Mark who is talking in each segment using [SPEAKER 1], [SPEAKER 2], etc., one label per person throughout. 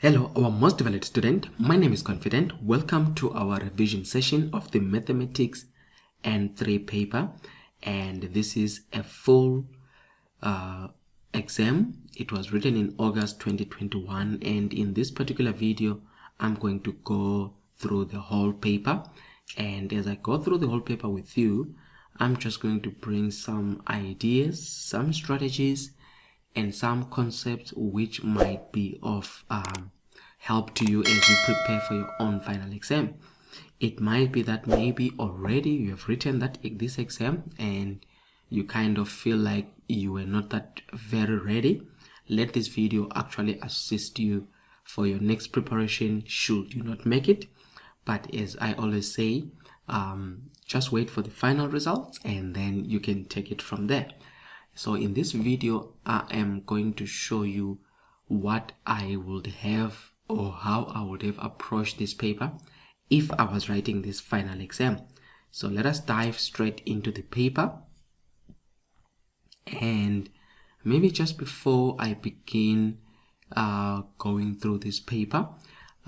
[SPEAKER 1] Hello, our most valued student. My name is Confident. Welcome to our revision session of the Mathematics N3 paper. And this is a full exam. It was written in August 2021. And in this particular video, I'm going to go through the whole paper. And as I go through the whole paper with you, I'm just going to bring some ideas, some strategies, and some concepts which might be of help to you as you prepare for your own final exam. It might be that maybe already you have written this exam and you kind of feel like you were not that very ready. Let this video actually assist you for your next preparation should you not make it. But as I always say, just wait for the final results and then you can take it from there. So in this video, I am going to show you what I would have or how I would have approached this paper if I was writing this final exam. So let us dive straight into the paper. And maybe just before I begin going through this paper,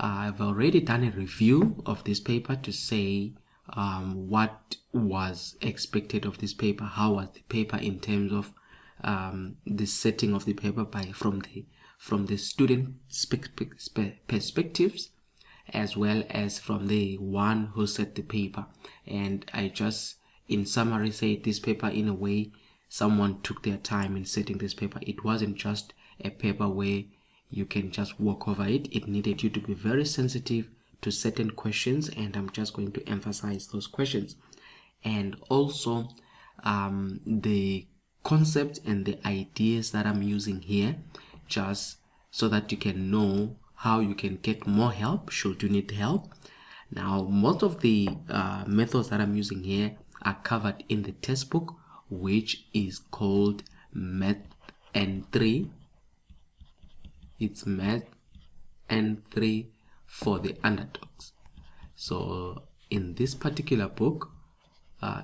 [SPEAKER 1] I've already done a review of this paper to say what was expected of this paper, how was the paper in terms of the setting of the paper from the student perspectives, as well as from the one who set the paper. And I just in summary say this paper, in a way, someone took their time in setting this paper. It wasn't just a paper where you can just walk over it. It needed you to be very sensitive to certain questions, and I'm just going to emphasize those questions, and also the concepts and the ideas that I'm using here, just so that you can know how you can get more help should you need help. Now, most of the methods that I'm using here are covered in the textbook, which is called Math N3. It's Math N3 for the underdogs. So in this particular book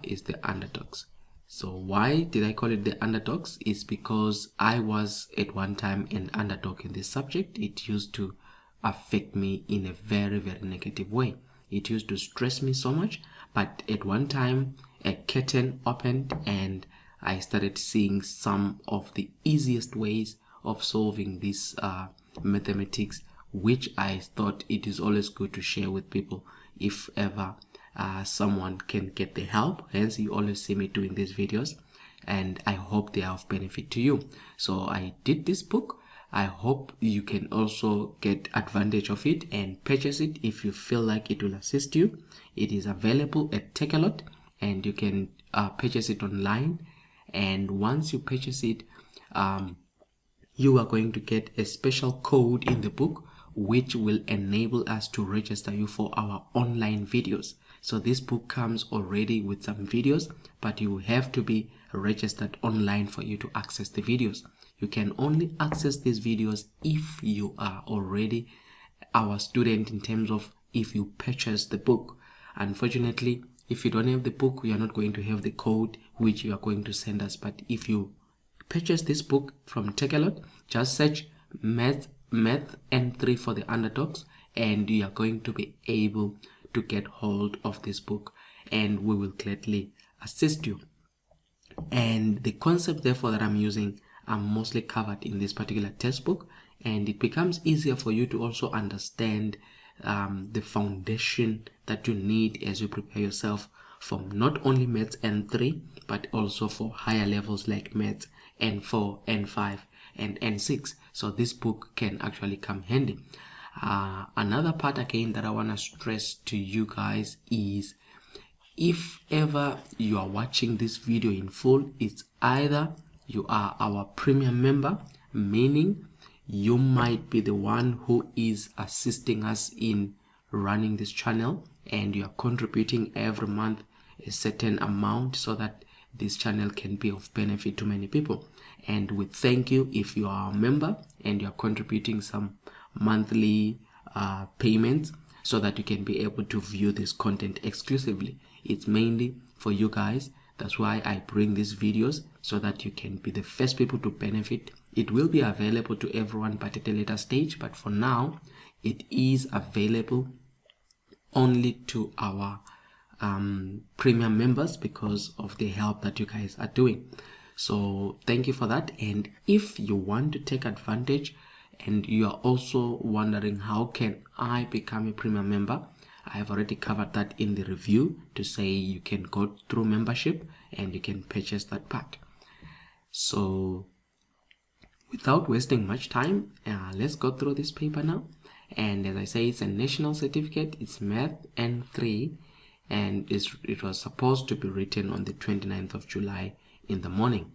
[SPEAKER 1] is the underdogs. So why did I call it the underdogs? It's because I was at one time an underdog in this subject. It used to affect me in a very, very negative way. It used to stress me so much, but at one time a curtain opened and I started seeing some of the easiest ways of solving this mathematics, which I thought it is always good to share with people if ever someone can get the help. Hence, you always see me doing these videos, and I hope they are of benefit to you. So I did this book. I hope you can also get advantage of it and purchase it if you feel like it will assist you. It is available at Takealot, and you can purchase it online. And once you purchase it, you are going to get a special code in the book which will enable us to register you for our online videos. So this book comes already with some videos, but you have to be registered online for you to access the videos. You can only access these videos if you are already our student, in terms of if you purchase the book. Unfortunately, if you don't have the book, we are not going to have the code which you are going to send us. But if you purchase this book from Takealot, just search Math N3 for the underdogs, and you are going to be able to get hold of this book, and we will gladly assist you. And the concept therefore that I'm using are mostly covered in this particular textbook, and it becomes easier for you to also understand the foundation that you need as you prepare yourself for not only Maths N3 but also for higher levels like Maths N4, N5 and N6. So this book can actually come handy. Another part again that I want to stress to you guys is, if ever you are watching this video in full, it's either you are our premium member, meaning you might be the one who is assisting us in running this channel, and you are contributing every month a certain amount so that this channel can be of benefit to many people. And we thank you if you are a member and you are contributing some monthly payments so that you can be able to view this content exclusively. It's mainly for you guys. That's why I bring these videos, so that you can be the first people to benefit. It will be available to everyone but at a later stage, but for now it is available only to our premium members because of the help that you guys are doing. So thank you for that. And if you want to take advantage and you are also wondering how can I become a premium member, I have already covered that in the review to say you can go through membership and you can purchase that part. So without wasting much time, let's go through this paper now. And as I say, it's a national certificate, it's Math N3, and it was supposed to be written on the 29th of July in the morning.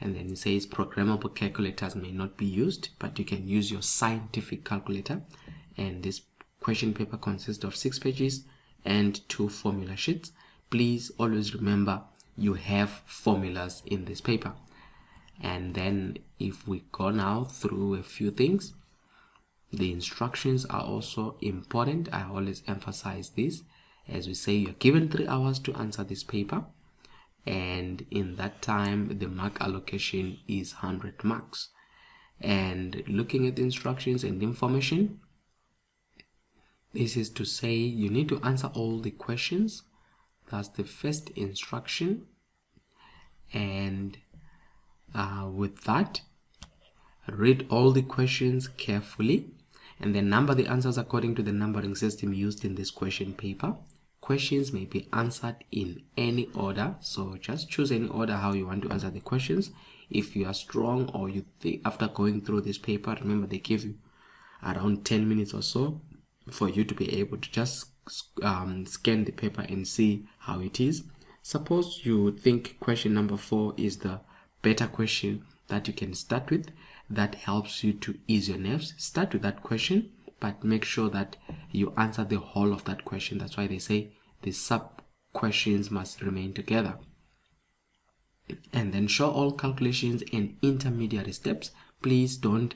[SPEAKER 1] And then it says programmable calculators may not be used, but you can use your scientific calculator. And this question paper consists of 6 pages and 2 formula sheets. Please always remember you have formulas in this paper. And then if we go now through a few things, the instructions are also important. I always emphasize this. As we say, you're given 3 hours to answer this paper, and in that time the mark allocation is 100 marks. And looking at the instructions and information, this is to say you need to answer all the questions. That's the first instruction. And with that, read all the questions carefully and then number the answers according to the numbering system used in this question paper. Questions may be answered in any order, so just choose any order how you want to answer the questions. If you are strong, or you think after going through this paper, remember they give you around 10 minutes or so for you to be able to just scan the paper and see how it is. Suppose you think question number 4 is the better question that you can start with, that helps you to ease your nerves. Start with that question, but make sure that you answer the whole of that question. That's why they say the sub questions must remain together. And then show all calculations and intermediary steps. Please don't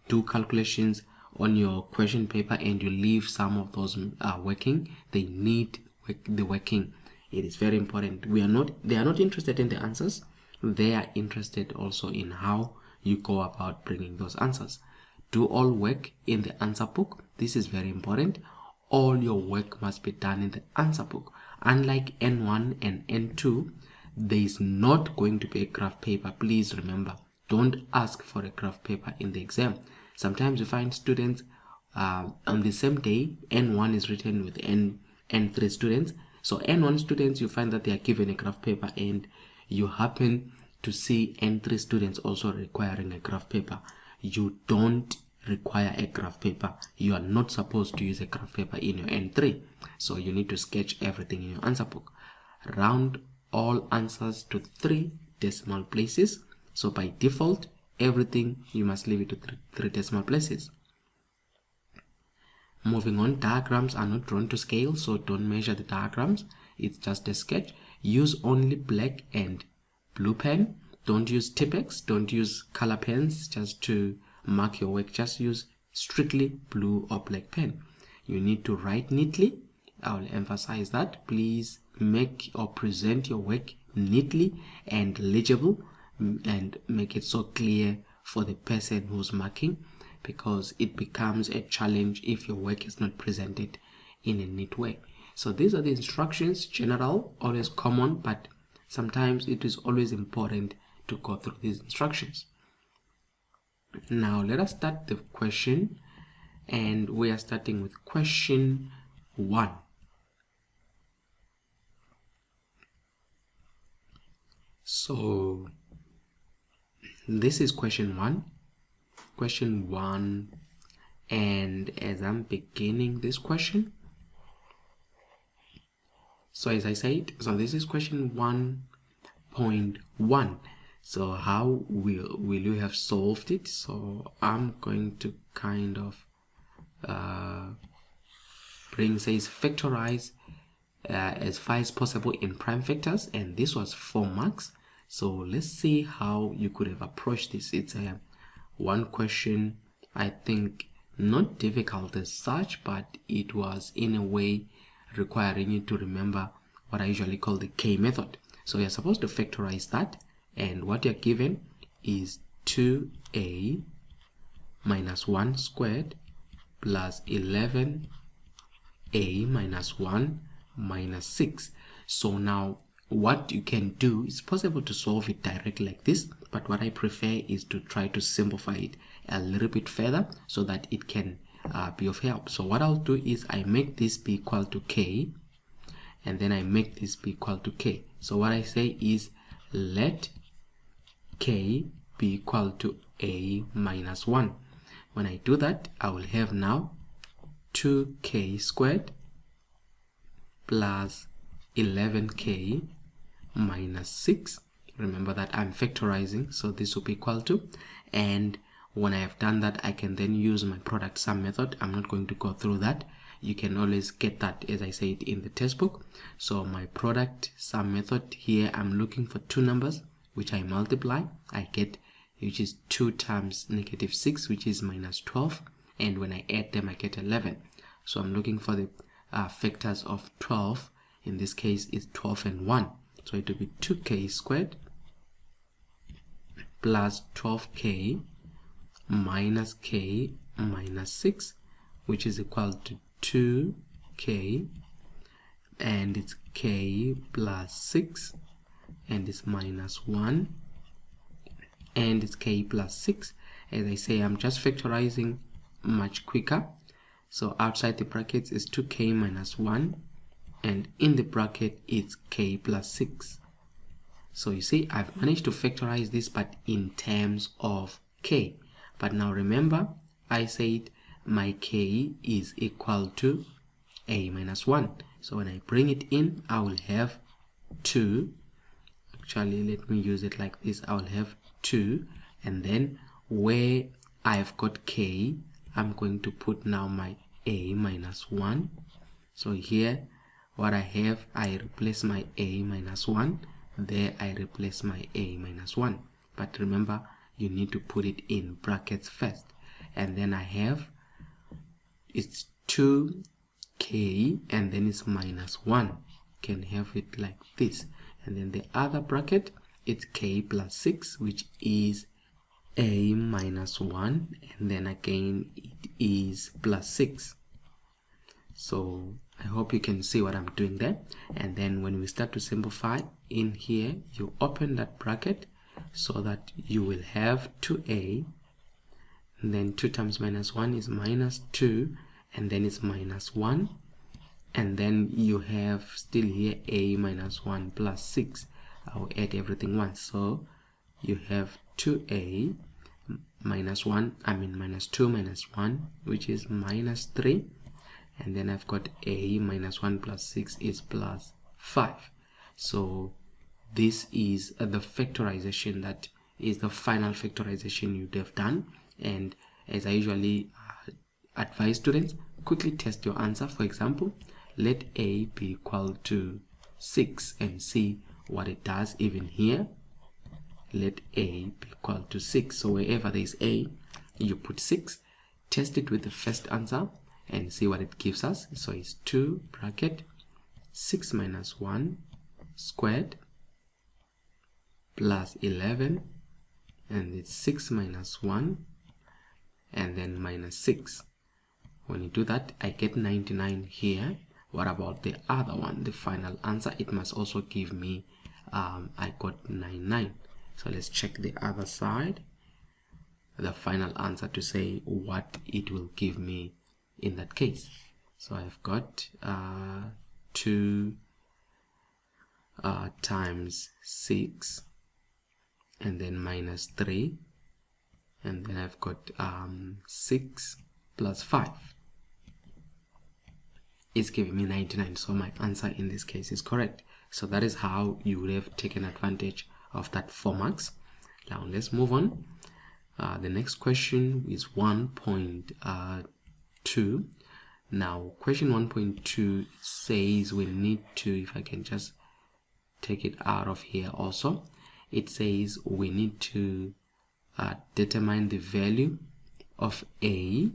[SPEAKER 1] do calculations on your question paper and you leave some of those working. They need the working. It is very important. They are not interested in the answers. They are interested also in how you go about bringing those answers. Do all work in the answer book. This is very important. All your work must be done in the answer book. Unlike N1 and N2, there is not going to be a graph paper. Please remember, don't ask for a graph paper in the exam. Sometimes you find students on the same day, N1 is written with N3 students. So N1 students, you find that they are given a graph paper, and you happen to see N3 students also requiring a graph paper. You don't require a graph paper. You are not supposed to use a graph paper in your N3. So you need to sketch everything in your answer book. Round all answers to 3 decimal places. So by default, everything you must leave it to 3 decimal places. Moving on, diagrams are not drawn to scale, so don't measure the diagrams. It's just a sketch. Use only black and blue pen. Don't use Tipex, don't use color pens just to mark your work. Just use strictly blue or black pen. You need to write neatly. I will emphasize that. Please make or present your work neatly and legible, and make it so clear for the person who's marking, because it becomes a challenge if your work is not presented in a neat way. So these are the instructions, general, always common, but sometimes it is always important to go through these instructions. Now let us start the question, and we are starting with question 1. So this is question 1, and as I'm beginning this question, so as I said, so this is question 1.1. So how will you have solved it? So I'm going to kind of factorize as far as possible in prime factors, and this was 4 marks. So let's see how you could have approached this. It's one question, I think, not difficult as such, but it was in a way requiring you to remember what I usually call the K method. So you're supposed to factorize that, and what you're given is 2a minus 1 squared plus 11 a minus 1 minus 6. So now what you can do, it's possible to solve it directly like this, but what I prefer is to try to simplify it a little bit further so that it can be of help. So what I'll do is I make this be equal to k, and then I make this be equal to k. So what I say is let k be equal to a minus 1. When I do that, I will have now 2k squared plus 11k minus 6. Remember that I'm factorizing, so this will be equal to, and when I have done that, I can then use my product sum method. I'm not going to go through that. You can always get that, as I said, in the textbook. So my product sum method here, I'm looking for two numbers which I multiply. I get, which is 2 times negative 6, which is minus 12, and when I add them I get 11. So I'm looking for the factors of 12. In this case is 12 and 1, so it will be 2k squared plus 12k minus k minus 6, which is equal to 2k, and it's k plus 6, and it's minus 1, and it's k plus 6. As I say, I'm just factorizing much quicker. So outside the brackets is 2k minus 1, and in the bracket it's k plus 6. So you see, I've managed to factorize this, but in terms of k. But now remember, I said my k is equal to a minus 1. So when I bring it in, I will have 2. Actually, let me use it like this. I will have 2, and then where I've got k, I'm going to put now my a minus 1. So here, what I have, I replace my a minus 1. There, I replace my a minus 1. But remember, you need to put it in brackets first. And then I have, it's 2k, and then it's minus 1. Can have it like this. And then the other bracket, it's k plus 6, which is a minus 1, and then again it is plus 6. So I hope you can see what I'm doing there. And then when we start to simplify, in here you open that bracket so that you will have 2a, and then 2 times minus 1 is minus 2, and then it's minus 1, and then you have still here a minus 1 plus 6. I'll add everything once. So you have 2a minus 1, minus 2 minus 1, which is minus 3, and then I've got a minus 1 plus 6 is plus 5. So this is the factorization, that is the final factorization you'd have done. And as I usually advise students, quickly test your answer. For example, let a be equal to 6 and see what it does. Even here, let a be equal to 6. So wherever there is a, you put 6. Test it with the first answer and see what it gives us. So it's 2 bracket 6 minus 1 squared plus 11, and it's 6 minus 1, and then minus 6. When you do that, I get 99 here. What about the other one, the final answer? It must also give me, I got 99. So let's check the other side, the final answer, to say what it will give me in that case. So I've got 2 times 6, and then minus 3, and then I've got 6 plus 5. It's giving me 99, so my answer in this case is correct. So that is how you would have taken advantage of that 4 marks. Now let's move on. The next question is 1.2. Now question 1.2 says we need to, if I can just take it out of here also, it says we need to determine the value of a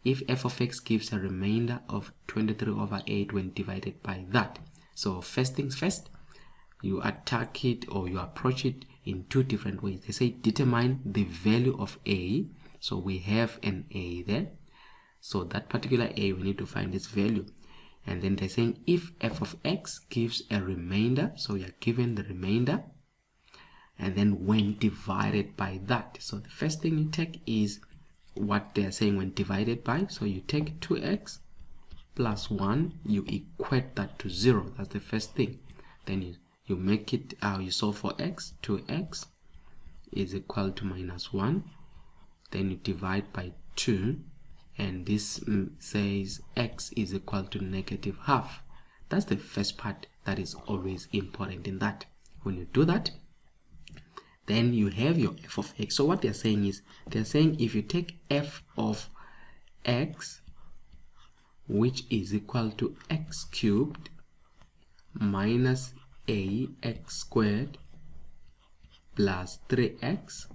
[SPEAKER 1] if f of x gives a remainder of 23/8 when divided by that. So first things first, you attack it or you approach it in 2 different ways. They say determine the value of a. So we have an a there. So that particular a, we need to find its value. And then they're saying if f of x gives a remainder, so we are given the remainder, and then when divided by that. So the first thing you take is what they're saying when divided by. So you take 2x plus 1, you equate that to 0. That's the first thing. Then you make it, you solve for x. 2x is equal to minus 1. Then you divide by 2, and this says x is equal to negative half. That's the first part that is always important in that. When you do that, then you have your f of x. So what they're saying is, they're saying if you take f of x, which is equal to x cubed minus ax squared plus 3x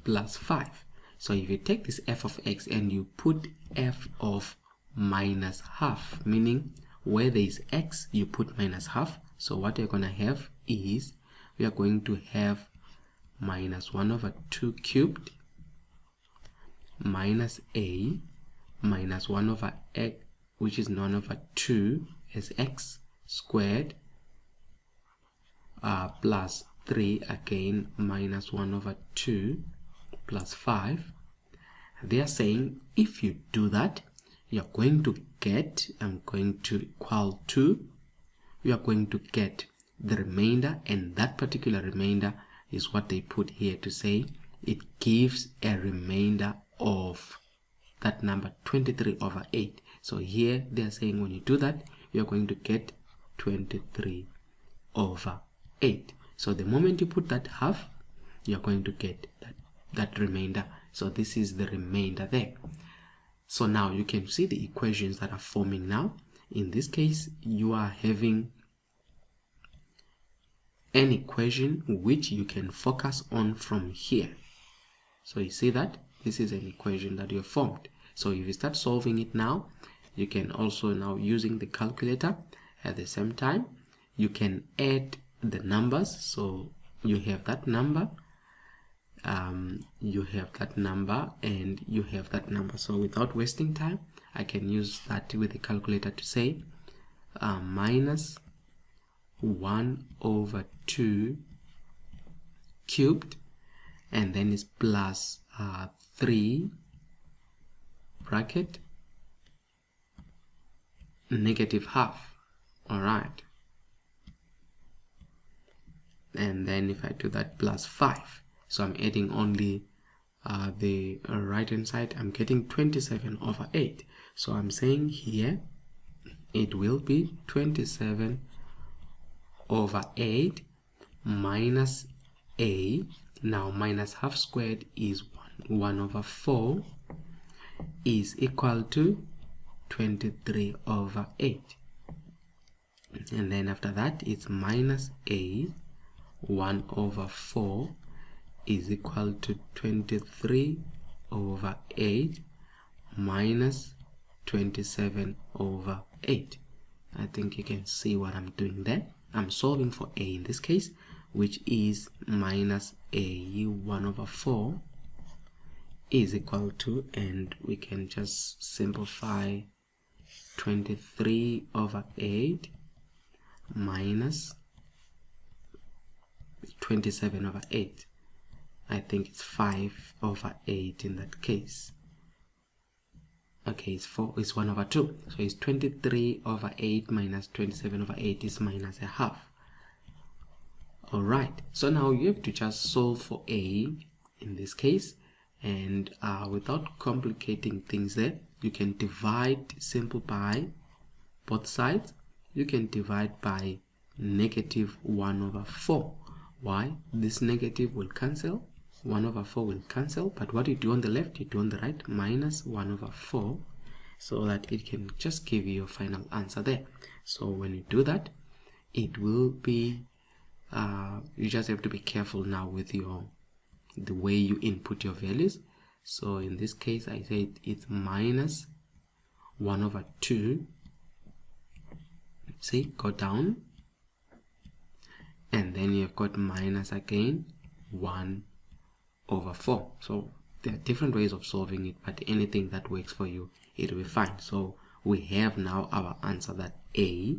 [SPEAKER 1] plus 5. So if you take this f of x and you put f of minus half, meaning where there is x, you put minus half. So what you're going to have is, we are going to have minus 1 over 2 cubed minus a minus 1 over x, which is 1 over 2 as x squared, plus 3 again minus 1 over 2 plus 5. They are saying if you do that, you are going to get, I'm going to equal to, you are going to get the remainder, and that particular remainder is what they put here to say it gives a remainder of that number 23 over 8. So here they are saying when you do that, you are going to get 23 over 8. So the moment you put that half, you are going to get that remainder. So this is the remainder there. So now you can see the equations that are forming now. In this case, you are having an equation which you can focus on from here. So you see that this is an equation that you have formed. So if you start solving it now, you can also now using the calculator at the same time, you can add the numbers. So you have that number, you have that number, and you have that number. So without wasting time, I can use that with the calculator to say minus 1 over 2 cubed, and then is plus 3 bracket negative half. All right, and then if I do that plus 5, so I'm adding only the right hand side, I'm getting 27 over 8. So I'm saying here it will be 27 over 8 minus a, now minus half squared is 1 over 4 is equal to 23 over 8. And then after that it's minus a 1 over 4 is equal to 23 over 8 minus 27 over 8. I think you can see what I'm doing there. I'm solving for a in this case, which is minus a 1 over 4 is equal to, and we can just simplify 23 over 8 minus 27 over 8. I think it's 5 over 8 in that case. Okay, it's 1 over 2. So it's 23 over 8 minus 27 over 8 is minus a half. Alright, so now you have to just solve for a in this case, and without complicating things there, you can divide simple by both sides. You can divide by negative 1 over 4. Why? This negative will cancel, 1 over 4 will cancel, but what you do on the left, you do on the right, minus 1 over 4, so that it can just give you your final answer there. So when you do that, it will be, you just have to be careful now with the way you input your values. So in this case, I said it's minus 1 over 2, see, go down, and then you've got minus again 1 over 4. So there are different ways of solving it, but anything that works for you, it will be fine. So we have now our answer that A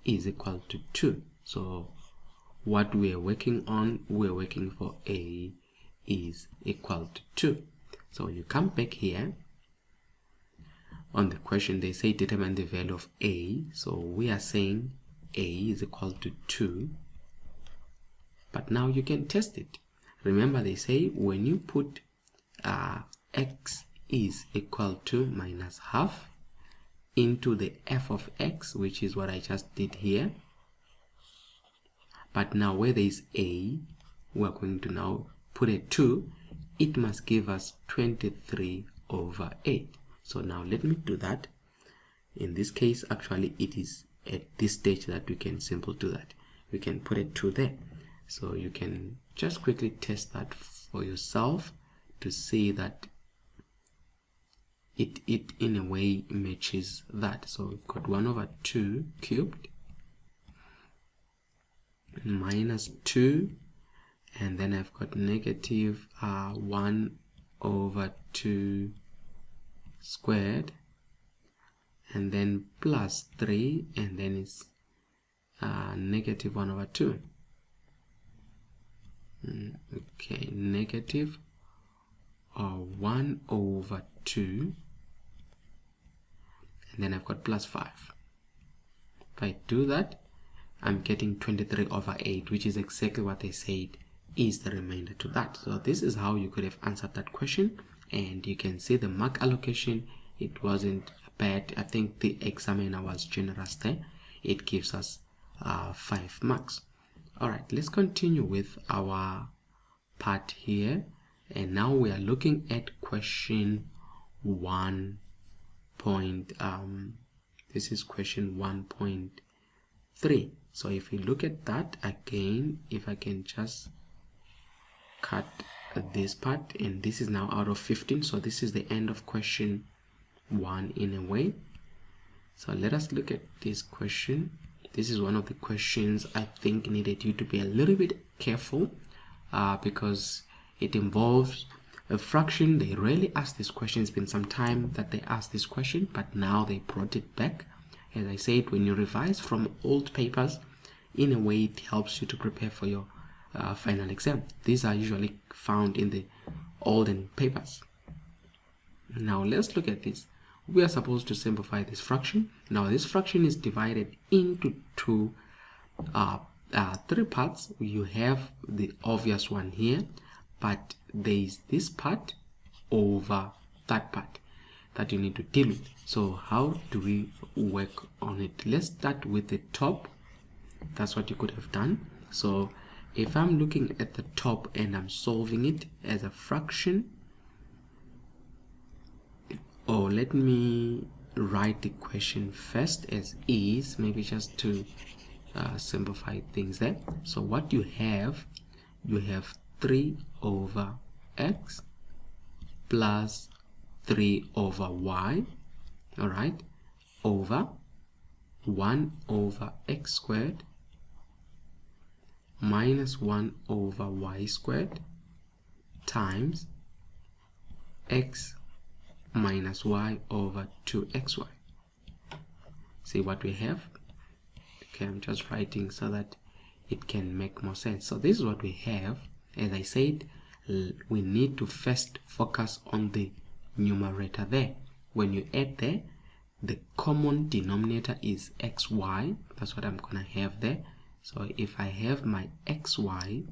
[SPEAKER 1] is equal to 2. So what we are working on, we're working for A is equal to 2. So when you come back here on the question, they say determine the value of A. So we are saying A is equal to 2. But now you can test it. Remember, they say when you put x is equal to minus half into the f of x, which is what I just did here. But now where there is a, we're going to now put a 2. It must give us 23 over 8. So now let me do that. In this case, actually, it is at this stage that we can simply do that. We can put a 2 there. So you can just quickly test that for yourself to see that it in a way matches that. So we've got 1 over 2 cubed minus 2, and then I've got negative 1 over 2 squared, and then plus 3, and then it's negative 1 over 2. Okay, negative 1 over 2, and then I've got plus 5. If I do that, I'm getting 23 over 8, which is exactly what they said is the remainder to that. So this is how you could have answered that question, and you can see the mark allocation, it wasn't bad. I think the examiner was generous there. It gives us 5 marks. Alright, let's continue with our part here, and now we are looking at question 1. This is question 1.3. So if we look at that again, if I can just cut this part, and this is now out of 15, so this is the end of question 1 in a way. So let us look at this question. This is one of the questions I think needed you to be a little bit careful because it involves a fraction. They rarely ask this question. It's been some time that they asked this question, but now they brought it back. As I said, when you revise from old papers, in a way it helps you to prepare for your final exam. These are usually found in the olden papers. Now let's look at this. We are supposed to simplify this fraction. Now this fraction is divided into 3 parts. You have the obvious one here, but there is this part over that part that you need to deal with. So how do we work on it? Let's start with the top. That's what you could have done. So if I'm looking at the top and I'm solving it as a fraction, or let me write the question first as is, maybe just to simplify things there. So what you have 3 over x plus 3 over y, all right, over 1 over x squared minus 1 over y squared times x minus y over 2xy. See what we have? Okay, I'm just writing so that it can make more sense. So this is what we have. As I said, we need to first focus on the numerator there. When you add there, the common denominator is xy. That's what I'm gonna have there. So if I have my xy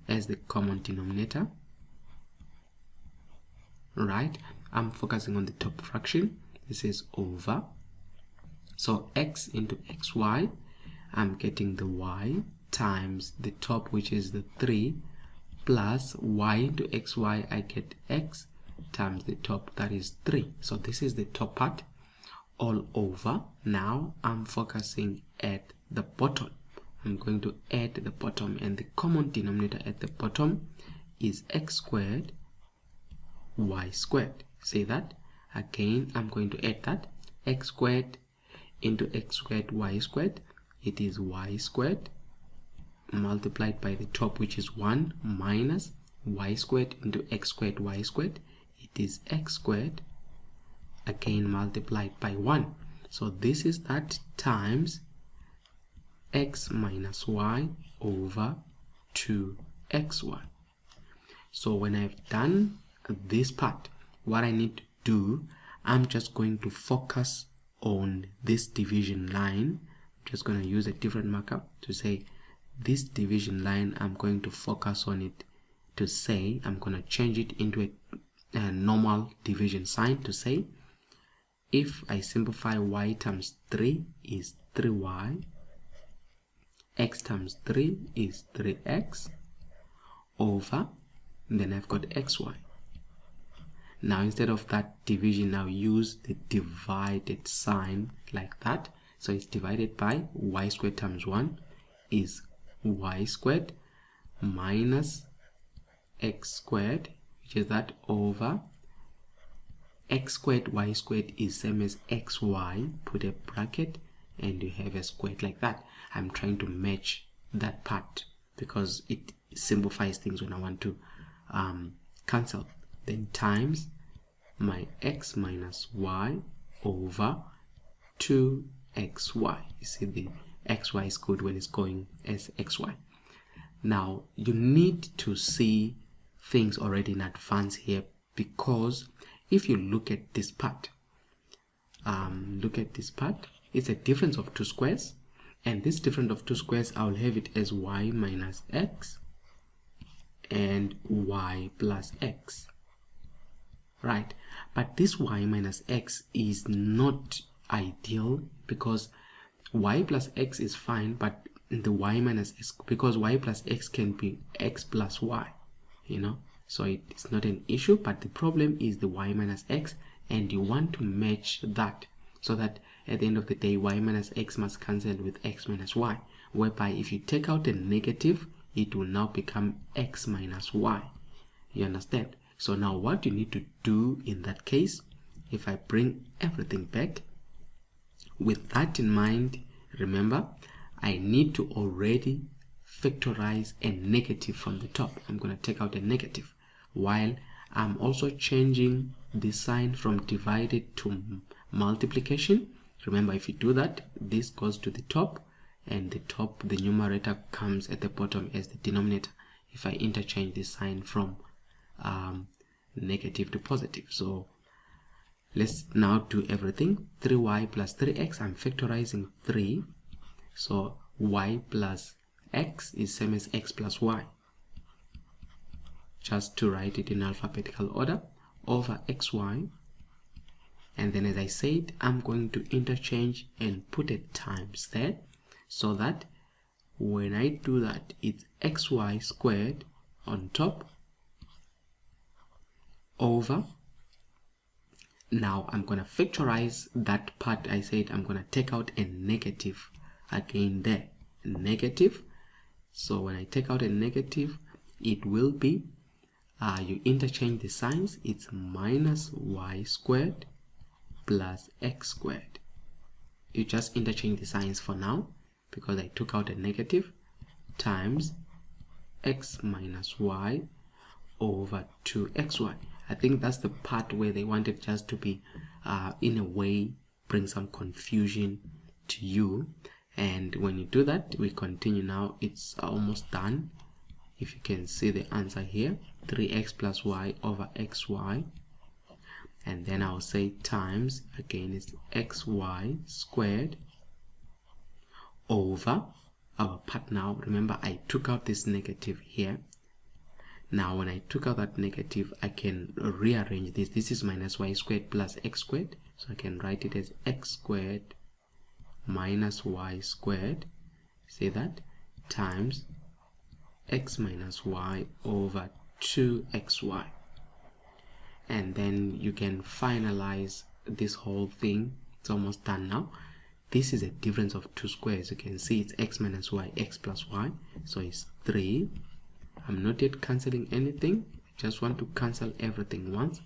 [SPEAKER 1] as the common denominator, right, I'm focusing on the top fraction. This is over, so x into xy, I'm getting the y times the top, which is the 3, plus y into xy, I get x times the top, that is 3. So this is the top part all over. Now I'm focusing at the bottom. I'm going to add the bottom, and the common denominator at the bottom is x squared y squared. See that? Again, I'm going to add that. X squared into x squared y squared, it is y squared multiplied by the top, which is 1, minus y squared into x squared y squared. It is x squared again multiplied by 1. So this is that times x minus y over 2xy. So when I've done this part, what I need to do, I'm just going to focus on this division line. I'm just going to use a different marker to say this division line, I'm going to focus on it to say, I'm going to change it into a normal division sign to say, if I simplify y times 3 is 3y, x times 3 is 3x over, and then I've got xy. Now instead of that division, now use the divided sign like that. So it's divided by y squared times 1 is y squared minus x squared, which is that, over x squared y squared is same as xy, put a bracket and you have a squared like that. I'm trying to match that part because it simplifies things when I want to cancel. Then times my x minus y over 2xy. You see the xy is good when it's going as xy. Now you need to see things already in advance here, because if you look at this part, it's a difference of 2 squares, and this difference of 2 squares, I'll have it as y minus x and y plus x, right? But this y minus x is not ideal because y plus x is fine, but the y minus x, because y plus x can be x plus y, you know, so it's not an issue. But the problem is the y minus x, and you want to match that so that at the end of the day y minus x must cancel with x minus y, whereby if you take out a negative, it will now become x minus y. You understand? So now what you need to do in that case, if I bring everything back with that in mind, remember I need to already factorize a negative from the top. I'm going to take out a negative while I'm also changing the sign from divided to multiplication. Remember, if you do that, this goes to the top, and the numerator comes at the bottom as the denominator if I interchange the sign from negative to positive. So let's now do everything. 3y plus 3x, I'm factorizing 3, so y plus x is same as x plus y, just to write it in alphabetical order, over xy, and then as I said, I'm going to interchange and put a times there, so that when I do that, it's xy squared on top over, now I'm going to factorize that part. I said I'm going to take out a negative again there, negative. So when I take out a negative, it will be, you interchange the signs, it's minus y squared plus x squared. You just interchange the signs for now because I took out a negative, times x minus y over 2xy. I think that's the part where they wanted just to be, in a way, bring some confusion to you. And when you do that, we continue now. It's almost done. If you can see the answer here, 3x plus y over xy. And then I'll say times, again, it's xy squared over our part now. Remember, I took out this negative here. Now when I took out that negative, I can rearrange this. This is minus y squared plus x squared, so I can write it as x squared minus y squared, see that, times x minus y over 2xy. And then you can finalize this whole thing. It's almost done now. This is a difference of 2 squares. You can see it's x minus y, x plus y, so it's 3. I'm not yet cancelling anything, I just want to cancel everything once,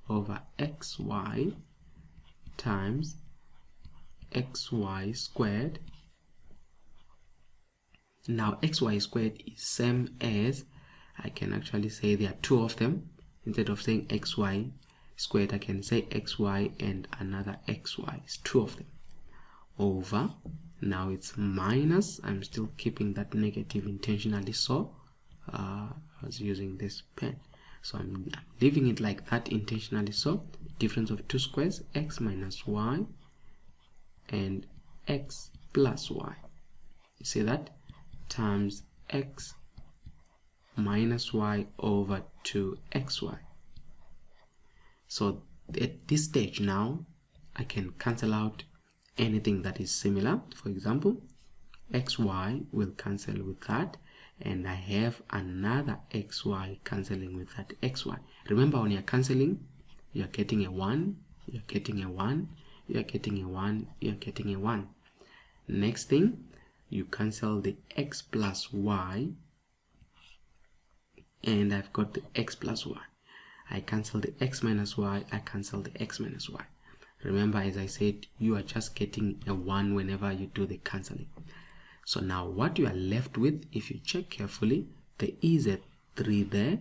[SPEAKER 1] over xy times xy squared. Now xy squared is same as, I can actually say there are two of them. Instead of saying xy squared, I can say xy and another xy. It's two of them. Over, now it's minus, I'm still keeping that negative intentionally, so I was using this pen, so I'm leaving it like that intentionally. So difference of two squares, x minus y and x plus y, you see that, times x minus y over 2xy. So at this stage now I can cancel out anything that is similar. For example, xy will cancel with that, and I have another xy cancelling with that xy. Remember, when you're cancelling, you're getting a 1, you're getting a 1, you're getting a 1, you're getting a 1. Next thing, you cancel the x plus y, and I've got the x plus y. I cancel the x minus y, I cancel the x minus y. Remember, as I said, you are just getting a 1 whenever you do the cancelling. So now what you are left with, if you check carefully, there is a 3 there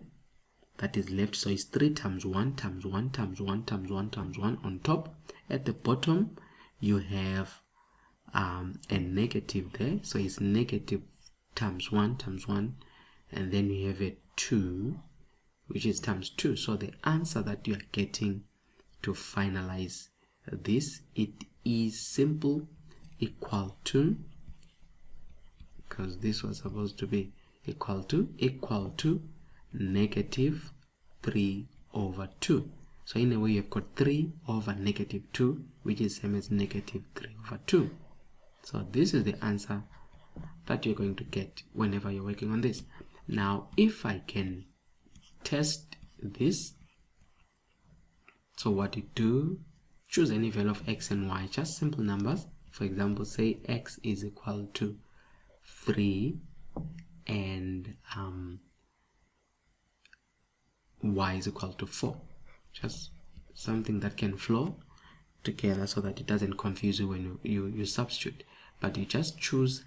[SPEAKER 1] that is left. So it's 3 times 1 times 1 times 1 times 1 times 1 on top. At the bottom, you have a negative there. So it's negative times 1 times 1. And then you have a 2, which is times 2. So the answer that you are getting to finalize this, it is simple equal to, because this was supposed to be equal to negative 3 over 2. So in a way, you've got 3 over negative 2, which is same as negative 3 over 2. So this is the answer that you're going to get whenever you're working on this. Now, if I can test this, so what you do, choose any value of x and y, just simple numbers. For example, say x is equal to 3 and y is equal to 4. Just something that can flow together so that it doesn't confuse you when you substitute. But you just choose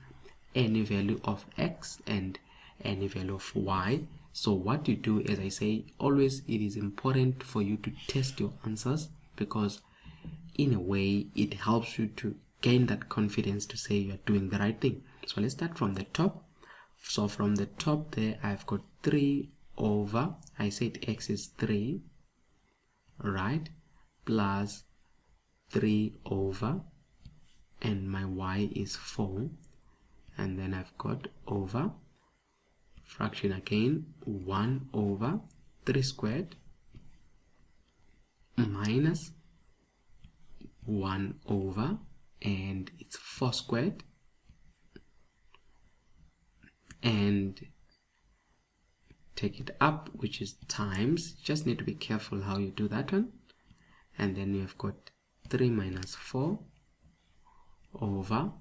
[SPEAKER 1] any value of x and any value of y. So what you do, as I say, always it is important for you to test your answers, because in a way it helps you to gain that confidence to say you're doing the right thing. So let's start from the top. So from the top there, I've got 3 over, I said x is 3, right, plus 3 over, and my y is 4, and then I've got over, fraction again, 1 over 3 squared minus 1 over, and it's 4 squared, and take it up, which is times. Just need to be careful how you do that one. And then you have got 3 minus 4 over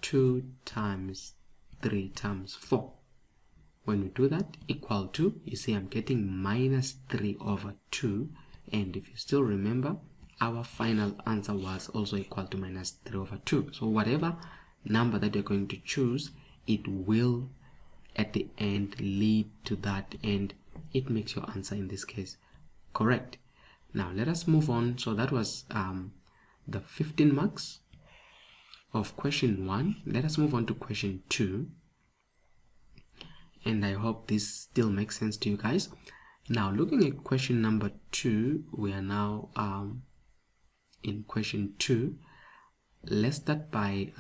[SPEAKER 1] 2 times 3 times 4. When we do that, equal to, you see I'm getting minus 3 over 2. And if you still remember, our final answer was also equal to minus 3 over 2. So whatever number that you're going to choose, it will at the end lead to that, and it makes your answer in this case correct. Now let us move on. So that was the 15 marks of question 1. Let us move on to question 2, and I hope this still makes sense to you guys. Now looking at question number 2, we are now in question 2. Let's start by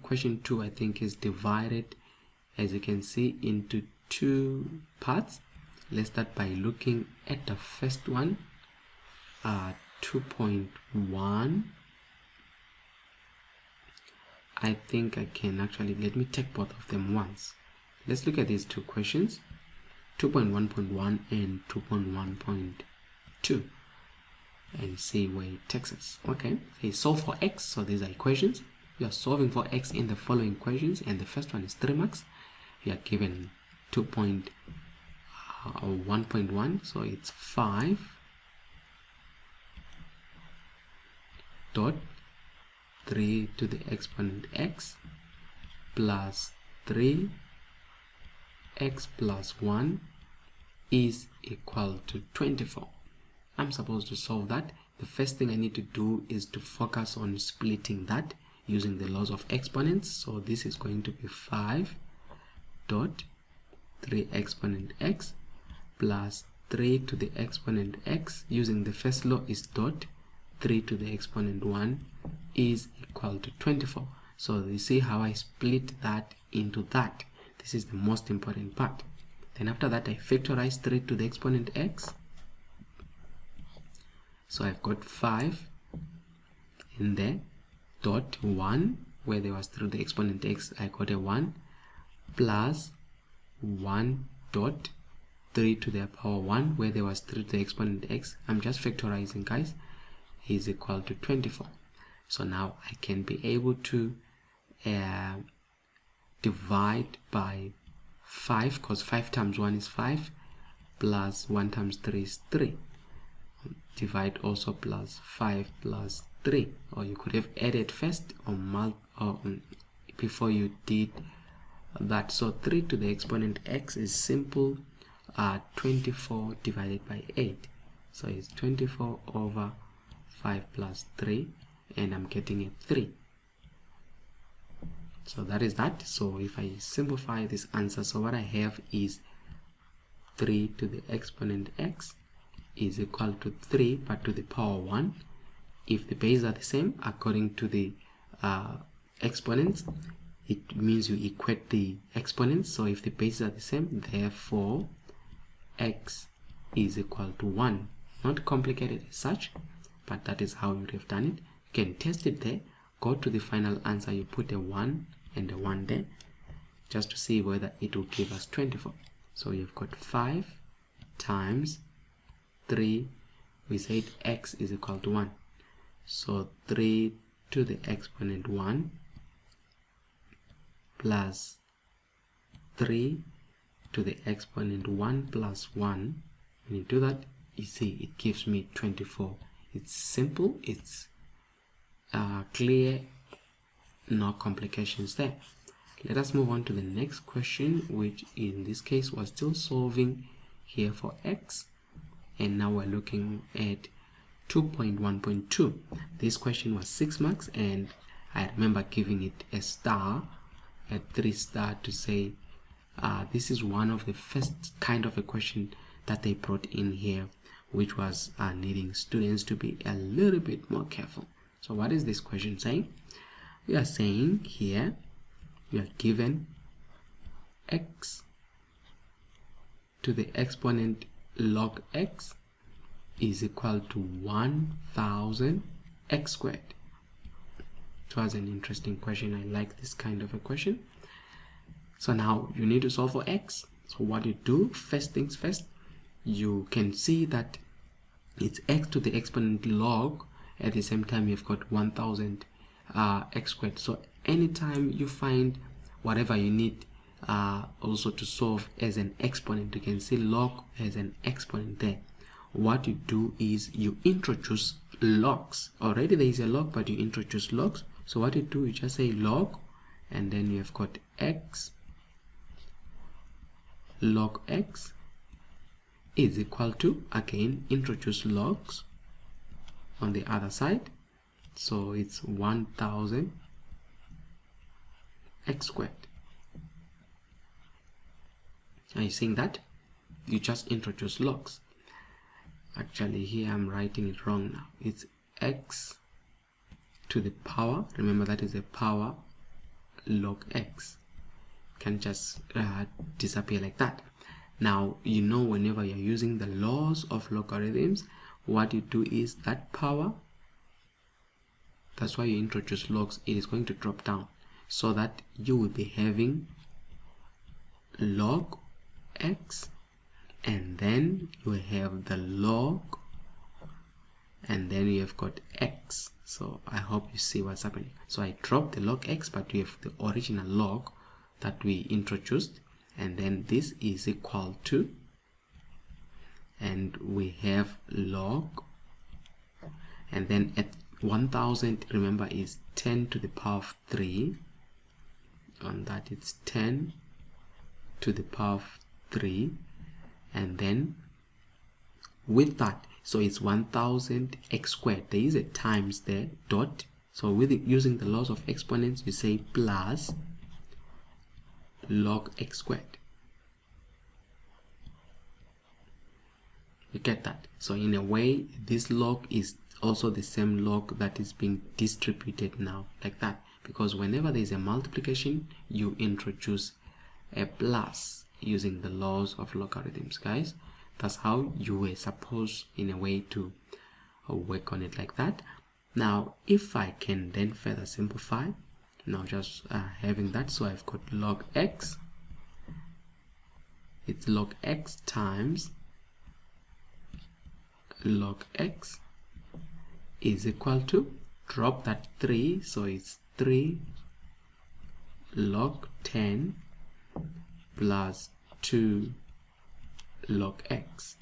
[SPEAKER 1] question 2 I think is divided, as you can see, into 2 parts. Let's start by looking at the first one, 2.1. I think I can actually, let me take both of them once. Let's look at these two questions, 2.1.1 and 2.1.2, and see where it takes us. Okay, so solve for x. So these are equations. You are solving for x in the following equations, and the first one is 3 marks. You are given 2.1.1, so it's 5 dot 3 to the exponent x plus 3 x plus 1 is equal to 24. I'm supposed to solve that. The first thing I need to do is to focus on splitting that using the laws of exponents. So this is going to be 5 dot 3 exponent x plus 3 to the exponent x. Using the first law is dot 3 to the exponent 1 is equal to 24. So you see how I split that into that. This is the most important part. Then after that I factorize 3 to the exponent x. So I've got 5 in there, dot 1, where there was 3 to the exponent x, I got a 1, plus 1 dot 3 to the power 1, where there was 3 to the exponent x, I'm just factorizing, guys, is equal to 24. So now I can be able to divide by 5, because 5 times 1 is 5, plus 1 times 3 is 3. Divide also plus 5 plus 3, or you could have added first or before you did that. So 3 to the exponent x is simple 24 divided by 8. So it's 24 over 5 plus 3, and I'm getting a 3. So that is that. So if I simplify this answer, so what I have is 3 to the exponent x is equal to 3 but to the power 1. If the bases are the same according to the exponents, it means you equate the exponents. So if the bases are the same, therefore x is equal to 1. Not complicated as such, but that is how you would have done it. You can test it there, go to the final answer, you put a 1 and a 1 there just to see whether it will give us 24. So you've got 5 times 3, we said x is equal to 1. So 3 to the exponent 1 plus 3 to the exponent 1 plus 1. When you do that, you see it gives me 24. It's simple, it's clear, no complications there. Let us move on to the next question, which in this case was still solving here for x. And now we're looking at 2.1.2. This question was 6 marks, and I remember giving it a star, a 3 star, to say this is one of the first kind of a question that they brought in here, which was needing students to be a little bit more careful. So what is this question saying? We are saying here we are given x to the exponent log x is equal to 1000 x squared. It was an interesting question. I like this kind of a question. So now you need to solve for x. So what you do, first things first, you can see that it's x to the exponent log. At the same time, you've got 1000 x squared. So anytime you find whatever you need also to solve as an exponent, you can see log as an exponent there. What you do is you introduce logs. Already there is a log, but you introduce logs. So what you do, you just say log, and then you have got x log x is equal to, again, introduce logs on the other side. So it's 1000 x squared. Are you seeing that? You just introduce logs. Actually, here I'm writing it wrong now. It's x to the power. Remember, that is a power log x. Can just disappear like that. Now, you know, whenever you're using the laws of logarithms, what you do is that power, that's why you introduce logs, it is going to drop down, so that you will be having log x, and then you have the log, and then you have got x. So I hope you see what's happening. So I dropped the log x, but we have the original log that we introduced, and then this is equal to, and we have log, and then at 1000, remember, is 10 to the power of 3. On that, it's 10 to the power of 3, and then with that, so it's 1000 x squared. There is a times there, dot. So with it, using the laws of exponents, you say plus log x squared. You get that? So in a way, this log is also the same log that is being distributed now, like that. Because whenever there is a multiplication, you introduce a plus using the laws of logarithms, guys. That's how you were supposed, in a way, to work on it like that. Now, if I can then further simplify, now just having that, so I've got log x. It's log x times log x is equal to, drop that 3, so it's 3 log 10 plus 2 log x.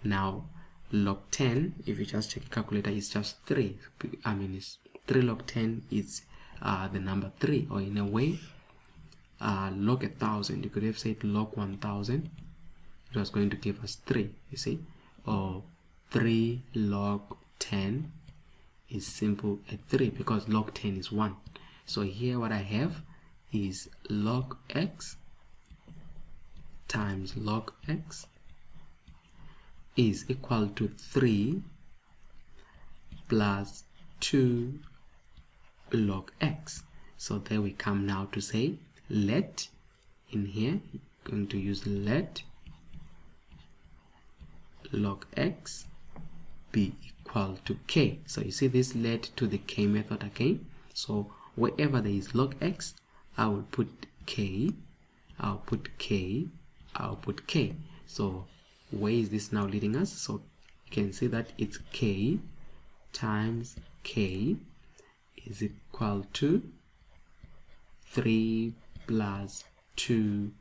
[SPEAKER 1] Now log 10, if you just check a calculator, is just 3. I mean, it's 3 log 10 is the number 3, or in a way, log 1000, you could have said log 1000. It was going to give us 3, you see, or 3 log 10 is simple at 3, because log 10 is 1. So here what I have is log x times log x is equal to 3 plus 2 log x. So there we come now to say, let, in here, going to use let log x be equal to k. So you see this led to the k method again. So wherever there is log x, I will put k, I'll put k, I'll put k. So where is this now leading us? So you can see that it's k times k is equal to 3 plus 2k.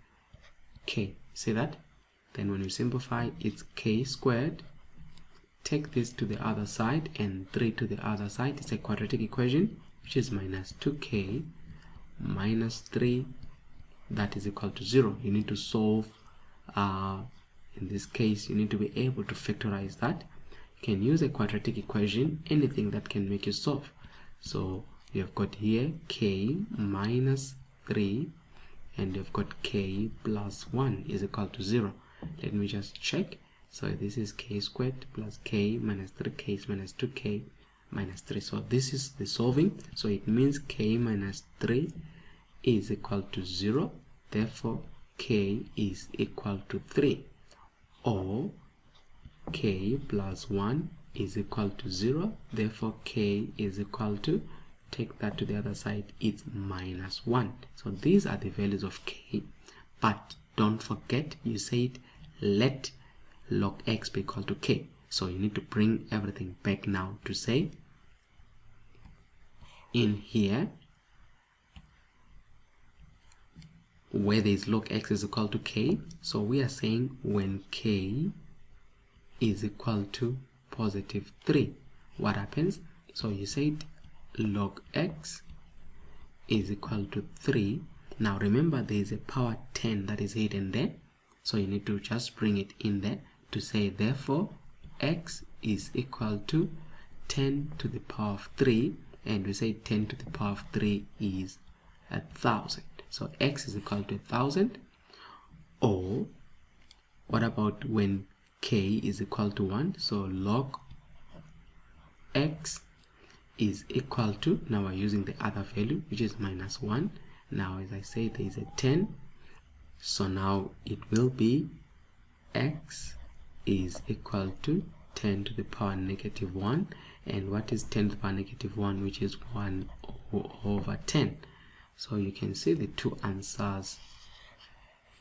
[SPEAKER 1] See that? Then when you simplify, it's k squared. Take this to the other side and 3 to the other side. It's a quadratic equation, which is minus 2k minus 3, that is equal to 0. You need to solve, in this case, you need to be able to factorize that. You can use a quadratic equation, anything that can make you solve. So you have got here k minus 3, and you've got k plus 1 is equal to 0. Let me just check. So this is k squared plus k minus 3k minus 2k minus 3. So this is the solving. So it means k minus 3 is equal to 0. Therefore, k is equal to 3. Or k plus 1 is equal to 0. Therefore, k is equal to, take that to the other side, it's minus 1. So these are the values of k. But don't forget, you said let log x be equal to k. So you need to bring everything back now to say, in here, where there is log x is equal to k, so we are saying when k is equal to positive 3, what happens? So you said log x is equal to 3. Now remember, there is a power 10 that is hidden there, so you need to just bring it in there to say, therefore x is equal to 10 to the power of 3, and we say 10 to the power of 3 is 1000. So x is equal to 1000. Or what about when k is equal to 1? So log x is equal to, now we're using the other value, which is minus 1. Now as I say, there is a 10, so now it will be x is equal to 10 to the power negative 1. And what is 10 to the power negative 1? Which is 1 over 10. So you can see the two answers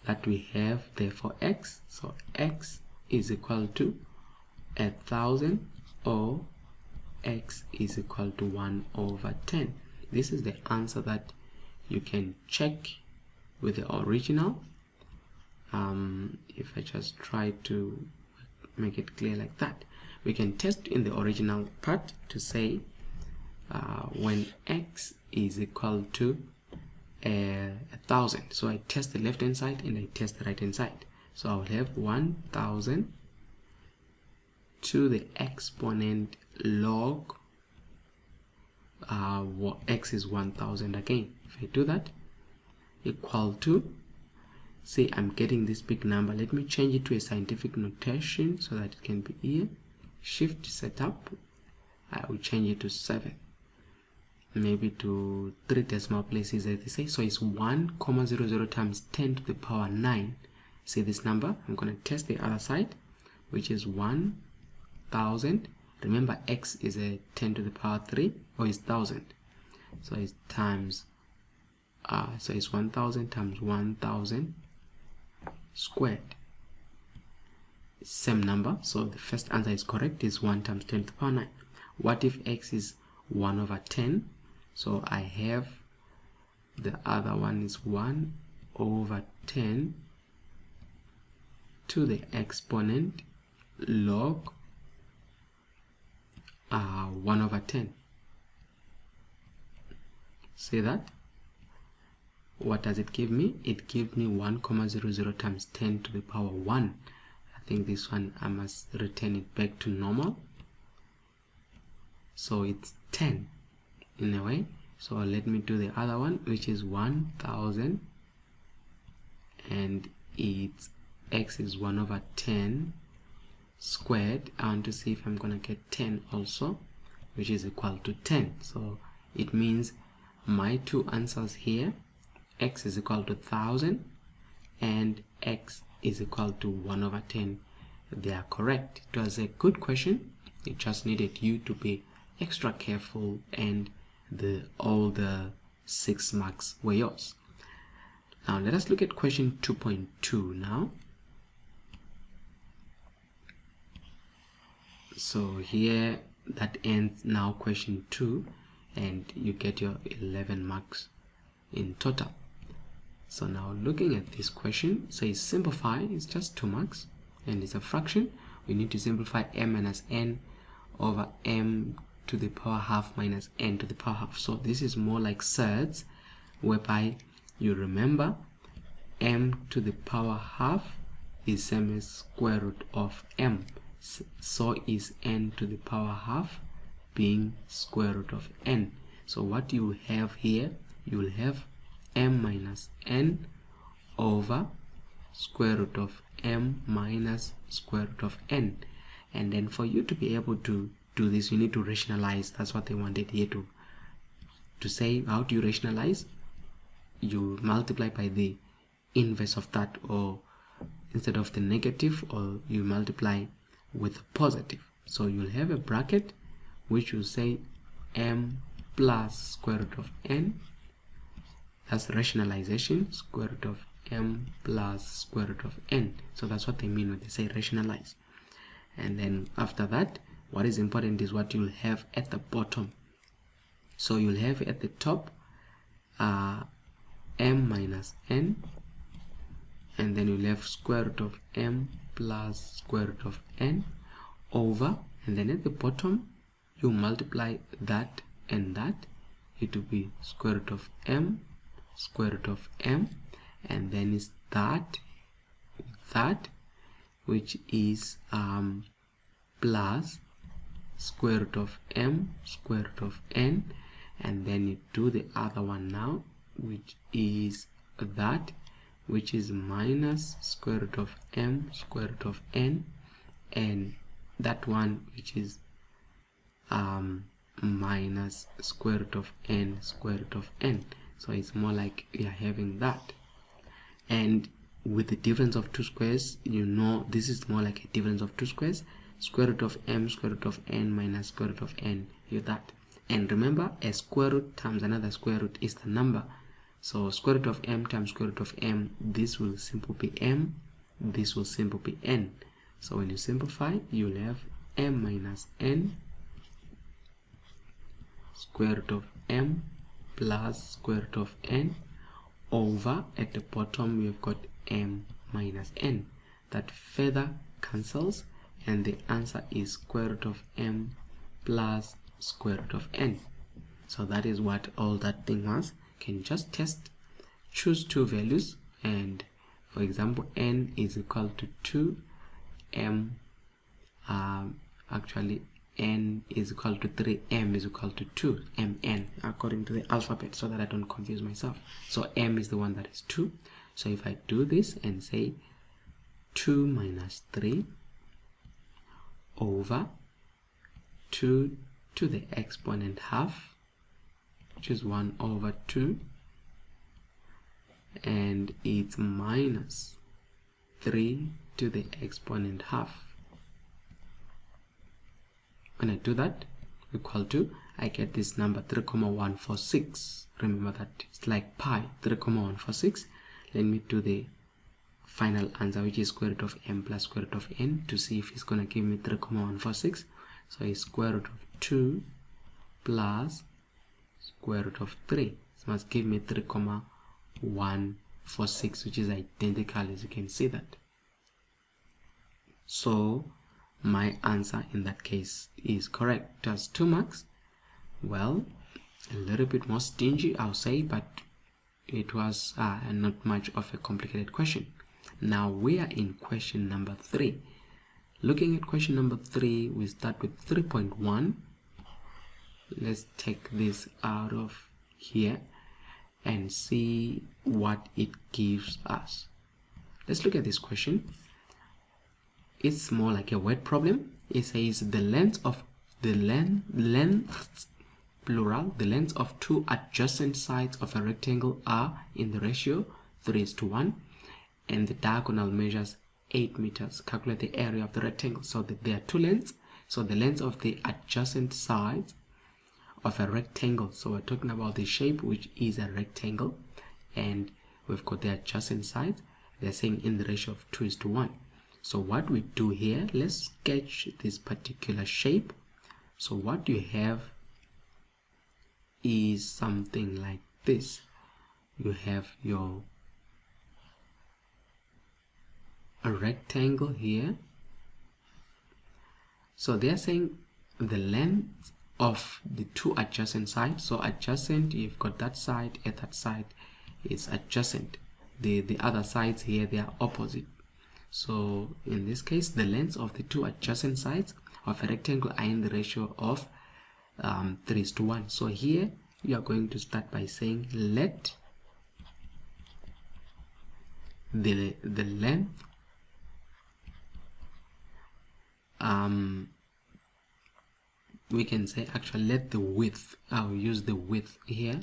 [SPEAKER 1] that we have there for x. So x is equal to 1000, or x is equal to 1 over 10. This is the answer that you can check with the original. If I just try to make it clear like that, we can test in the original part to say when x is equal to 1,000. So I test the left hand side and I test the right hand side. So I'll have 1,000 to the exponent log x is 1,000 again. If I do that, equal to, say I'm getting this big number. Let me change it to a scientific notation so that it can be here. Shift setup. I will change it to 7, maybe to 3 decimal places as they say. So it's 1,00 times 10 to the power 9. See this number? I'm going to test the other side, which is 1,000. Remember, x is a 10 to the power 3, or is 1,000. So it's times, so it's 1,000 times 1,000 squared. Same number, so the first answer is correct, is 1 times 10 to the power 9. What if x is 1 over 10? So I have the other one is 1 over 10 to the exponent log 1 over 10. See that? What does it give me? It gives me 1,00 times 10 to the power 1. I think this one I must return it back to normal. So it's 10 in a way. So let me do the other one, which is 1,000, and its x is 1 over 10 squared. I want to see if I'm gonna get 10 also, which is equal to 10. So it means my two answers here, x is equal to 1,000 and x is equal to 1 over 10, they are correct. It was a good question. It just needed you to be extra careful, and all the 6 marks were yours. Now let us look at question 2.2 now. So here that ends now question 2, and you get your 11 marks in total. So now looking at this question, so it's simplify, it's just 2 marks, and it's a fraction. We need to simplify m minus n over m to the power half minus n to the power half. So this is more like surds, whereby you remember m to the power half is same as square root of m. So is n to the power half being square root of n. So what you have here, you will have m minus n over square root of m minus square root of n. And then for you to be able to do this, you need to rationalize. That's what they wanted here to say. How do you rationalize? You multiply by the inverse of that, or instead of the negative, or you multiply with positive. So you'll have a bracket which will say m plus square root of n. That's rationalization, square root of m plus square root of n. So that's what they mean when they say rationalize. And then after that, what is important is what you'll have at the bottom. So you'll have at the top m minus n, and then you'll have square root of m plus square root of n over, and then at the bottom you multiply that and that, it will be square root of m, square root of m, and then is that which is plus square root of m, square root of n, and then you do the other one now, which is that which is minus square root of m, square root of n, and that one which is minus square root of n, square root of n. So it's more like we are having that. And with the difference of 2 squares, you know this is more like a difference of 2 squares. Square root of m, square root of n minus square root of n, you that. And remember, a square root times another square root is the number. So square root of m times square root of m, this will simply be m, this will simply be n. So when you simplify, you'll have m minus n square root of m plus square root of n over, at the bottom we have got m minus n. That further cancels, and the answer is square root of m plus square root of n. So that is what all that thing was. Can just test choose two values, and for example n is equal to 2, actually n is equal to 3, m is equal to 2, mn according to the alphabet, so that I don't confuse myself. So m is the one that is 2. So if I do this and say 2 minus 3 over 2 to the exponent half, which is 1 over 2, and it's minus 3 to the exponent half. When I do that, equal to, I get this number 3,146. Remember that it's like pi, 3,146. Let me do the final answer, which is square root of m plus square root of n, to see if it's going to give me 3,146. So it's square root of 2 plus square root of 3. It must give me 3,146, which is identical, as you can see that. So my answer in that case is correct. Just 2 marks. Well, a little bit more stingy, I'll say, but it was not much of a complicated question. Now we are in question number 3. Looking at question number 3, we start with 3.1. Let's take this out of here and see what it gives us. Let's look at this question. It's more like a word problem. It says the length of plural, the length of two adjacent sides of a rectangle are in the ratio 3:1, and the diagonal measures 8 meters. Calculate the area of the rectangle. So there are two lengths. So the length of the adjacent sides of a rectangle. So we're talking about the shape, which is a rectangle, and we've got the adjacent sides. They're saying in the ratio of 2:1. So what we do here, let's sketch this particular shape. So what you have is something like this. You have a rectangle here. So they're saying the length of the two adjacent sides. So adjacent, you've got that side, and that side is adjacent. The other sides here, they are opposite. So in this case, the lengths of the two adjacent sides of a rectangle are in the ratio of 3:1. So here you are going to start by saying let the length we can say, actually, let the width, I'll use the width here,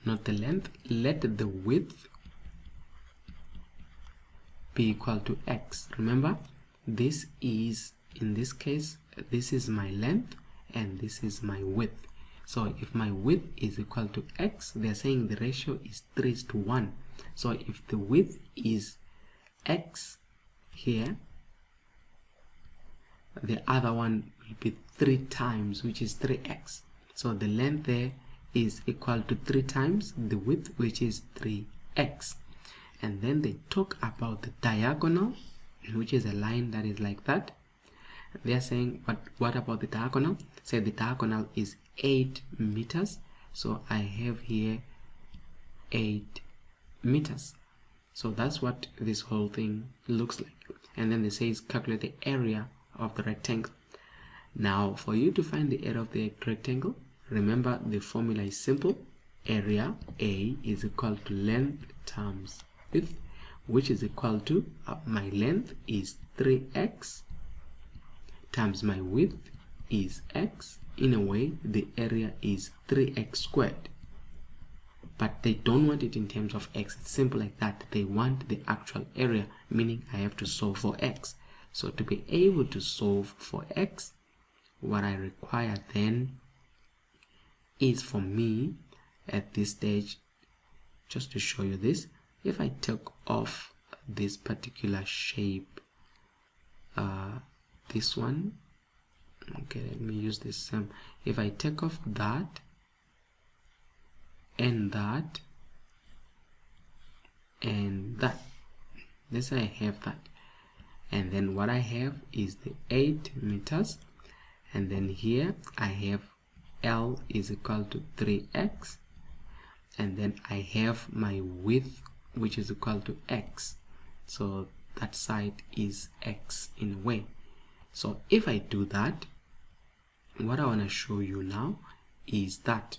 [SPEAKER 1] not the length. Let the width be equal to x. Remember, this is, in this case, this is my length and this is my width. So if my width is equal to x, they're saying the ratio is 3:1. So if the width is x here, the other one will be 3 times, which is 3x. So the length there is equal to 3 times the width, which is 3x. And then they talk about the diagonal, which is a line that is like that. They're saying, what about the diagonal? Say the diagonal is 8 meters. So I have here 8 meters. So that's what this whole thing looks like. And then they say calculate the area of the rectangle. Now for you to find the area of the rectangle, remember the formula is simple. Area A is equal to length times width, which is equal to my length is 3x times my width is x. In a way, the area is 3x squared. But they don't want it in terms of x. It's simple like that. They want the actual area, meaning I have to solve for x. So to be able to solve for x, what I require then is for me at this stage, just to show you this, if I take off this particular shape, this one, okay, let me use this if I take off that and that and that, let's say I have that, and then what I have is the 8 meters, and then here I have L is equal to 3x, and then I have my width, which is equal to x. So that side is x in a way. So if I do that, what I want to show you now is that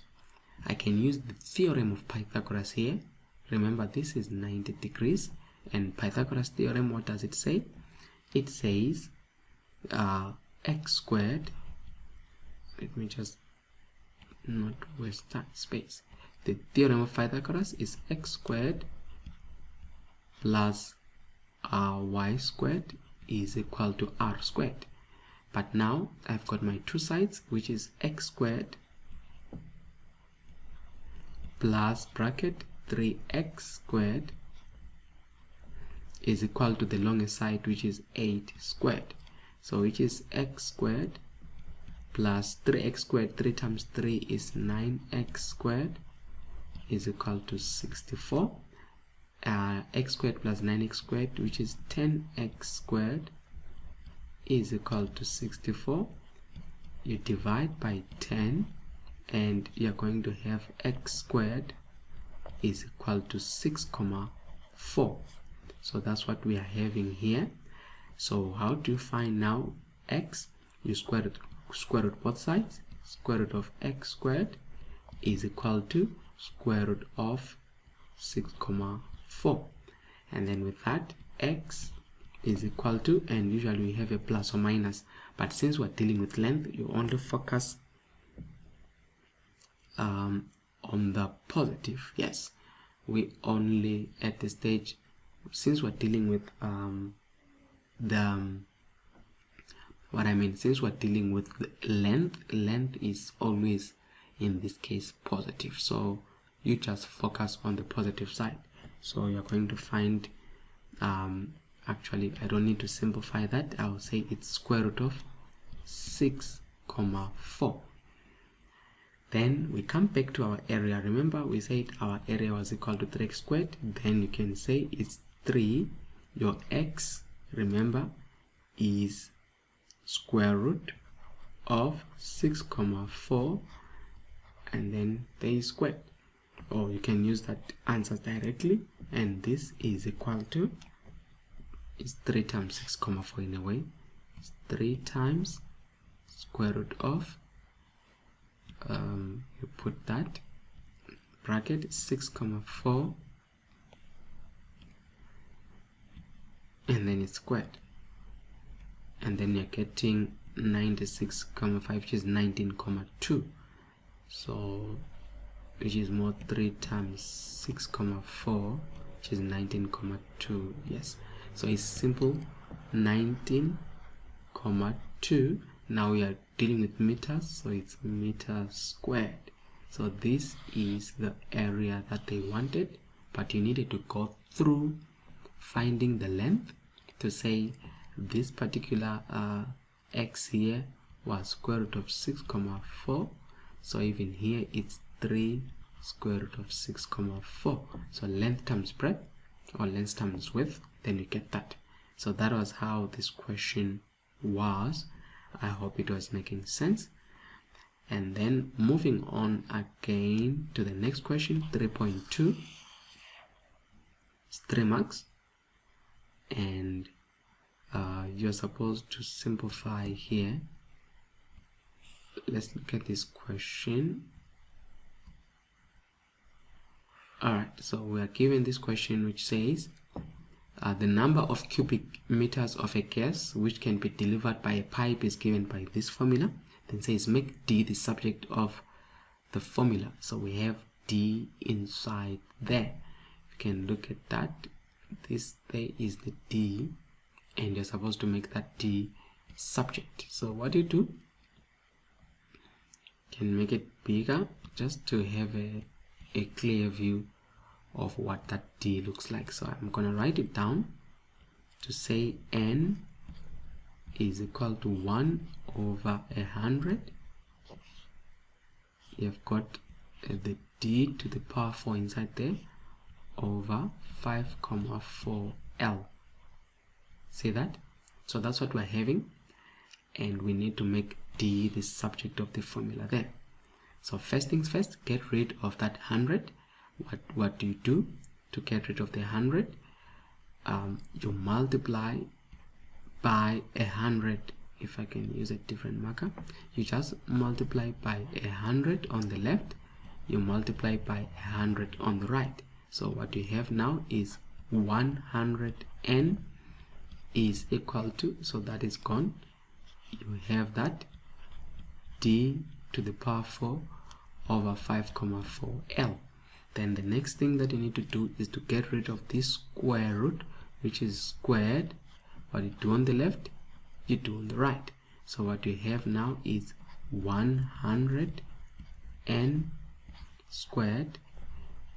[SPEAKER 1] I can use the theorem of Pythagoras here. Remember, this is 90 degrees, and Pythagoras theorem, what does it say? It says x squared, let me just not waste that space. The theorem of Pythagoras is x squared plus y squared is equal to r squared. But now I've got my two sides, which is x squared plus bracket 3x squared is equal to the longest side, which is 8 squared. So which is x squared plus 3x squared, 3 times 3 is 9x squared is equal to 64. X squared plus 9x squared, which is 10x squared, is equal to 64. You divide by 10 and you're going to have x squared is equal to 6,4. So that's what we are having here. So how do you find now x? You square root both sides. Square root of x squared is equal to square root of 6,4, and then with that x is equal to, and usually we have a plus or minus, but since we're dealing with length, you only focus on the positive. Yes, we only at the stage, since we're dealing with since we're dealing with the length is always in this case positive, so you just focus on the positive side. So you're going to find actually I don't need to simplify that. I'll say it's square root of 6,4. Then we come back to our area. Remember, we said our area was equal to 3x squared. Then you can say it's 3. Your x, remember, is square root of 6,4, and then there is squared. Or you can use that answer directly, and this is equal to, is 3 times 6,4 in a way. It's 3 times square root of, you put that bracket 6,4, and then it's squared, and then you're getting 96,5, which is 19,2. So which is more 3 times 6,4, which is 19,2. Yes, so it's simple, 19,2. Now we are dealing with meters, so it's meters squared. So this is the area that they wanted, but you needed to go through finding the length to say this particular x here was square root of 6,4. So even here it's 3 square root of 6,4. So length times breadth, or length times width, then you get that. So that was how this question was. I hope it was making sense. And then moving on again to the next question, 3.2. It's 3 marks, and you're supposed to simplify here. Let's look at this question. Alright, so we are given this question which says the number of cubic meters of a gas which can be delivered by a pipe is given by this formula. Then says make D the subject of the formula. So we have D inside there. You can look at that. This there is the D, and you're supposed to make that D subject. So what do? You can make it bigger just to have a clear view of what that D looks like. So I'm gonna write it down to say N is equal to 1 over 100. You've got the D to the power 4 inside there over 5,4L. See that? So that's what we're having, and we need to make D the subject of the formula there. So first things first, get rid of that 100, what do you do to get rid of the 100? You multiply by 100. If I can use a different marker, you just multiply by 100 on the left, you multiply by 100 on the right. So what you have now is 100n is equal to, so that is gone, you have that d to the power 4 over 5,4l. Then the next thing that you need to do is to get rid of this square root, which is squared. What you do on the left, you do on the right. So what you have now is 100n squared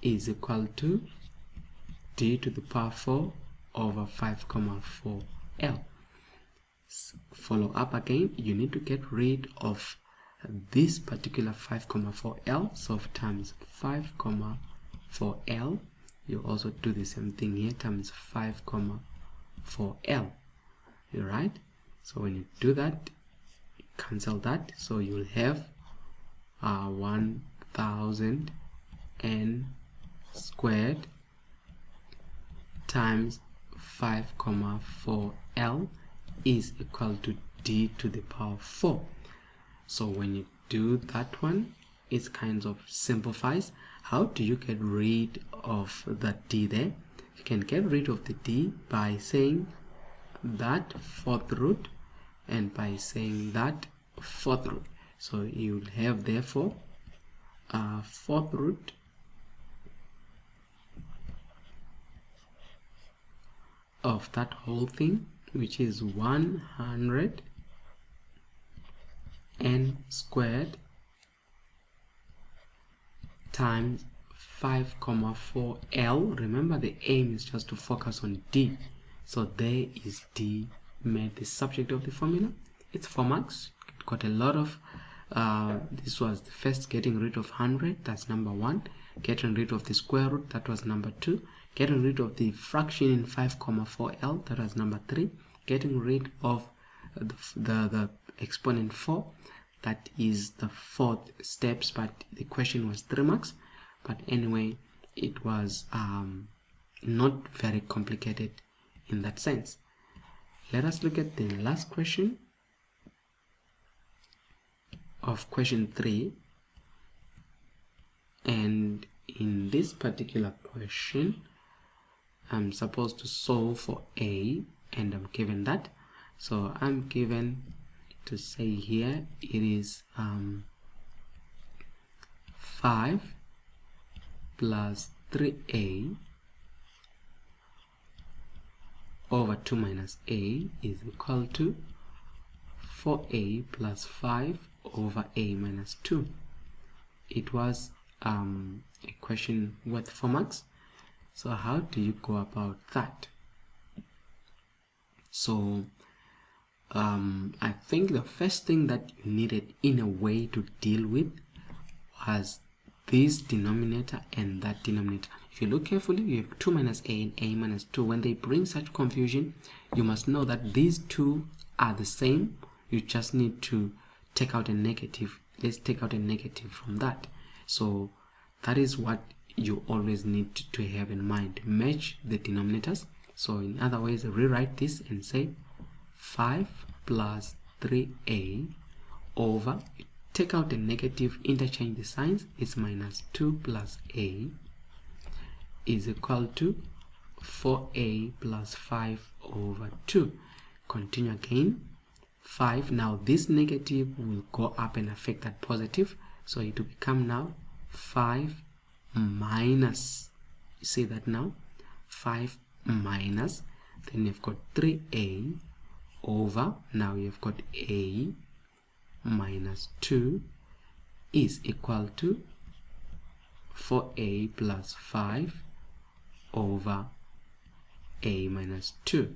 [SPEAKER 1] is equal to d to the power 4 over 5,4l. Follow up again, you need to get rid of this particular 5,4l, so times 5,4l. You also do the same thing here, times 5,4l. Right? So when you do that, cancel that, so you'll have 1000 n squared times 5,4l is equal to d to the power 4. So when you do that one, it kind of simplifies. How do you get rid of that d there? You can get rid of the d by saying that fourth root and by saying that fourth root. So you'll have therefore fourth root of that whole thing, which is 100 n squared times 5,4l. Remember, the aim is just to focus on d, so there is d made the subject of the formula. It's 4 marks. It got a lot of this was the first getting rid of 100, that's number 1. Getting rid of the square root, that was number 2. Getting rid of the fraction in 5,4l, that was number 3. Getting rid of the exponent 4, that is the 4th steps, but the question was 3 marks. But anyway, it was not very complicated in that sense. Let us look at the last question of question 3. And in this particular question, I'm supposed to solve for a, and I'm given that. So I'm given to say here it is 5 plus 3a over 2 minus a is equal to 4a plus 5 over a minus 2. It was a question worth 4 marks. So how do you go about that? So I think the first thing that you needed in a way to deal with was this denominator and that denominator. If you look carefully, you have 2 minus a and a minus 2. When they bring such confusion, you must know that these two are the same. You just need to take out a negative. Let's take out a negative from that. So that is what you always need to have in mind. Match the denominators. So in other ways, rewrite this and say 5 plus 3a over, take out the negative, interchange the signs, it's minus 2 plus a is equal to 4a plus 5 over 2. Continue again. 5, now this negative will go up and affect that positive, so it will become now 5 minus, you see that now, 5 minus, then you've got 3a over, now you've got a minus 2 is equal to 4a plus 5 over a minus 2.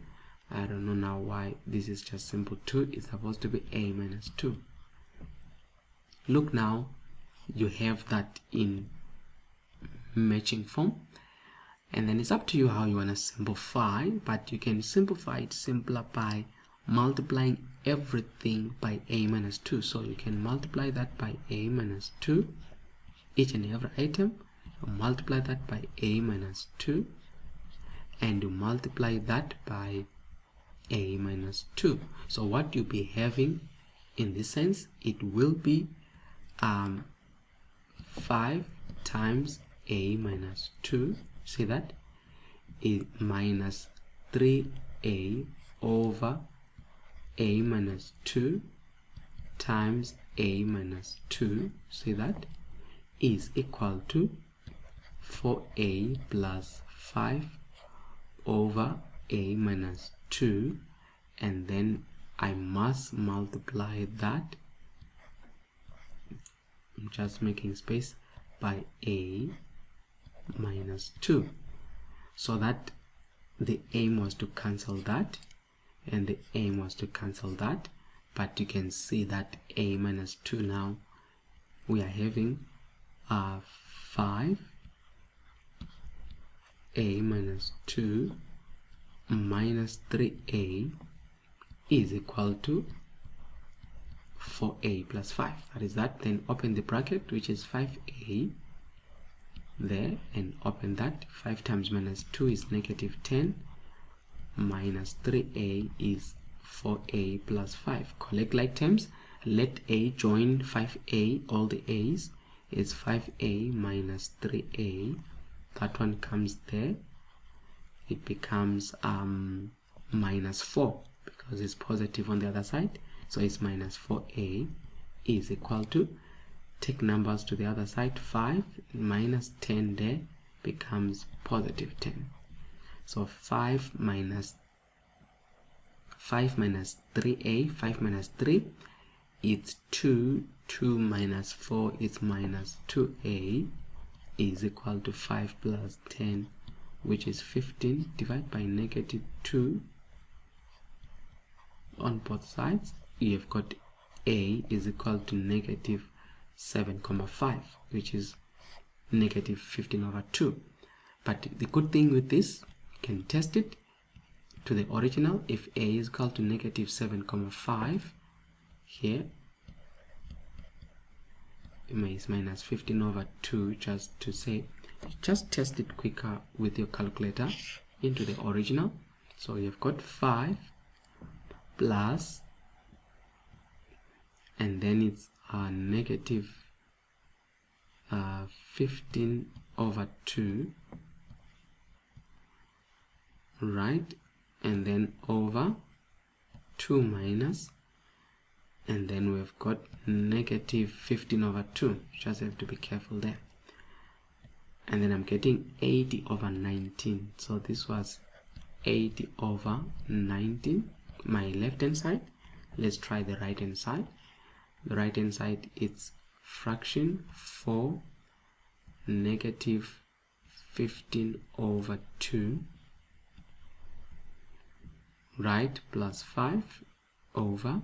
[SPEAKER 1] I don't know now why this is just simple 2. It's supposed to be a minus 2. Look now, you have that in matching form, and then it's up to you how you want to simplify, but you can simplify it simpler by multiplying everything by a minus 2. So you can multiply that by a minus 2, each and every item, You multiply that by a minus 2, and you multiply that by a minus 2. So what you'll be having in this sense, it will be 5 times a minus 2, see that, is minus 3a over a minus 2 times a minus 2, see that, is equal to 4a plus 5 over a minus 2, and then I must multiply that, I'm just making space, by a minus 2, so that the aim was to cancel that and the aim was to cancel that. But you can see that a minus 2, now we are having 5 a minus 2 minus 3a is equal to 4a plus 5. That is that. Then open the bracket, which is 5a there, and open that. 5 times minus 2 is negative 10, minus 3a is 4a plus 5. Collect like terms, let a join 5a, all the a's is 5a minus 3a, that one comes there, it becomes minus 4 because it's positive on the other side, so it's minus 4a is equal to, take numbers to the other side, 5 minus 10 there becomes positive 10. So 5 minus 3a, 5 minus 3, it's 2, 2 minus 4 is minus 2a is equal to 5 plus 10, which is 15, divided by negative 2 on both sides. You have got a is equal to negative 7,5, which is negative 15 over 2. But the good thing with this, you can test it to the original. If a is equal to negative 7,5 here, is minus 15 over 2, just to say, just test it quicker with your calculator into the original. So you've got 5 plus, and then it's negative 15 over 2, right, and then over 2 minus, and then we've got negative 15 over 2, just have to be careful there, and then I'm getting 80 over 19, so this was 80 over 19, my left hand side. Let's try the right hand side. The right hand side, it's fraction 4 negative 15 over 2, right, plus 5 over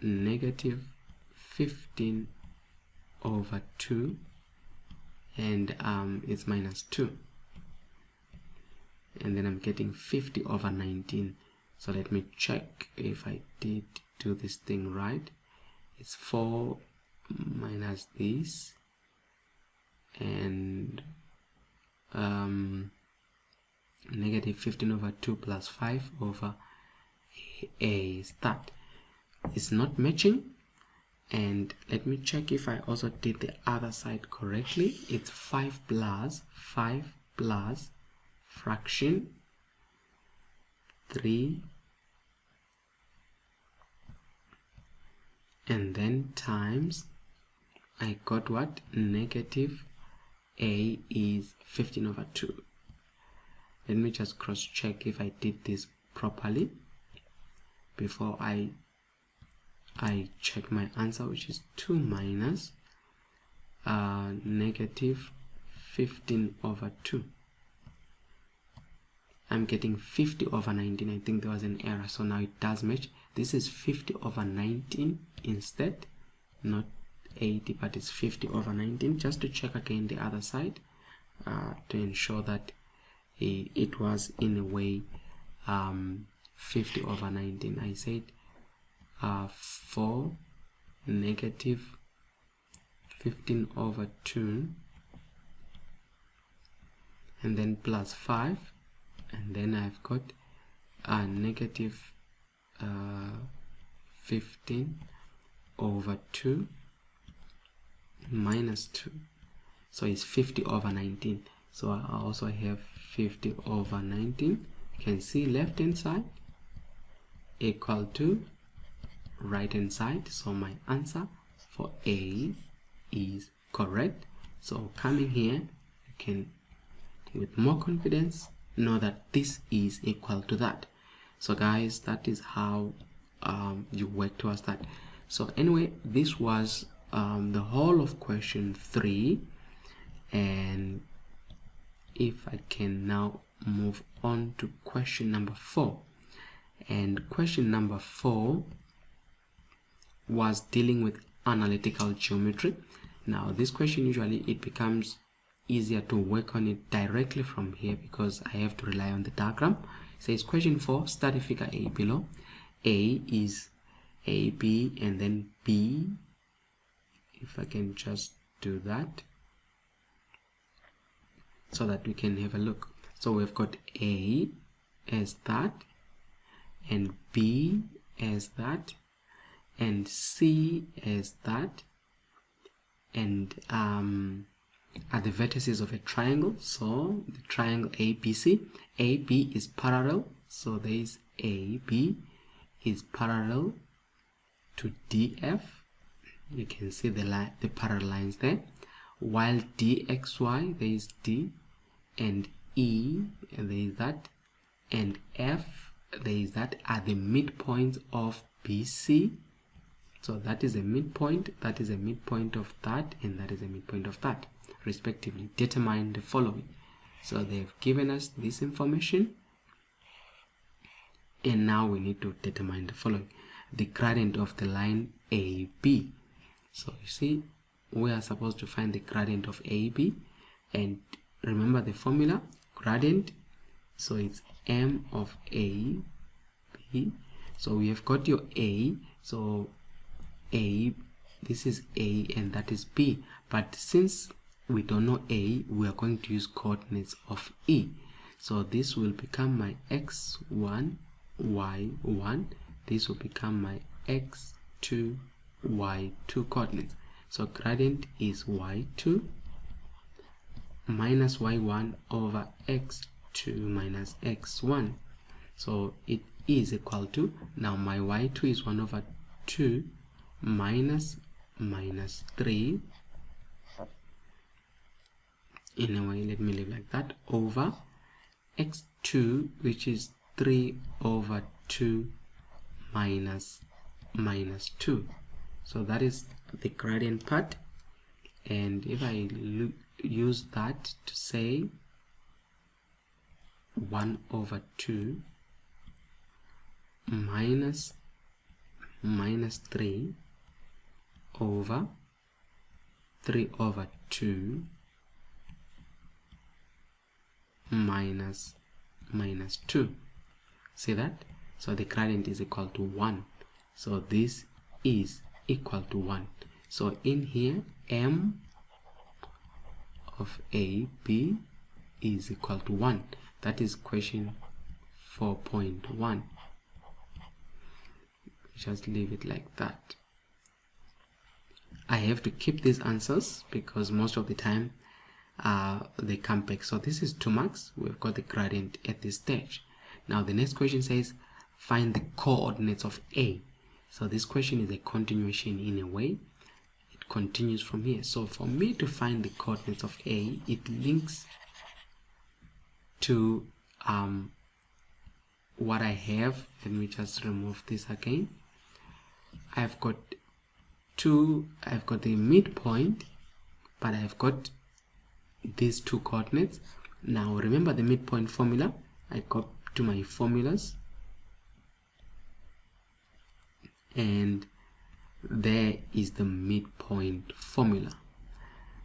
[SPEAKER 1] negative 15 over 2, and it's minus 2, and then I'm getting 50 over 19. So let me check if I did do this thing right. It's 4 minus this, and negative 15 over 2 plus 5 over a is that. It's not matching, and let me check if I also did the other side correctly. It's 5 plus fraction 3, and then times, I got what, negative a is 15 over 2. Let me just cross check if I did this properly before I check my answer, which is 2 minus negative 15 over 2. I'm getting 50 over 19. I think there was an error, so now it does match. This is 50 over 19 instead, not 80, but it's 50 over 19. Just to check again the other side to ensure that it was in a way 50 over 19. I said 4 negative 15 over 2 and then plus 5, and then I've got negative 15 over 2 minus 2, so it's 50 over 19. So I also have 50 over 19. You can see left hand side equal to right hand side, so my answer for A is correct. So coming here, you can with more confidence know that this is equal to that. So guys, that is how you work towards that. So anyway, this was the whole of question 3, and if I can now move on to question number 4. And question number 4 was dealing with analytical geometry. Now this question, usually it becomes easier to work on it directly from here because I have to rely on the diagram. It says question 4, study figure A below. A is AB and then B. If I can just do that so that we can have a look. So we've got A as that, and B as that, and C as that, and are the vertices of a triangle. So the triangle ABC, AB is parallel, so there is AB is parallel to DF. You can see the parallel lines there, while DXY, there is D, and E, and there is that, and F, there is that, are the midpoints of BC. So that is a midpoint, that is a midpoint of that, and that is a midpoint of that, respectively. Determine the following. So they've given us this information, and now we need to determine the following: the gradient of the line AB. So you see, we are supposed to find the gradient of AB, and remember the formula, gradient, so it's m of A, B. So we have got your A, so A, this is A and that is B, but since we don't know A, we are going to use coordinates of E. So this will become my x1, y1, this will become my x2, y2 coordinates. So gradient is y2 minus y1 over x2 minus x1. So it is equal to, now my y2 is 1 over 2 minus 3. In a way, let me leave like that, over x2, which is 3 over 2 minus 2. So that is the gradient part, and if I use that to say 1 over 2 minus 3 over 3 over 2 minus 2. See that? So the gradient is equal to 1. So this is equal to 1. So in here, m of AB is equal to 1. That is question 4.1. Just leave it like that. I have to keep these answers because most of the time they come back. So this is 2 marks. We've got the gradient at this stage. Now the next question says find the coordinates of A. So this question is a continuation in a way. It continues from here. So for me to find the coordinates of A, it links to what I have. Let me just remove this again. I've got the midpoint, but I've got these 2 coordinates. Now remember the midpoint formula. I go to my formulas, and there is the midpoint formula.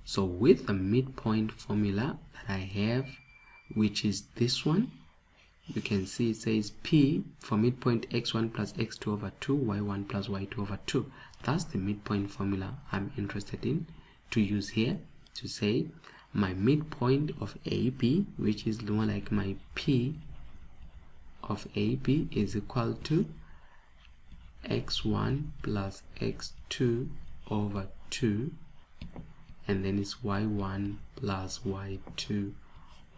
[SPEAKER 1] So with the midpoint formula that I have, which is this one, you can see it says P for midpoint x1 plus x2 over 2, y1 plus y2 over 2. That's the midpoint formula I'm interested in to use here to say my midpoint of AB, which is more like my P of AB, is equal to x1 plus x2 over 2, and then it's y1 plus y2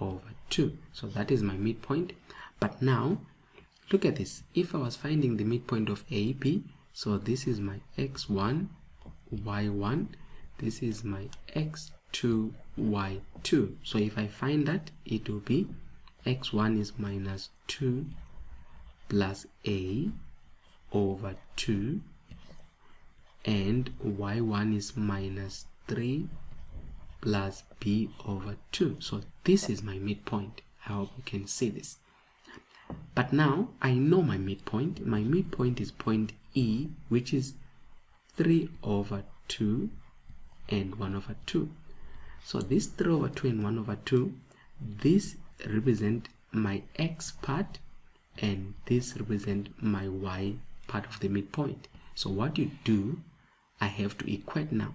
[SPEAKER 1] over 2. So that is my midpoint. But now look at this. If I was finding the midpoint of AB, so this is my x1 y1, this is my x2 y2. So if I find that, it will be x1 is minus 2 plus a over 2, and y1 is minus 3 plus b over 2. So this is my midpoint. I hope you can see this. But now I know my midpoint. My midpoint is point E, which is 3 over 2 and 1 over 2. So this 3 over 2 and 1 over 2, this represent my x part, and this represent my y part of the midpoint. So what you do, I have to equate now.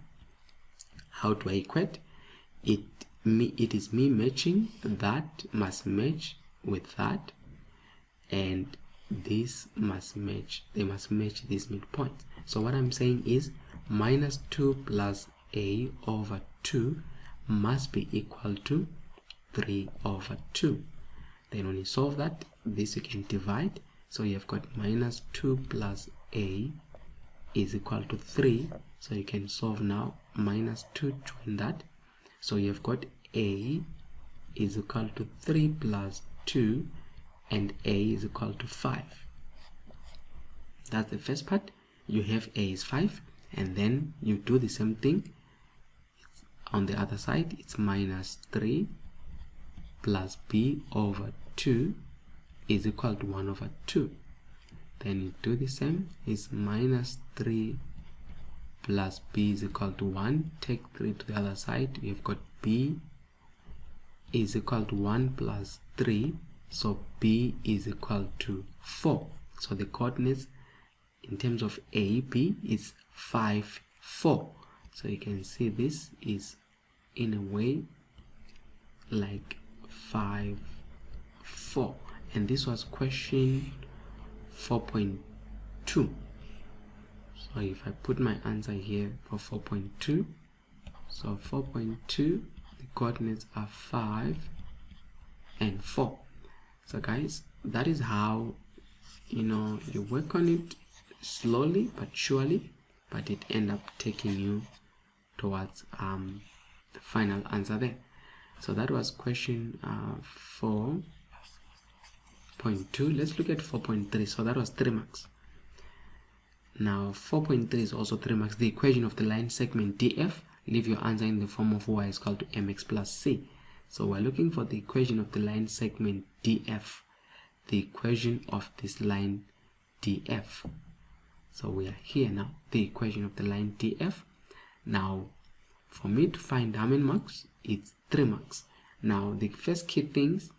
[SPEAKER 1] How do I equate? It is me matching that must match with that, and this must match, they must match this midpoint. So what I'm saying is minus 2 plus a over 2 must be equal to 3 over 2. Then when you solve that, this you can divide. So you have got minus 2 plus a is equal to 3. So you can solve now. Minus 2 join that. So you have got a is equal to 3 plus 2, and a is equal to 5. That's the first part. You have a is 5, and then you do the same thing. On the other side, it's minus 3 plus b over 2 is equal to 1 over 2. Then you do the same. It's minus 3 plus b is equal to 1. Take 3 to the other side. You've got b is equal to 1 plus 3. So b is equal to 4. So the coordinates in terms of AB is 5, 4. So you can see this is in a way like 5, 4. And this was question 4.2. So if I put my answer here for 4.2, so 4.2, the coordinates are 5 and 4. So guys, that is how, you work on it slowly but surely, but it end up taking you towards the final answer there. So that was question 4.2. Let's look at 4.3. So that was 3 marks. Now 4.3 is also 3 marks. The equation of the line segment DF, leave your answer in the form of y is equal to mx plus c. So we're looking for the equation of the line segment DF, the equation of this line DF. So we are here now, the equation of the line DF. Now for me to find how many marks, it's 3 marks. Now the first key things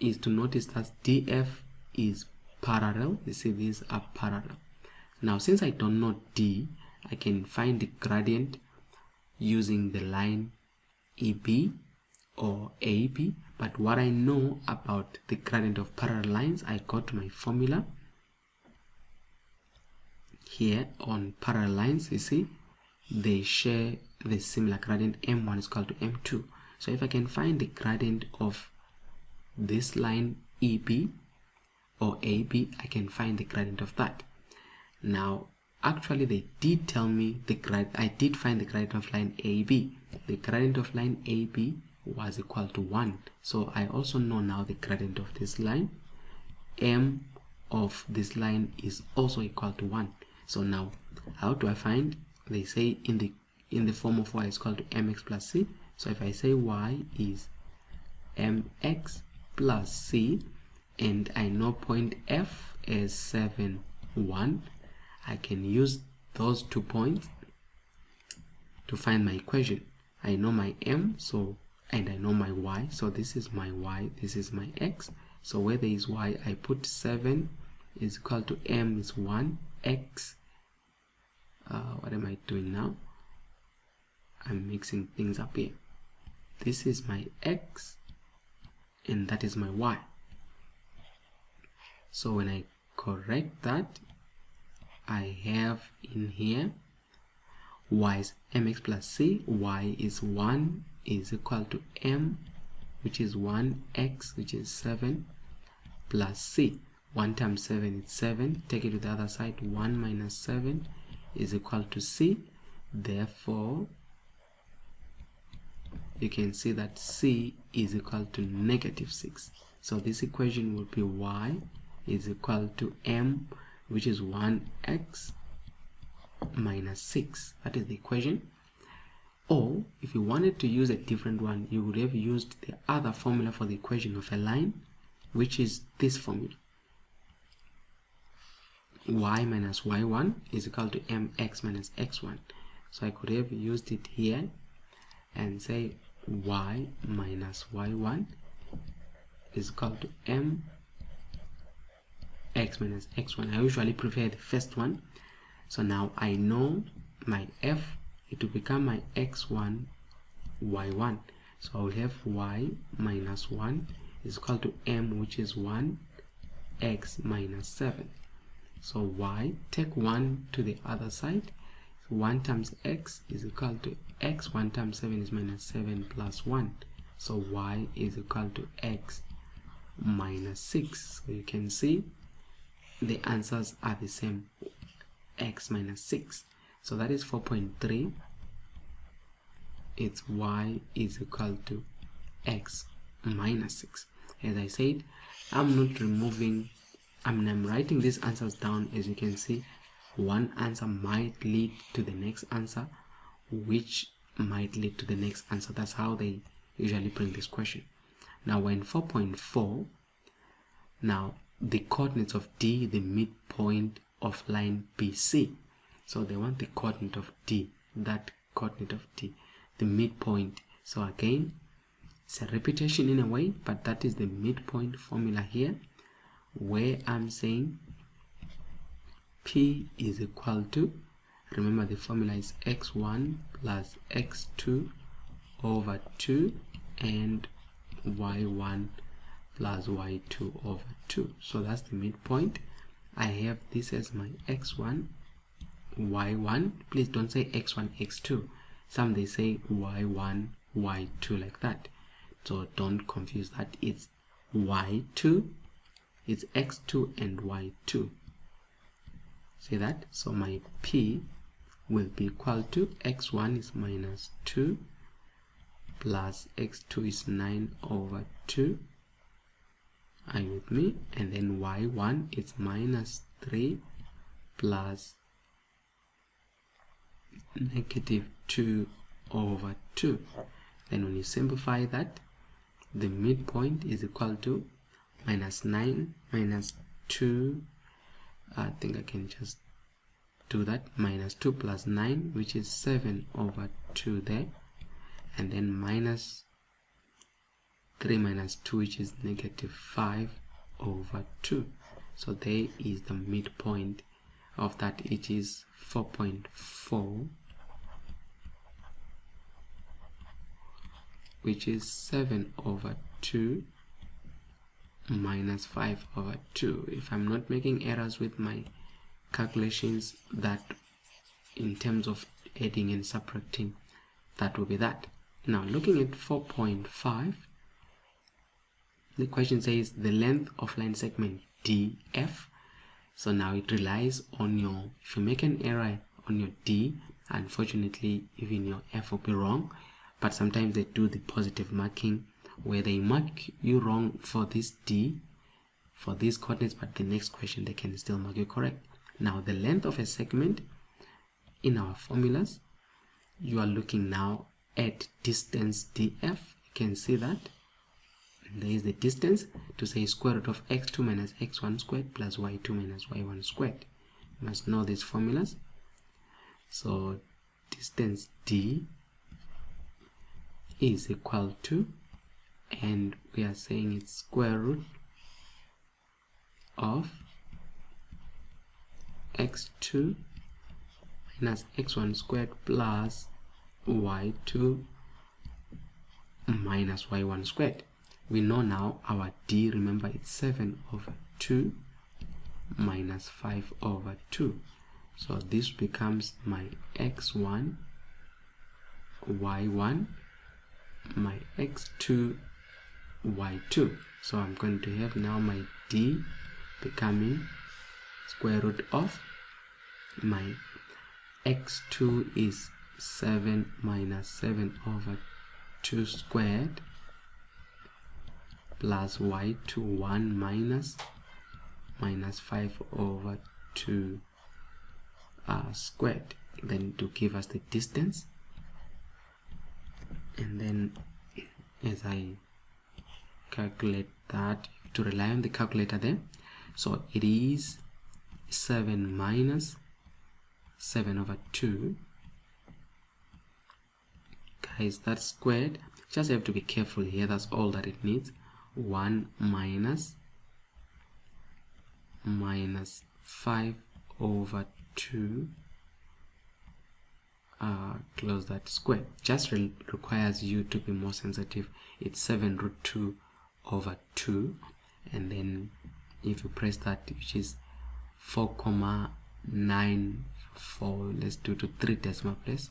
[SPEAKER 1] is to notice that DF is parallel. You see, these are parallel. Now since I don't know D, I can find the gradient using the line EB or AB. But what I know about the gradient of parallel lines, I go to my formula here on parallel lines. You see, they share the similar gradient. M1 is equal to M2. So if I can find the gradient of this line EB or AB, I can find the gradient of that. Now actually they did tell me the gradient. I did find the gradient of line AB. The gradient of line AB was equal to 1. So I also know now the gradient of this line. M of this line is also equal to 1. So now how do I find? They say in the form of y is equal to mx plus c. So if I say y is mx plus c, and I know point F is 7, 1, I can use those 2 points to find my equation. I know my m, and I know my y. So this is my y, this is my x. So where there is y, I put 7 is equal to m is 1, x. What am I doing now? I'm mixing things up here. this is my x and that is my y. So when I correct that, I have in here y is mx plus c, y is 1 is equal to m, which is 1x, which is 7, plus c. 1 times 7 is 7. Take it to the other side. 1 minus 7 is equal to c. Therefore, you can see that c is equal to negative 6. So this equation will be y is equal to m, which is 1x minus 6. That is the equation. Or if you wanted to use a different one, you would have used the other formula for the equation of a line, which is this formula. Y minus y1 is equal to mx minus x1. So I could have used it here and say y minus y1 is equal to m x minus x1. I usually prefer the first one. So now I know my f, it will become my x1 y1. So I will have y minus 1 is equal to m, which is 1 x minus 7. So y, take 1 to the other side. 1 times x is equal to x. 1 times 7 is minus 7 plus 1. So y is equal to x minus 6. So you can see the answers are the same, x minus 6. So that is 4.3. It's y is equal to x minus 6. As I said, I'm not removing, I'm writing these answers down. As you can see, one answer might lead to the next answer, which might lead to the next answer. That's how they usually bring this question. Now we're in 4.4. Now the coordinates of D, the midpoint of line BC. So they want the coordinate of D, that coordinate of D, the midpoint. So again, it's a repetition in a way, but that is the midpoint formula here, where I'm saying P is equal to, remember the formula is x1 plus x2 over 2 and y1 plus y2 over 2. So that's the midpoint. I have this as my x1, y1. Please don't say x1, x2. Some they say y1, y2 like that. So don't confuse that. It's y2, it's x2 and y2. See that? So my P will be equal to x1 is minus 2 plus x2 is 9 over 2. Are you with me? And then y1 is minus 3 plus negative 2 over 2. Then when you simplify that, the midpoint is equal to minus 9 minus 2. I think I can just do that. Minus 2 plus 9, which is 7 over 2 there. And then minus 3 minus 2, which is negative 5 over 2. So there is the midpoint of that. It is 4.4, which is 7 over 2 minus 5 over 2. If I'm not making errors with my calculations, that in terms of adding and subtracting, that will be that. Now looking at 4.5, the question says the length of line segment DF. So now it relies on your, if you make an error on your D, unfortunately even your F will be wrong. But sometimes they do the positive marking, where they mark you wrong for this D, for these coordinates, but the next question they can still mark you correct. Now the length of a segment in our formulas, you are looking now at distance DF. You can see that there is the distance to say square root of x2 minus x1 squared plus y2 minus y1 squared. You must know these formulas. So distance D is equal to, and we are saying it's square root of x2 minus x1 squared plus y2 minus y1 squared. We know now our d, remember, it's 7 over 2 minus 5 over 2. So this becomes my x1, y1, my x2, y2. So I'm going to have now my d becoming square root of my x2 is 7 minus 7 over 2 squared plus y2 1 minus 5 over 2 squared, then to give us the distance. And then as I calculate that, to rely on the calculator there, so it is 7 minus 7 over 2. Guys, that's squared. Just have to be careful here, that's all that it needs. 1 minus 5 over 2, close that square. Just requires you to be more sensitive. It's 7 root 2 over 2, and then if you press that, which is 4,94, let's do to 3 decimal place,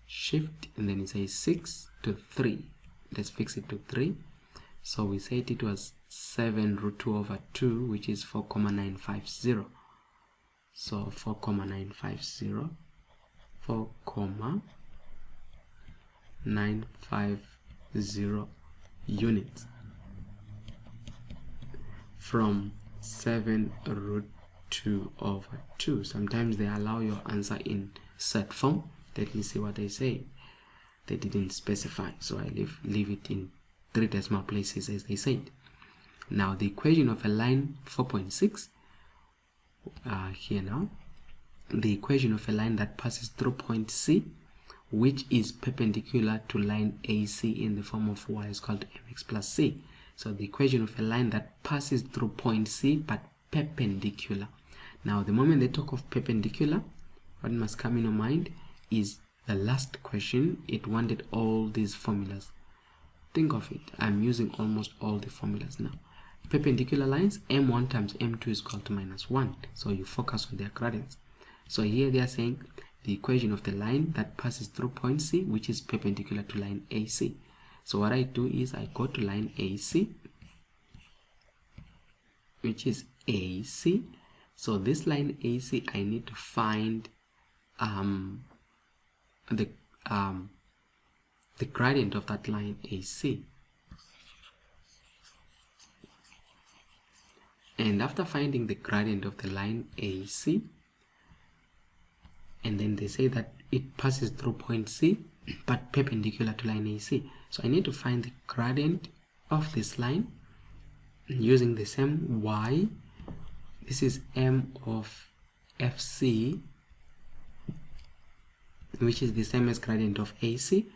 [SPEAKER 1] shift, and then it says 6 to 3. Let's fix it to 3. So we said it was 7 root 2 over 2, which is 4,950. So 4,950, 4,950 units from 7 root 2 over 2. Sometimes they allow your answer in set form. Let me see what they say. They didn't specify, so I leave it in 3 decimal places as they said. Now the equation of a line 4.6 here now, the equation of a line that passes through point C, which is perpendicular to line AC in the form of y is called mx plus c. So the equation of a line that passes through point C but perpendicular. Now the moment they talk of perpendicular, what must come in your mind is the last question. It wanted all these formulas. Think of it, I'm using almost all the formulas now. Perpendicular lines, m1 times m2 is equal to minus 1. So you focus on their gradients. So here they are saying the equation of the line that passes through point C, which is perpendicular to line AC. So what I do is I go to line AC, which is AC. So this line AC, I need to find the gradient of that line AC. And after finding the gradient of the line AC, and then they say that it passes through point C but perpendicular to line AC. So I need to find the gradient of this line using the same y. This is m of FC, which is the same as gradient of AC,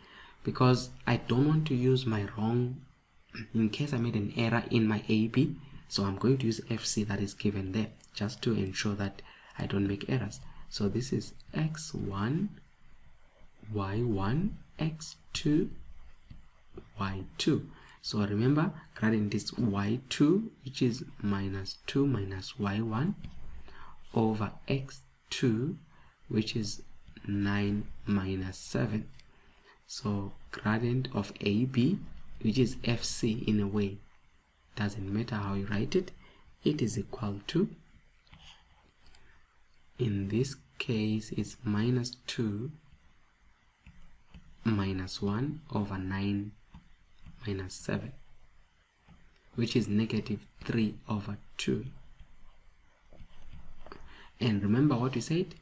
[SPEAKER 1] because I don't want to use my wrong, in case I made an error in my AB. So I'm going to use FC that is given there, just to ensure that I don't make errors. So this is x1, y1, x2, y2. So remember, gradient is y2, which is minus 2 minus y1, over x2, which is 9 minus 7. So gradient of AB, which is FC in a way, doesn't matter how you write it, it is equal to, in this case it's minus 2 minus 1 over 9 minus 7, which is negative 3 over 2. And remember what we said,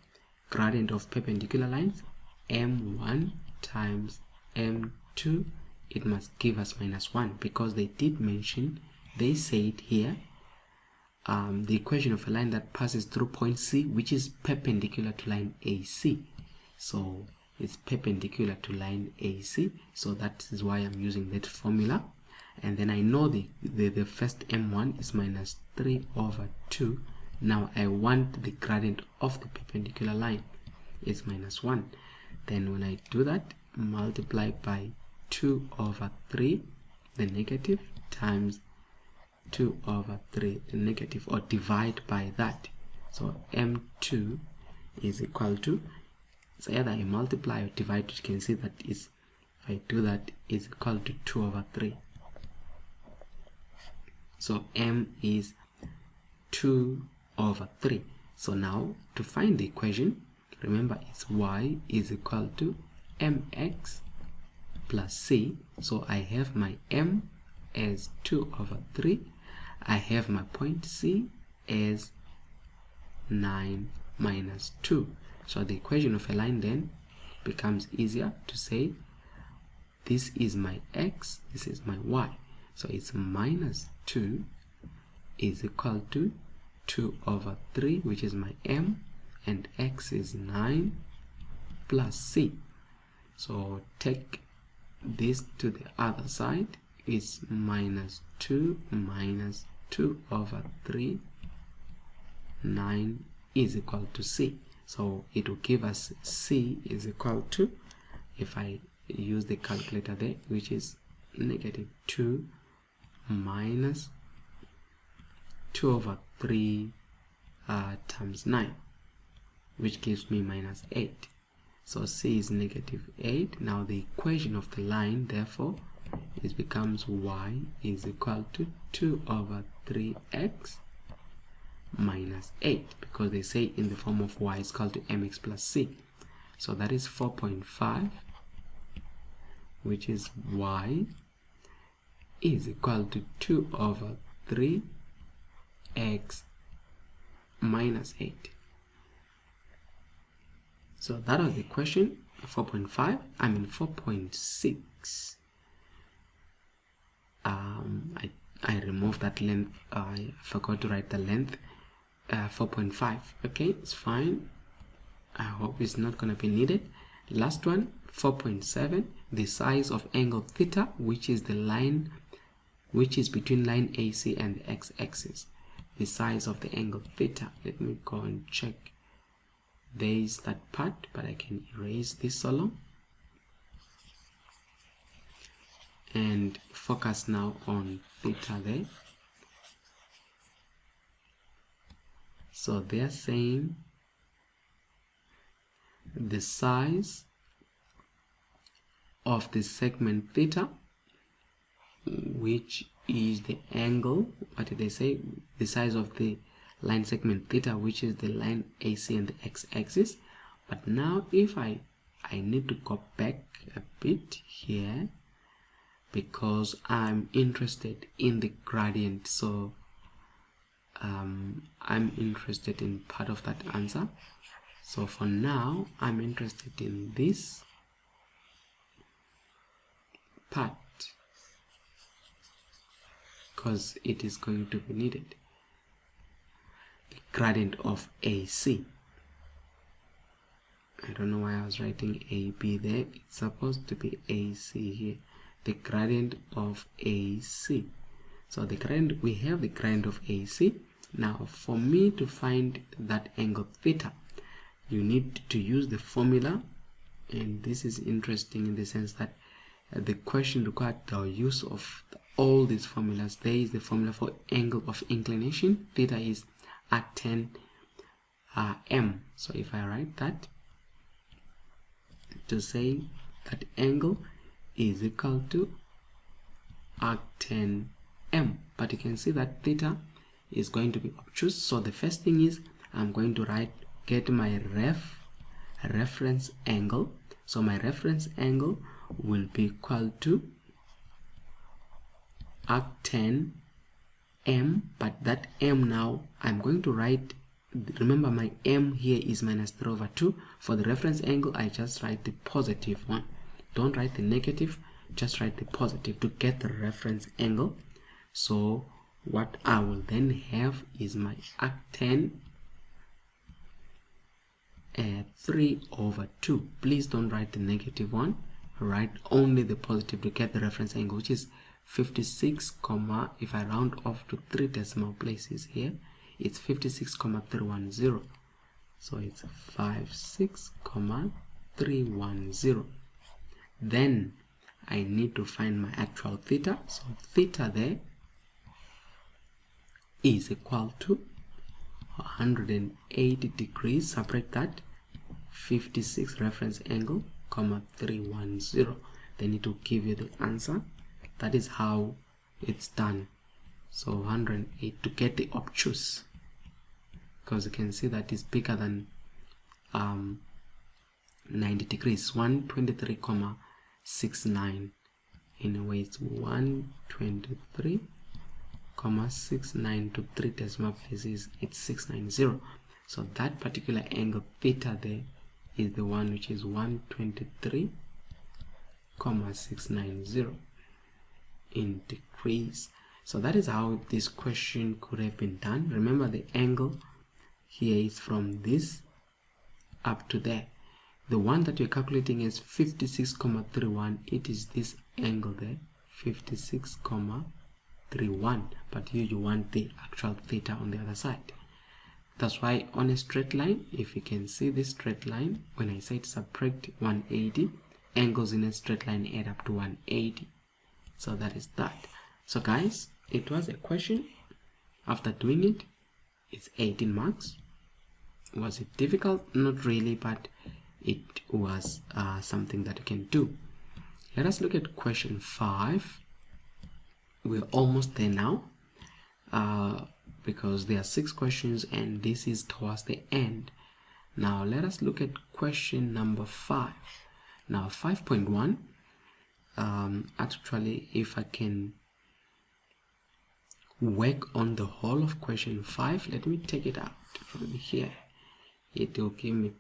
[SPEAKER 1] gradient of perpendicular lines, m1 times m2, it must give us minus 1, because they did mention, they said here, the equation of a line that passes through point C, which is perpendicular to line AC. So it's perpendicular to line AC, so that is why I'm using that formula. And then I know the first m1 is minus 3 over 2. Now I want the gradient of the perpendicular line, it's minus 1. Then when I do that, multiply by 2 over 3 the negative times 2 over 3 the negative, or divide by that. So m2 is equal to, it's either I multiply or divide. You can see that is, if I do that, is equal to 2 over 3. So m is 2 over 3. So now to find the equation, remember it's y is equal to mx plus c. So I have my m as 2 over 3. I have my point c as 9 minus 2. So the equation of a line then becomes easier to say this is my x, this is my y. So it's minus 2 is equal to 2 over 3, which is my m, and x is 9 plus c. So take this to the other side, is minus 2 minus 2 over 3, 9 is equal to c. So it will give us c is equal to, if I use the calculator there, which is negative 2 minus 2 over 3 times 9, which gives me minus 8. So c is negative 8. Now the equation of the line, therefore, it becomes y is equal to 2 over 3x minus 8, because they say in the form of y is equal to mx plus c. So that is 4.5, which is y is equal to 2 over 3x minus 8. So that was the question. 4.5, I mean 4.6. I removed that length. I forgot to write the length. 4.5. Okay, it's fine. I hope it's not going to be needed. Last one, 4.7. The size of angle theta, which is the line which is between line AC and the x-axis. The size of the angle theta. Let me go and check. There is that part, but I can erase this solo and focus now on theta there. So they are saying the size of the segment theta, which is the angle, what did they say? The size of the line segment theta, which is the line AC and the x-axis. But now if I need to go back a bit here, because I'm interested in the gradient. So I'm interested in part of that answer. So for now, I'm interested in this part because it is going to be needed. The gradient of AC. I don't know why I was writing AB there. It's supposed to be AC here. The gradient of AC. So the gradient, we have the gradient of AC. Now for me to find that angle theta, you need to use the formula, and this is interesting in the sense that the question required the use of all these formulas. There is the formula for angle of inclination. Theta is arctan m. So if I write that to say that angle is equal to arctan m, but you can see that theta is going to be obtuse. So the first thing is I'm going to get my reference angle. So my reference angle will be equal to arctan m, but that m now I'm going to write, remember my m here is minus 3 over 2. For the reference angle, I just write the positive one. Don't write the negative, just write the positive to get the reference angle. So what I will then have is my arctan 3 over 2. Please don't write the negative one, write only the positive to get the reference angle, which is 56, if I round off to 3 decimal places here, it's 56,310. So it's 56,310. Then I need to find my actual theta. So theta there is equal to 180 degrees. Subtract that 56 reference angle, comma 310. Then it will give you the answer. That is how it's done. So 108 to get the obtuse, because you can see that it's bigger than 90 degrees. 123,69. In a way, it's 123,69 to 3 decimal places. It's 690. So that particular angle theta there is the one which is 123,690 in degrees. So that is how this question could have been done. Remember, the angle here is from this up to there. The one that you're calculating is 56,31. It is this angle there, 56,31. But here you want the actual theta on the other side. That's why on a straight line, if you can see this straight line, when I said subtract 180, angles in a straight line add up to 180. So that is that. So guys, it was a question. After doing it, it's 18 marks. Was it difficult? Not really, but it was something that you can do. Let us look at question 5. We're almost there now, because there are 6 questions and this is towards the end. Now let us look at question number 5. Now 5.1, actually, if I can work on the whole of question 5, let me take it out from here. It will give me,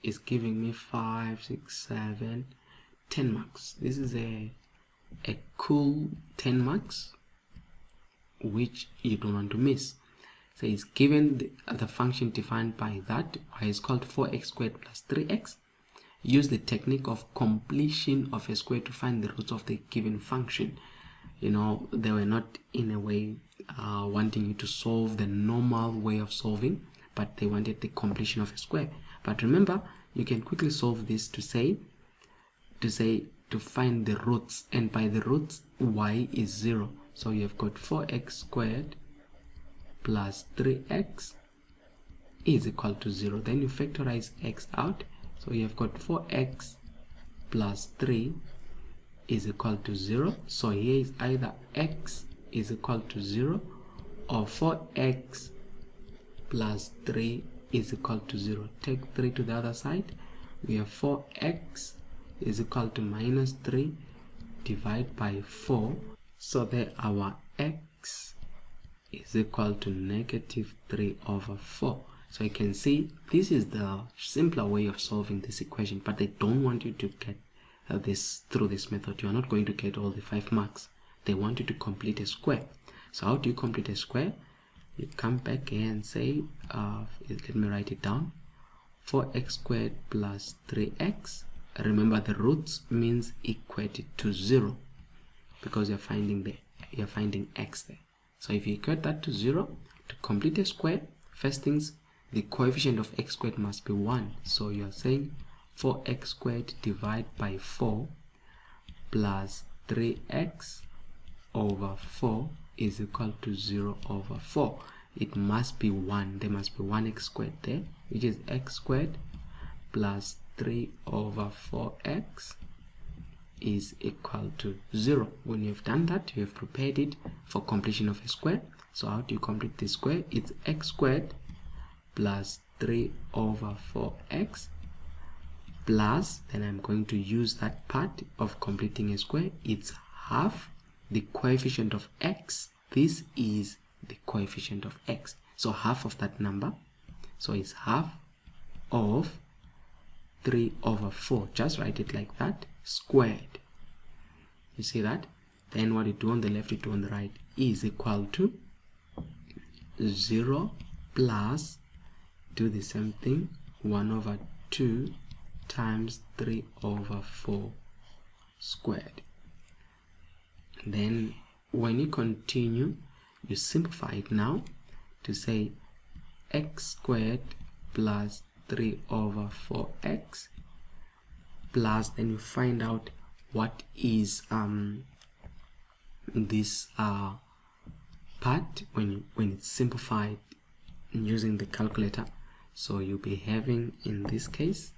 [SPEAKER 1] it's giving me 5, 6, 7, 10 marks. This is a cool 10 marks which you don't want to miss. So it's given the function defined by that, y is called 4x squared plus 3x. Use the technique of completion of a square to find the roots of the given function. You know, they were not in a way wanting you to solve the normal way of solving, but they wanted the completion of a square. But remember, you can quickly solve this to find the roots, and by the roots y is 0. So you have got 4x squared plus 3x is equal to 0. Then you factorize x out. So you have got 4x plus 3 is equal to 0. So here is either x is equal to 0 or 4x plus 3 is equal to 0. Take 3 to the other side. We have 4x is equal to minus 3 divided by 4. So there our x is equal to negative 3 over 4. So you can see this is the simpler way of solving this equation, but they don't want you to get this through this method. You are not going to get all the 5 marks. They want you to complete a square. So how do you complete a square? You come back here and say, let me write it down, 4x squared plus 3x. Remember, the roots means equated to 0 because you're finding x there. So if you equate that to 0, to complete a square, first things, the coefficient of x squared must be 1. So you're saying 4x squared divided by 4 plus 3x over 4 is equal to 0 over 4. It must be 1. There must be 1x squared there, which is x squared plus 3 over 4x is equal to 0. When you've done that, you have prepared it for completion of a square. So how do you complete the square? It's x squared plus 3 over 4x plus, then I'm going to use that part of completing a square. It's half the coefficient of x. This is the coefficient of x. So half of that number. So it's half of 3 over 4. Just write it like that, squared. You see that? Then what you do on the left, you do on the right is equal to 0 plus, do the same thing, 1 over 2 times 3 over 4 squared. Then when you continue, you simplify it now to say x squared plus 3 over 4x plus, then you find out what is this part when it's simplified using the calculator. So you'll be having, in this case,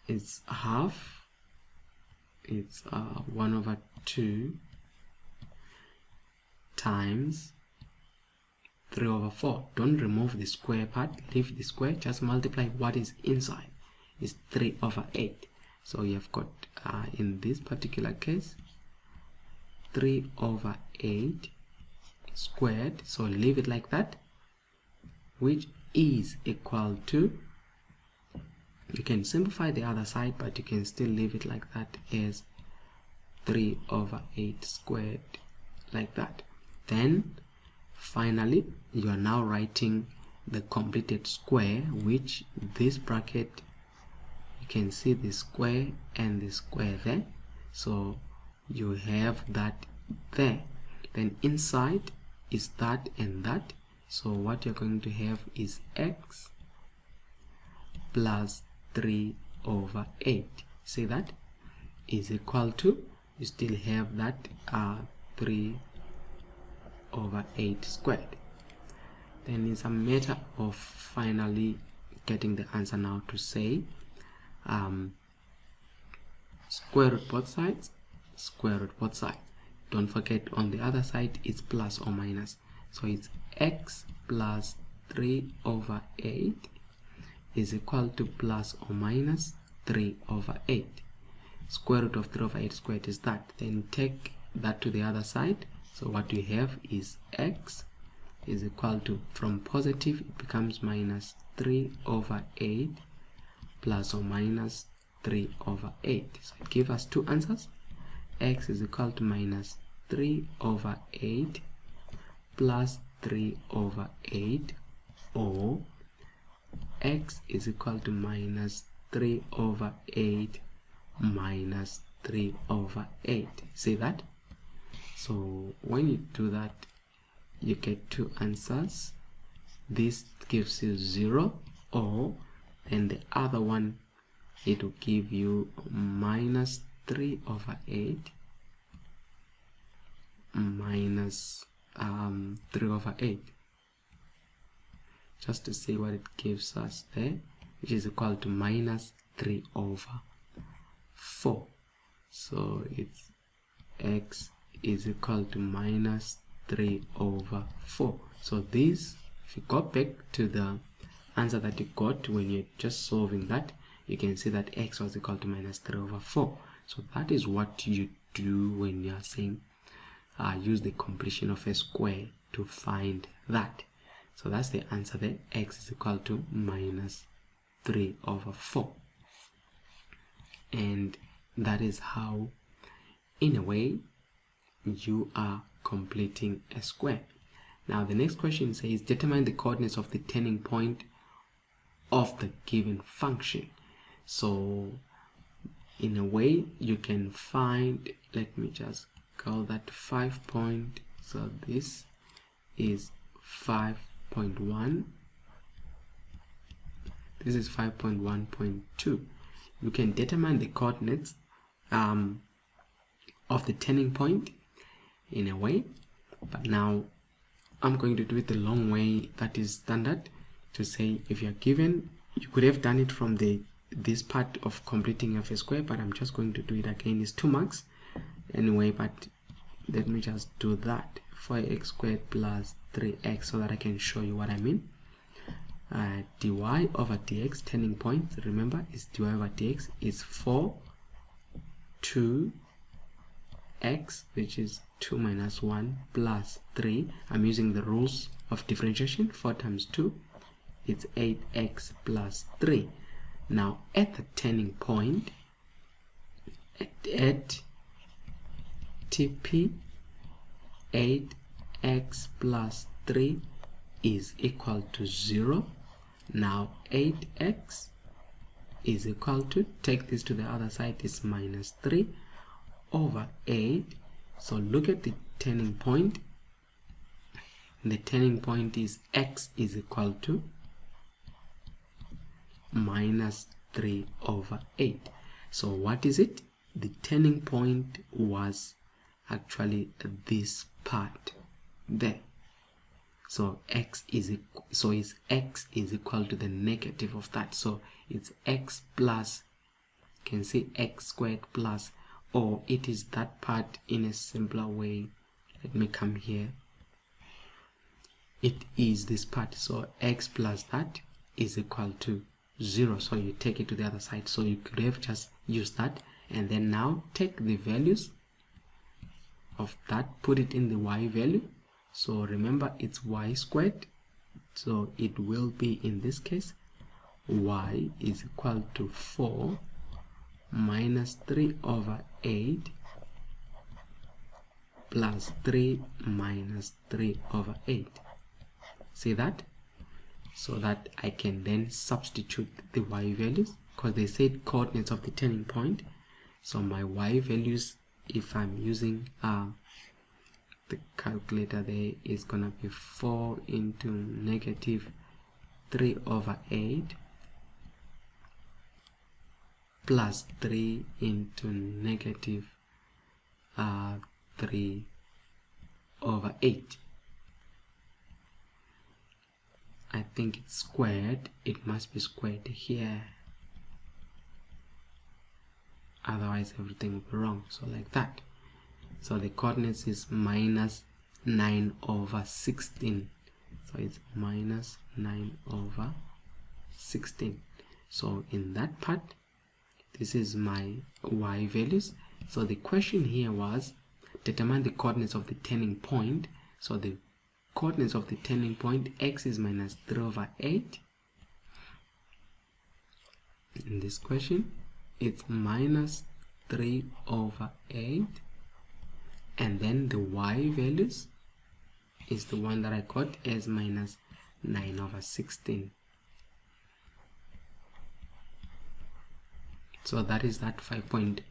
[SPEAKER 1] it's half, it's 1/2 times 3/4. Don't remove the square part, leave the square, just multiply what is inside. It's 3/8. So you have got in this particular case 3/8 squared, so leave it like that, which is equal to, you can simplify the other side, but you can still leave it like that as 3/8 squared, like that. Then finally you are now writing the completed square, which this bracket, you can see the square and the square there, so you have that there. Then inside is that and that, so what you're going to have is x plus 3/8. See, that is equal to, you still have that 3/8 squared. Then it's a matter of finally getting the answer now to say square root both sides, square root both sides. Don't forget, on the other side it's plus or minus, so it's x plus 3/8 is equal to plus or minus 3/8. Square root of 3/8 squared is that. Then take that to the other side, so what you have is x is equal to, from positive it becomes minus 3/8 plus or minus 3/8. So it gives us two answers. X is equal to minus 3/8 plus 3/8, or x is equal to minus 3/8 minus 3/8. See that? So when you do that, you get two answers. This gives you 0, or, and the other one, it will give you minus 3/8 minus 3/8, just to see what it gives us there, which is equal to minus 3/4. So it's x is equal to minus 3/4. So this, if you go back to the answer that you got when you're just solving that, you can see that x was equal to minus 3/4. So that is what you do when you are saying use the completion of a square to find that. So that's the answer there. X is equal to minus 3/4. And that is how, in a way, you are completing a square. Now the next question says, determine the coordinates of the turning point of the given function. So in a way you can find, let me just call that 5 point, so this is 5.1, this is 5.1.2. You can determine the coordinates of the turning point in a way, but now I'm going to do it the long way, that is standard, to say if you're given, you could have done it from this part of completing of a square, but I'm just going to do it again. It's 2 marks anyway, but let me just do that. 4x squared plus 3x, so that I can show you what I mean. Dy over dx, turning point, remember, is dy over dx is 4 2x, which is 2 minus 1 plus 3. I'm using the rules of differentiation. 4 times 2, it's 8x plus 3. Now at the turning point, at TP, 8x plus 3 is equal to 0. Now 8x is equal to, take this to the other side, is minus 3 over 8. So look at the turning point. The turning point is x is equal to minus 3 over 8. So what is it? The turning point was actually this part there. So x is equal to the negative of that. So it's x plus, you can say x squared plus, or it is that part in a simpler way. Let me come here. It is this part. So x plus that is equal to 0. So you take it to the other side. So you could have just used that, and then now take the values of that, put it in the y value. So remember, it's y squared, so it will be, in this case, y is equal to 4 minus 3 over 8 plus 3 minus 3 over 8. See that? So that I can then substitute the y values, because they said coordinates of the turning point. So my y values, if I'm using the calculator, there is gonna be 4 into negative 3 over 8 plus 3 into negative 3 over 8. I think it's squared. It must be squared here, otherwise everything will be wrong. So like that. So the coordinates is minus 9 over 16. So it's minus 9 over 16. So in that part, this is my y values. So the question here was determine the coordinates of the turning point. So the coordinates of the turning point, x is minus 3 over 8. In this question, it's minus 3 over 8. And then the y values is the one that I got as minus 9 over 16. So that is that 5.1.2.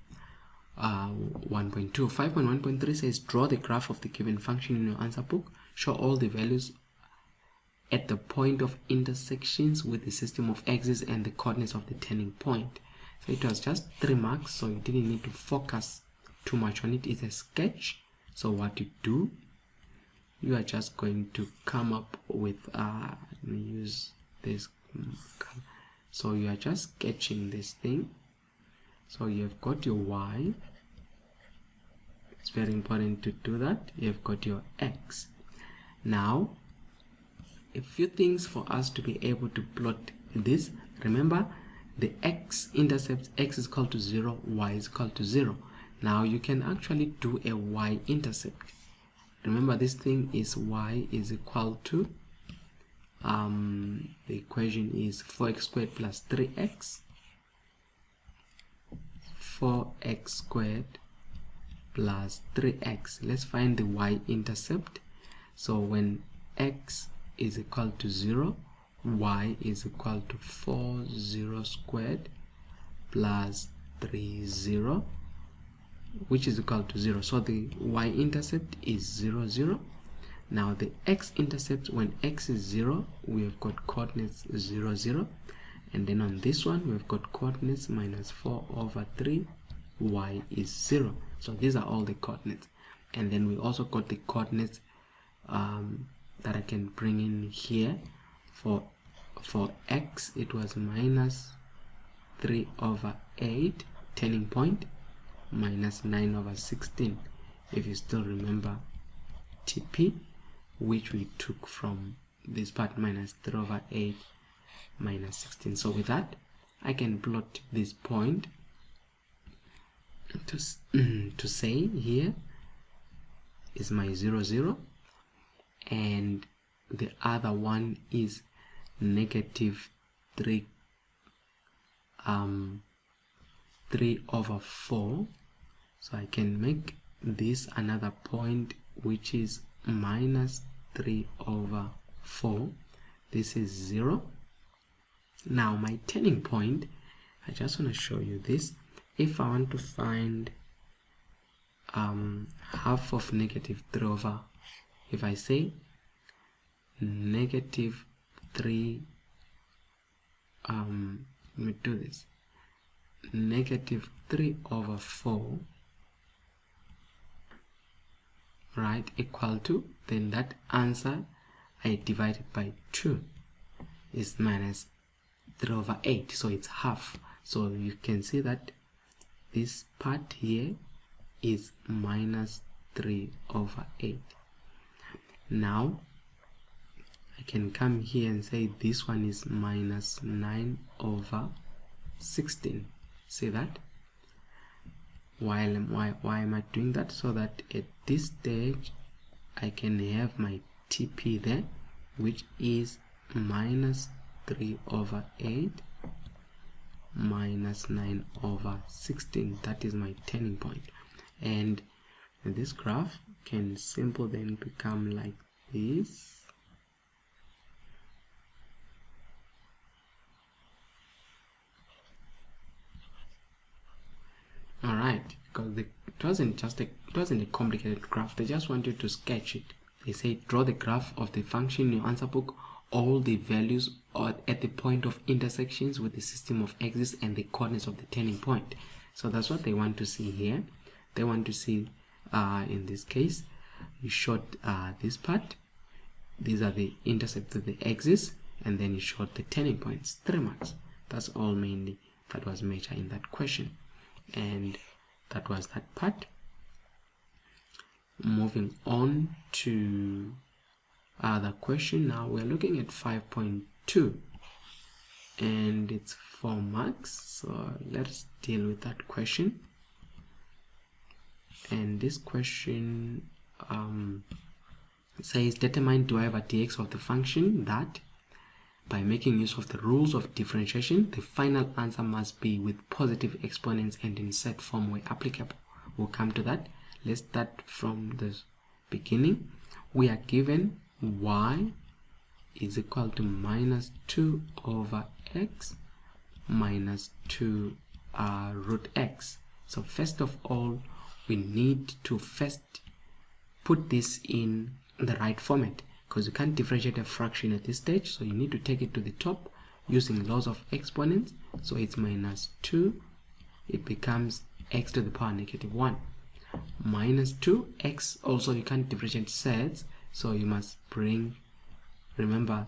[SPEAKER 1] 5.1.3 says draw the graph of the given function in your answer book. Show all the values at the point of intersections with the system of axes and the coordinates of the turning point. So it was just 3 marks, so you didn't need to focus too much on it. It's a sketch. So what you do, you are just going to come up with let me use this. So you are just sketching this thing. So you have got your y. It's very important to do that. You have got your x. Now a few things for us to be able to plot this. Remember, the x-intercept, x is equal to 0, y is equal to 0. Now you can actually do a y-intercept. Remember, this thing is y is equal to, the equation is 4x squared plus 3x. 4x squared plus 3x. Let's find the y-intercept. So when x is equal to 0, y is equal to 4 0 squared plus 3 0, which is equal to 0. So the y-intercept is 0 0. Now the x-intercept, when x is 0, we have got coordinates 0 0, and then on this one we've got coordinates minus 4 over 3, y is 0. So these are all the coordinates, and then we also got the coordinates that I can bring in here. For x, it was minus 3 over 8 turning point minus 9 over 16, if you still remember TP, which we took from this part, minus 3 over 8 minus 16. So with that, I can plot this point to say here is my 0 0, and the other one is negative 3 over 4. So I can make this another point, which is minus 3 over 4. This is 0. Now my turning point, I just want to show you this. If I want to find half of negative 3 over, if I say negative 3, let me do this. negative 3 over 4, right, equal to, then that answer I divided by 2 is minus 3 over 8, so it's half. So you can see that this part here is minus 3 over 8. Now I can come here and say this one is minus 9 over 16. See that? Why am I doing that? So that at this stage I can have my TP there, which is minus 3 over 8 minus 9 over 16. That is my turning point. And this graph can simply then become like this. Alright, because it wasn't a complicated graph. They just want you to sketch it. They say draw the graph of the function in your answer book. All the values are at the point of intersections with the system of axes and the coordinates of the turning point. So that's what they want to see here. They want to see, in this case, you showed this part. These are the intercepts of the axis, and then you showed the turning points. 3 marks. That's all mainly that was measured in that question. And that was that part. Moving on to the question now, we're looking at 5.2 and it's 4 marks. So let's deal with that question. And this question says determine dy over dx of the function that by making use of the rules of differentiation, the final answer must be with positive exponents and in set form where applicable. We'll come to that. Let's start from the beginning. We are given y is equal to minus 2 over x minus 2 root x. So first of all, we need to first put this in the right format, because you can't differentiate a fraction at this stage, so you need to take it to the top using laws of exponents. So it's minus 2, it becomes x to the power negative 1 minus 2x. Also you can't differentiate sets, so you must bring, remember,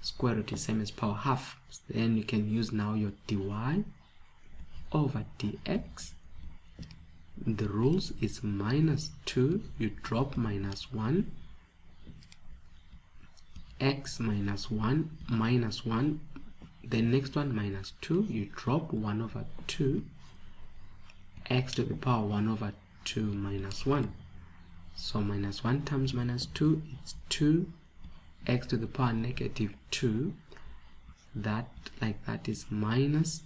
[SPEAKER 1] square root is same as power half. Then you can use now your dy over dx. The rules is minus 2, you drop minus 1, x minus 1 minus 1, the next one minus 2, you drop 1 over 2, x to the power 1 over 2 minus 1. So minus 1 times minus 2, it's 2, x to the power negative 2, that like that is minus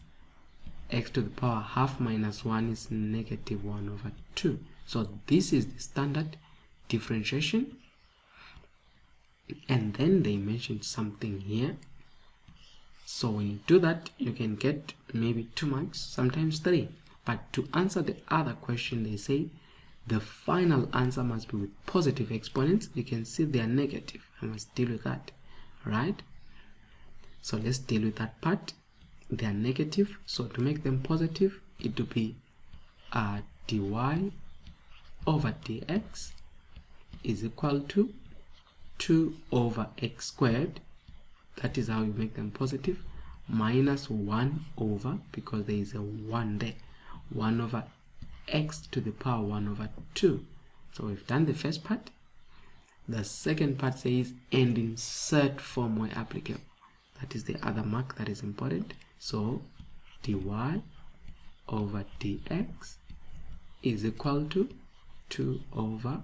[SPEAKER 1] x to the power half minus 1 is negative 1 over 2. So this is the standard differentiation. And then they mentioned something here. So when you do that, you can get maybe 2 marks, sometimes 3. But to answer the other question, they say the final answer must be with positive exponents. You can see they are negative. I must deal with that, right? So let's deal with that part. They are negative, so to make them positive, it will be dy over dx is equal to 2 over x squared, that is how you make them positive, minus 1 over, because there is a 1 there, 1 over x to the power 1 over 2. So we've done the first part. The second part says and insert form where applicable. That is the other mark that is important. So dy over dx is equal to 2 over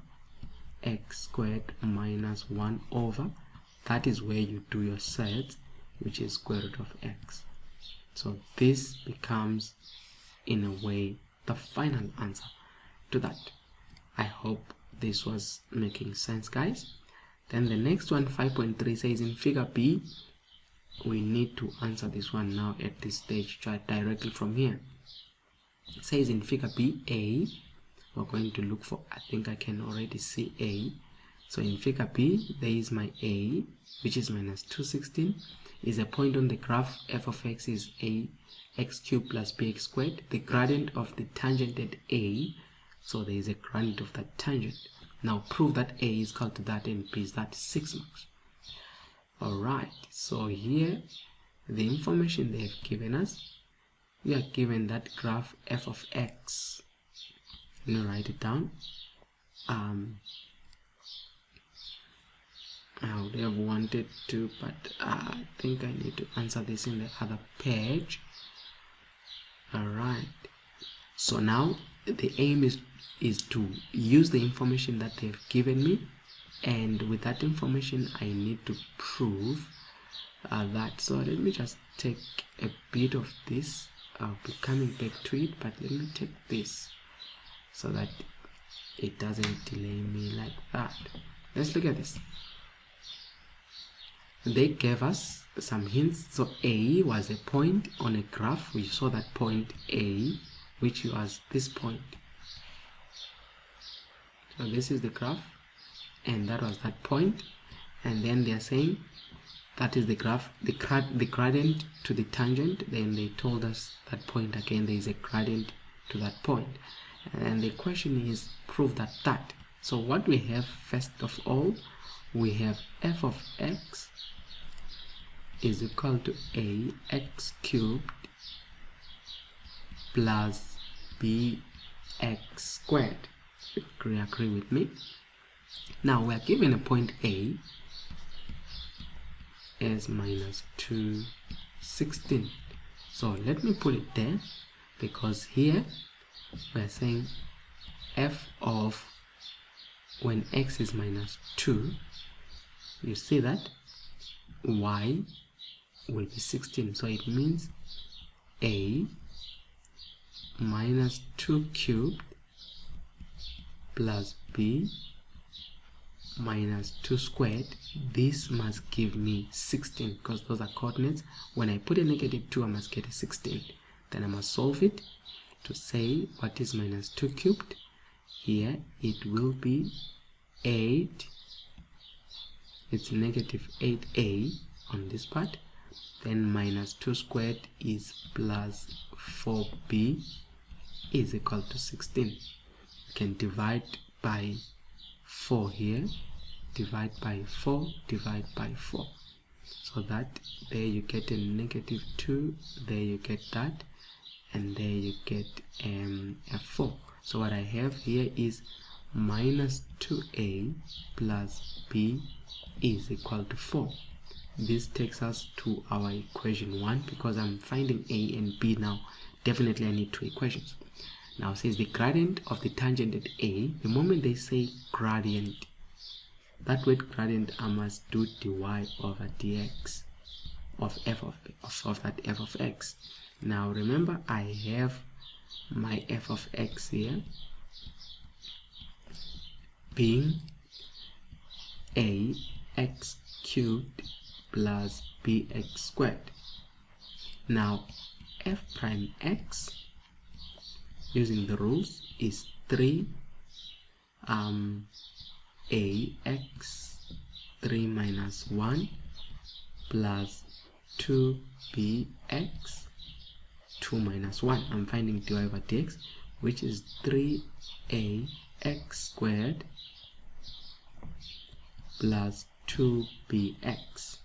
[SPEAKER 1] x squared minus 1 over, that is where you do your sets, which is square root of x. So this becomes, in a way, the final answer to that. I hope this was making sense, guys. Then the next one, 5.3, says in figure B, we need to answer this one now at this stage, directly from here. It says in figure B, A, we're going to look for, I think I can already see A. So in figure B, there is my A, which is minus 216, is a point on the graph. F of x is A x cubed plus bx squared, the gradient of the tangent at A. So there is a gradient of that tangent. Now prove that A is equal to that and B is that 6 marks. Alright, so here the information they've given us, we are given that graph f of x. Let me write it down. I would have wanted to, but I think I need to answer this in the other page. Alright, so now the aim is to use the information that they've given me, and with that information I need to prove that. So let me just take a bit of this. I'll be coming back to it, but let me take this so that it doesn't delay me like that. Let's look at this. They gave us some hints. So A was a point on a graph. We saw that point A, which was this point. So this is the graph, and that was that point. And then they are saying that is the graph, the gradient to the tangent. Then they told us that point again, there is a gradient to that point. And the question is, prove that. So what we have first of all, we have f of x is equal to ax cubed plus bx squared. Agree with me? Now we are given a point A as minus 2, 16. So let me put it there, because here we are saying f of, when x is minus 2, you see that y will be 16. So it means a minus 2 cubed plus b minus 2 squared. This must give me 16, because those are coordinates. When I put a negative 2, I must get a 16. Then I must solve it to say what is minus 2 cubed. Here it will be 8. It's negative 8a on this part. Then minus 2 squared is plus 4b is equal to 16. You can divide by 4 here. Divide by 4, divide by 4. So that there you get a negative 2, there you get that, and there you get a 4. So what I have here is minus 2a plus b is equal to 4. This takes us to our equation 1, because I'm finding a and b now. Definitely I need two equations. Now it says the gradient of the tangent at A. The moment they say gradient, that word gradient, I must do dy over dx of f of that f of x. Now remember, I have my f of x here being ax cubed plus bx squared. Now f prime x, using the rules, is 3 ax 3 minus 1 plus 2bx 2 minus 1. I'm finding dy over dx, which is 3ax squared plus 2bx.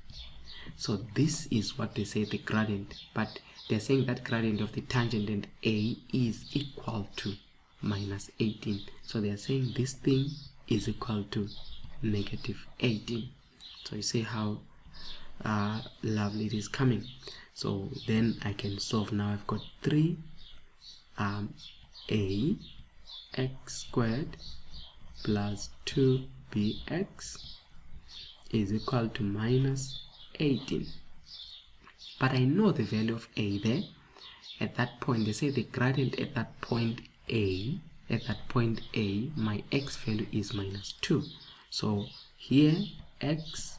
[SPEAKER 1] So this is what they say the gradient, but they're saying that gradient of the tangent at A is equal to minus 18. So they're saying this thing is equal to negative 18. So you see how lovely it is coming. So then I can solve. Now I've got 3 ax squared plus 2bx is equal to minus 18. But I know the value of a there. At that point, they say the gradient at that point a, my x value is minus 2. So here x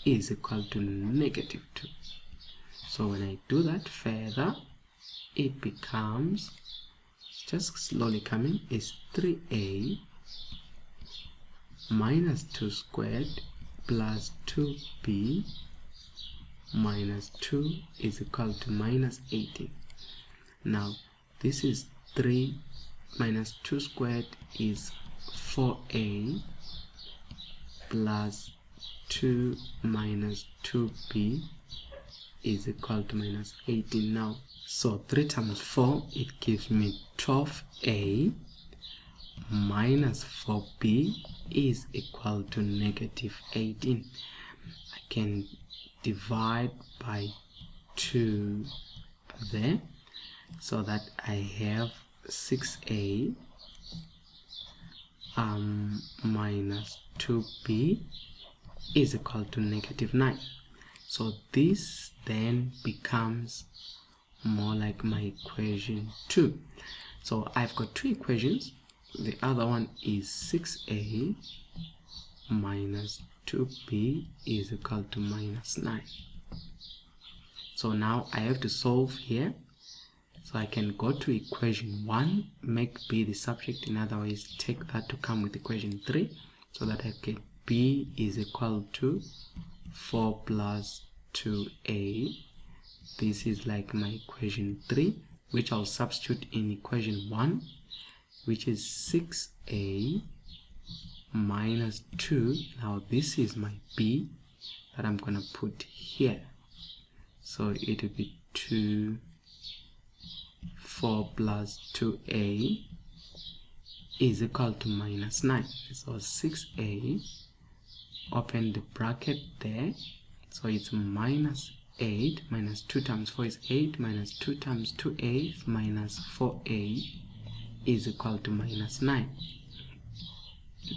[SPEAKER 1] is equal to negative 2. So when I do that further, it becomes, just slowly coming, is 3a minus 2 squared plus 2b minus 2 is equal to minus 18. Now this is 3 minus 2 squared is 4a plus 2 minus 2b is equal to minus 18 now. So 3 times 4, it gives me 12a minus 4b is equal to negative 18. I can divide by 2 there, so that I have 6a minus 2b is equal to negative 9. So this then becomes more like my equation 2. So I've got two equations. The other one is 6a minus 2b is equal to minus 9. So now I have to solve here. So I can go to equation 1, make b the subject. In other words, take that to come with equation 3, so that I get b is equal to 4 plus 2a. This is like my equation 3, which I'll substitute in equation 1, which is 6a minus 2. Now this is my b that I'm gonna put here. So it will be 4 plus 2a is equal to minus 9. So 6a, open the bracket there. So it's minus 8 minus 2 times 4 is 8 minus 2 times 2a is minus 4a is equal to minus 9.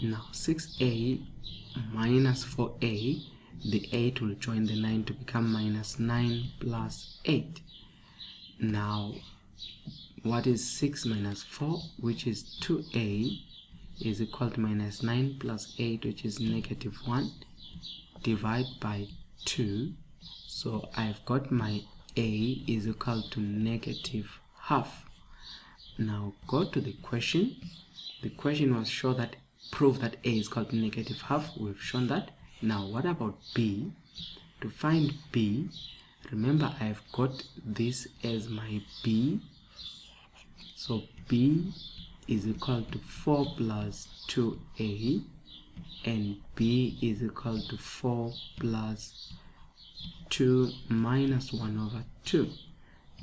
[SPEAKER 1] Now 6a minus 4a, the 8 will join the 9 to become minus 9 plus 8. Now what is 6 minus 4, which is 2a, is equal to minus 9 plus 8, which is negative 1, divide by 2. So I've got my a is equal to negative half. Now go to the question. The question was show that prove that a is equal to negative half. We've shown that. Now what about b? To find b, remember I've got this as my b. So b is equal to 4 plus 2a, and b is equal to 4 plus 2 minus 1 over 2.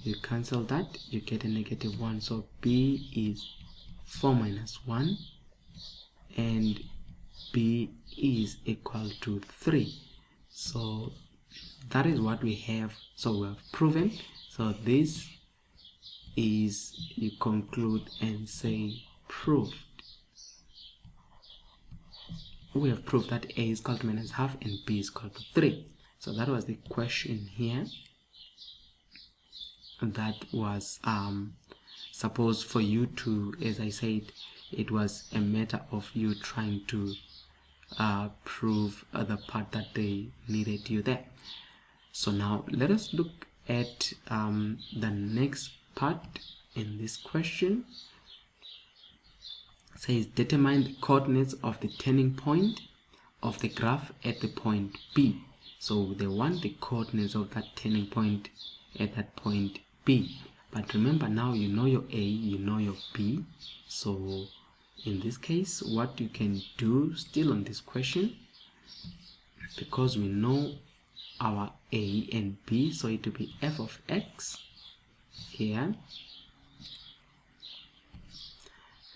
[SPEAKER 1] You cancel that, you get a negative 1. So b is 4 minus 1, and b is equal to 3. So that is what we have. So we have proven. So this is, you conclude and say proved. We have proved that a is equal to minus half and b is equal to 3. So that was the question here. That was supposed for you to, as I said, it was a matter of you trying to prove the part that they needed you there. So now let us look at the next part in this question. It says determine the coordinates of the turning point of the graph at the point B. So they want the coordinates of that turning point at that point B. But remember, now you know your A, you know your B. So in this case, what you can do still on this question, because we know our A and B, so it will be f of x here.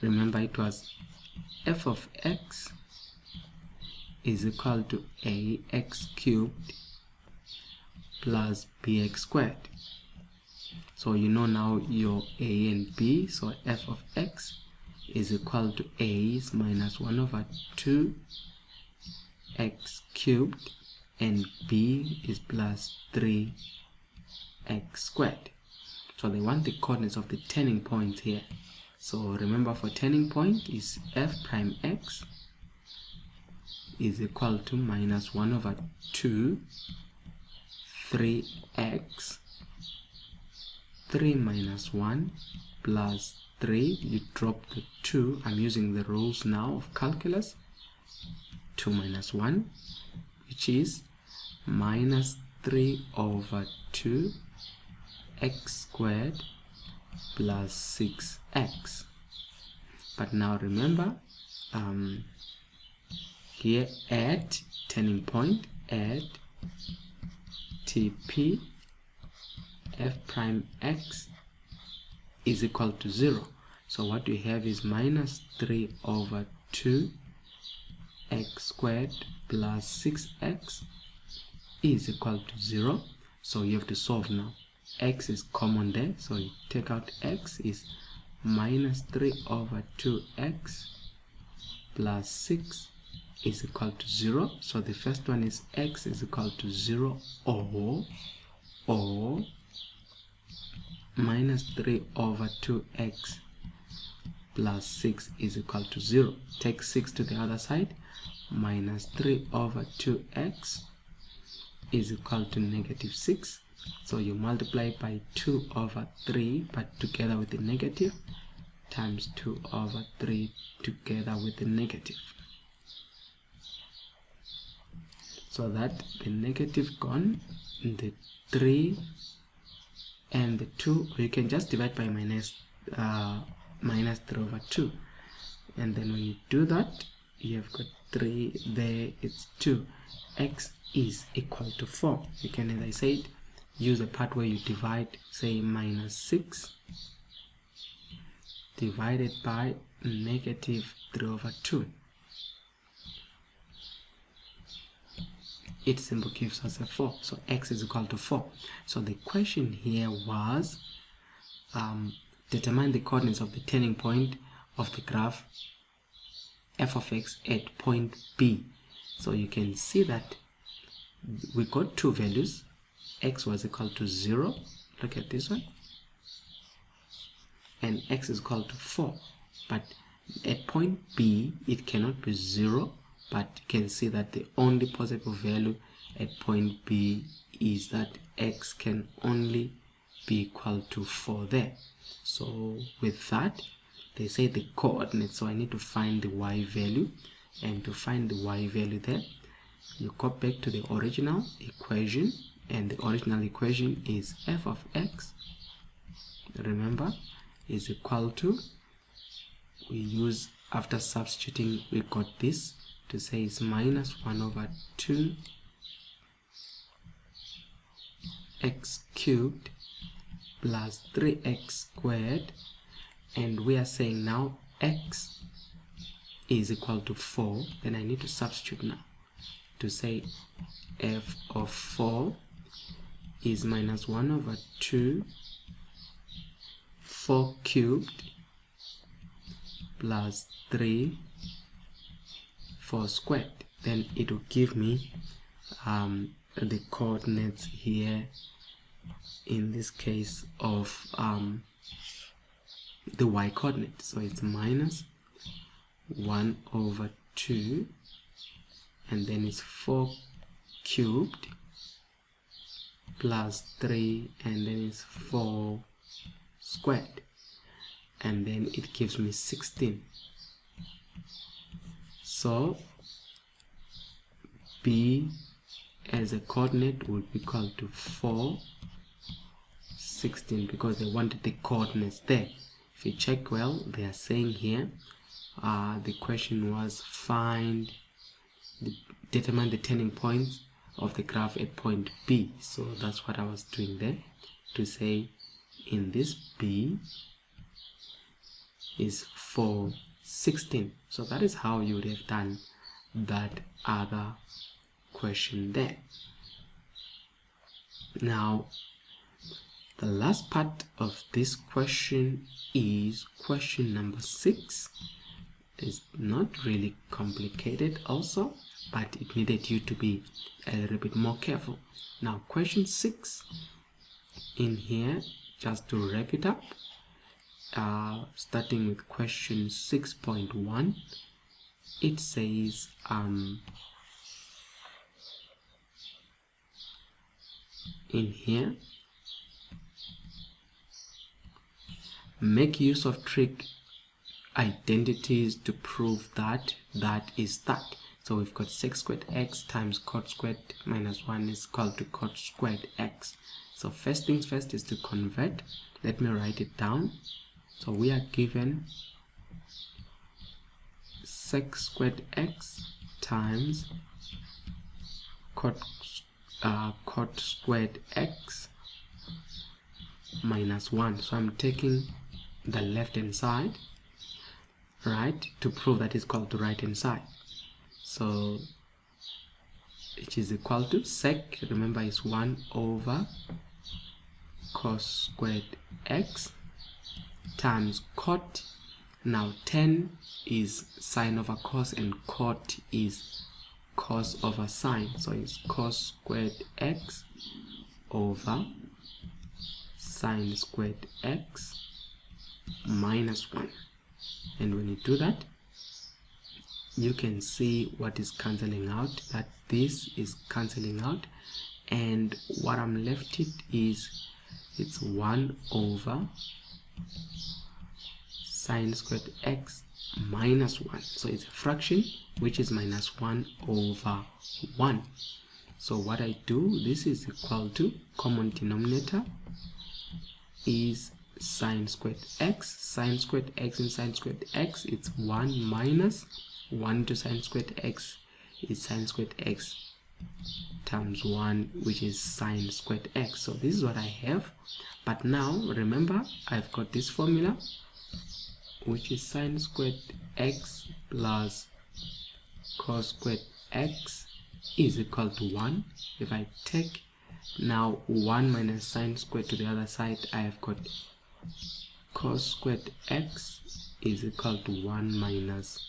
[SPEAKER 1] Remember, it was f of x is equal to ax cubed plus bx squared. So you know now your a and b, so f of x is equal to a is minus 1 over 2 x cubed, and b is plus 3 x squared. So they want the coordinates of the turning point here. So remember, for turning point is f prime x is equal to minus 1 over 2 3x 3 minus 1 plus 3, you drop the 2, I'm using the rules now of calculus, 2 minus 1, which is minus 3 over 2 x squared plus 6x. But now remember, here at turning point, at TP f prime x is equal to 0. So what we have is minus 3 over 2 x squared plus 6x is equal to 0. So you have to solve now. X is common there, so you take out x is minus 3 over 2x plus 6 is equal to 0. So the first one is x is equal to 0 or minus 3 over 2x plus 6 is equal to 0. Take 6 to the other side. Minus 3 over 2x is equal to negative 6. So you multiply by 2 over 3, but together with the negative, times 2 over 3 together with the negative. So that the negative gone, the 3 and the 2, or you can just divide by minus 3 over 2. And then when you do that, you have got 3 there, it's 2. X is equal to 4. You can, as I said, use the part where you divide, say minus 6 divided by negative 3 over 2. It simply gives us a 4. So x is equal to 4. So the question here was determine the coordinates of the turning point of the graph f of x at point B. So you can see that we got two values. X was equal to 0. Look at this one. And x is equal to 4. But at point B, it cannot be 0. But you can see that the only possible value at point B is that x can only be equal to 4 there. So with that, they say the coordinates. So I need to find the y value. And to find the y value there, you go back to the original equation. And the original equation is f of x, remember, is equal to, we use, after substituting, we got this to say it's minus 1 over 2 x cubed plus 3x squared, and we are saying now x is equal to 4. Then I need to substitute now to say f of 4 is minus 1 over 2 4 cubed plus 3 4 squared. Then it will give me the coordinates here, in this case of the y coordinate. So it's minus 1 over 2 and then it's 4 cubed plus 3 and then it's 4 squared, and then it gives me 16. So B as a coordinate would be equal to 4 16 because they wanted the coordinates there. If you check well, they are saying here the question was determine the turning points of the graph at point B. So that's what I was doing there, to say in this B is 4 16. So that is how you would have done that other question there. Now the last part of this question is question number 6. It's not really complicated also, but it needed you to be a little bit more careful. Now question 6 in here, just to wrap it up, starting with question 6.1, it says in here, make use of trig identities to prove that is that. So we've got sec squared x times cot squared minus 1 is equal to cot squared x. So first things first is to convert Let me write it down. So we are given sec squared x times cot squared x minus 1. So I'm taking the left hand side, right, to prove that it's equal to right hand side. So it is equal to sec, remember, is 1 over cos squared x times cot. Now tan is sine over cos and cot is cos over sine, so it's cos squared x over sine squared x minus 1. And when you do that, you can see what is cancelling out, that this is cancelling out, and what I'm left it is, it's 1 over sine squared x minus 1. So it's a fraction which is minus 1 over 1. So what I do, this is equal to, common denominator is sine squared x. Sine squared x and sine squared x, it's 1 minus 1 to sine squared x is sine squared x times 1, which is sine squared x. So this is what I have. But now remember, I've got this formula, which is sine squared x plus cos squared x is equal to 1. If I take now 1 minus sine squared to the other side, I have got cos squared x is equal to 1 minus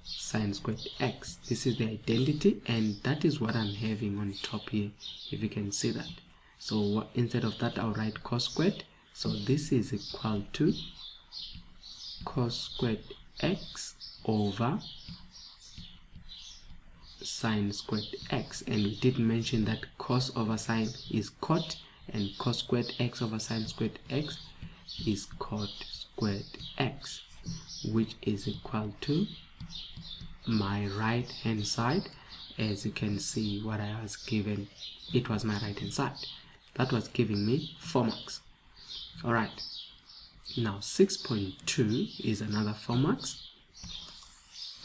[SPEAKER 1] sine squared x. This is the identity, and that is what I'm having on top here, if you can see that. So instead of that, I'll write cos squared. So this is equal to cos squared x over sine squared x, and we did mention that cos over sine is cot, and cos squared x over sine squared x is cot squared x, which is equal to my right hand side. As you can see, what I was given, it was my right hand side. That was giving me 4 marks. Alright, now 6.2 is another 4 marks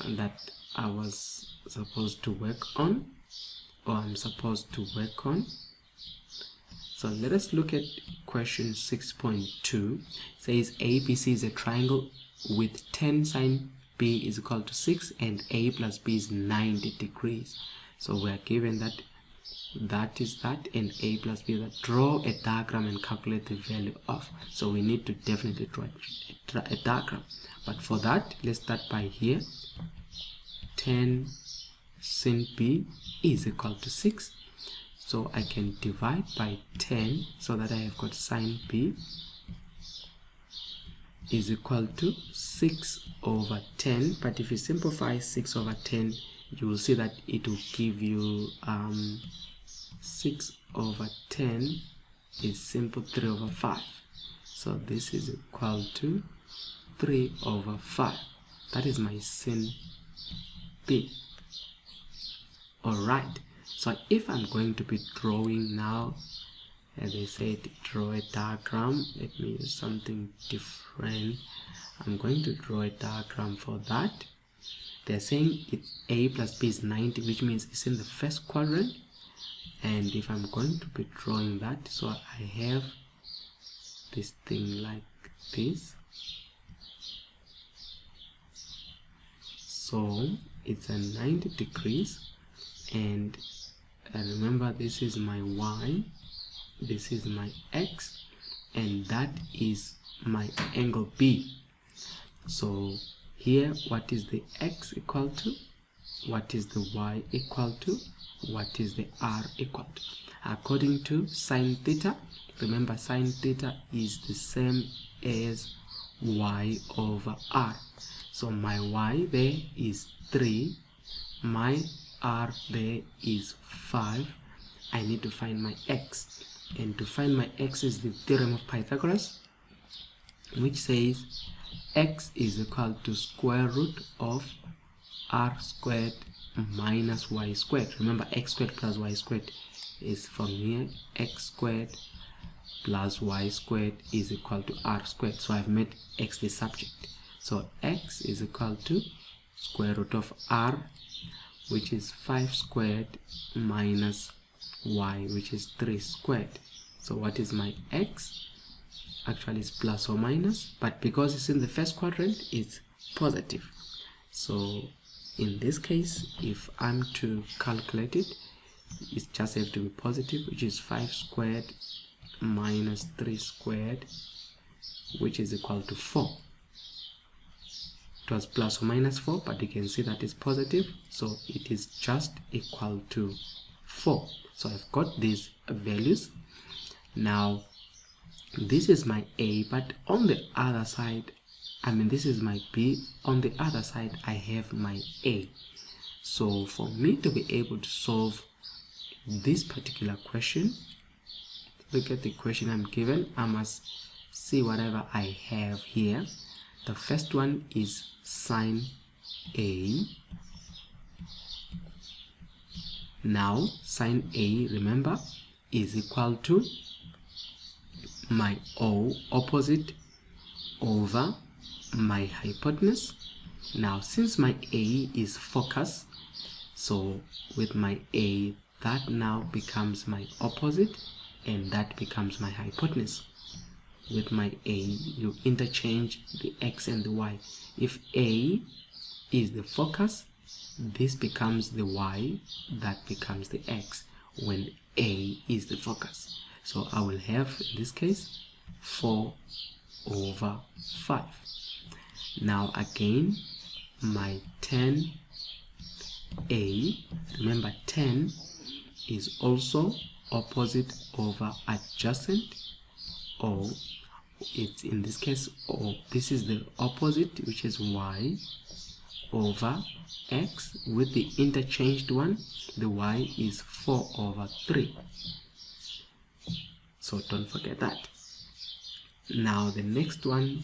[SPEAKER 1] that I was supposed to work on, or I'm supposed to work on. So let us look at question 6.2. It says ABC is a triangle with 10 sine B is equal to 6 and A plus B is 90 degrees. So we are given that is that, and A plus B is that. Draw a diagram and calculate the value of. So we need to definitely draw a diagram. But for that, let's start by here. 10 sin B is equal to 6. So I can divide by 10 so that I have got sine B is equal to 6 over 10. But if you simplify 6 over 10, you will see that it will give you 6 over 10 is simple 3 over 5. So this is equal to 3 over 5. That is my sin B. Alright, so if I'm going to be drawing now, as I said, draw a diagram. Let me use something different. I'm going to draw a diagram for that. They're saying it's A plus B is 90, which means it's in the first quadrant. And if I'm going to be drawing that, so I have this thing like this. So it's a 90 degrees, and remember, this is my y, this is my x, and that is my angle B. So here, what is the x equal to? What is the y equal to? What is the r equal to? According to sine theta, remember sine theta is the same as y over r. So my y there is 3, my r there is 5. I need to find my x, and to find my x is the theorem of Pythagoras, which says x is equal to square root of r squared minus y squared. Remember, x squared plus y squared is from here, x squared plus y squared is equal to r squared. So I've made x the subject. So x is equal to square root of r, which is 5 squared, minus y, which is 3 squared. So what is my x? Actually it's plus or minus, but because it's in the first quadrant, it's positive. So in this case, if I'm to calculate it, it's just have to be positive, which is 5 squared minus 3 squared, which is equal to 4. It was plus or minus 4, but you can see that it's positive, so it is just equal to 4. So I've got these values. Now this is my a, but on the other side, this is my b, on the other side I have my a. So for me to be able to solve this particular question, look at the question I'm given. I must see whatever I have here. The first one is sine a. Now sine a, remember, is equal to my O, opposite, over my hypotenuse. Now since my A is focus, so with my A, that now becomes my opposite, and that becomes my hypotenuse. With my A, you interchange the x and the y. If A is the focus, this becomes the y, that becomes the x when A is the focus. So I will have, in this case, 4 over 5. Now again, my 10a, remember 10 is also opposite over adjacent, or it's in this case, or this is the opposite, which is y over x. With the interchanged one, the y is 4 over 3. So don't forget that. Now the next one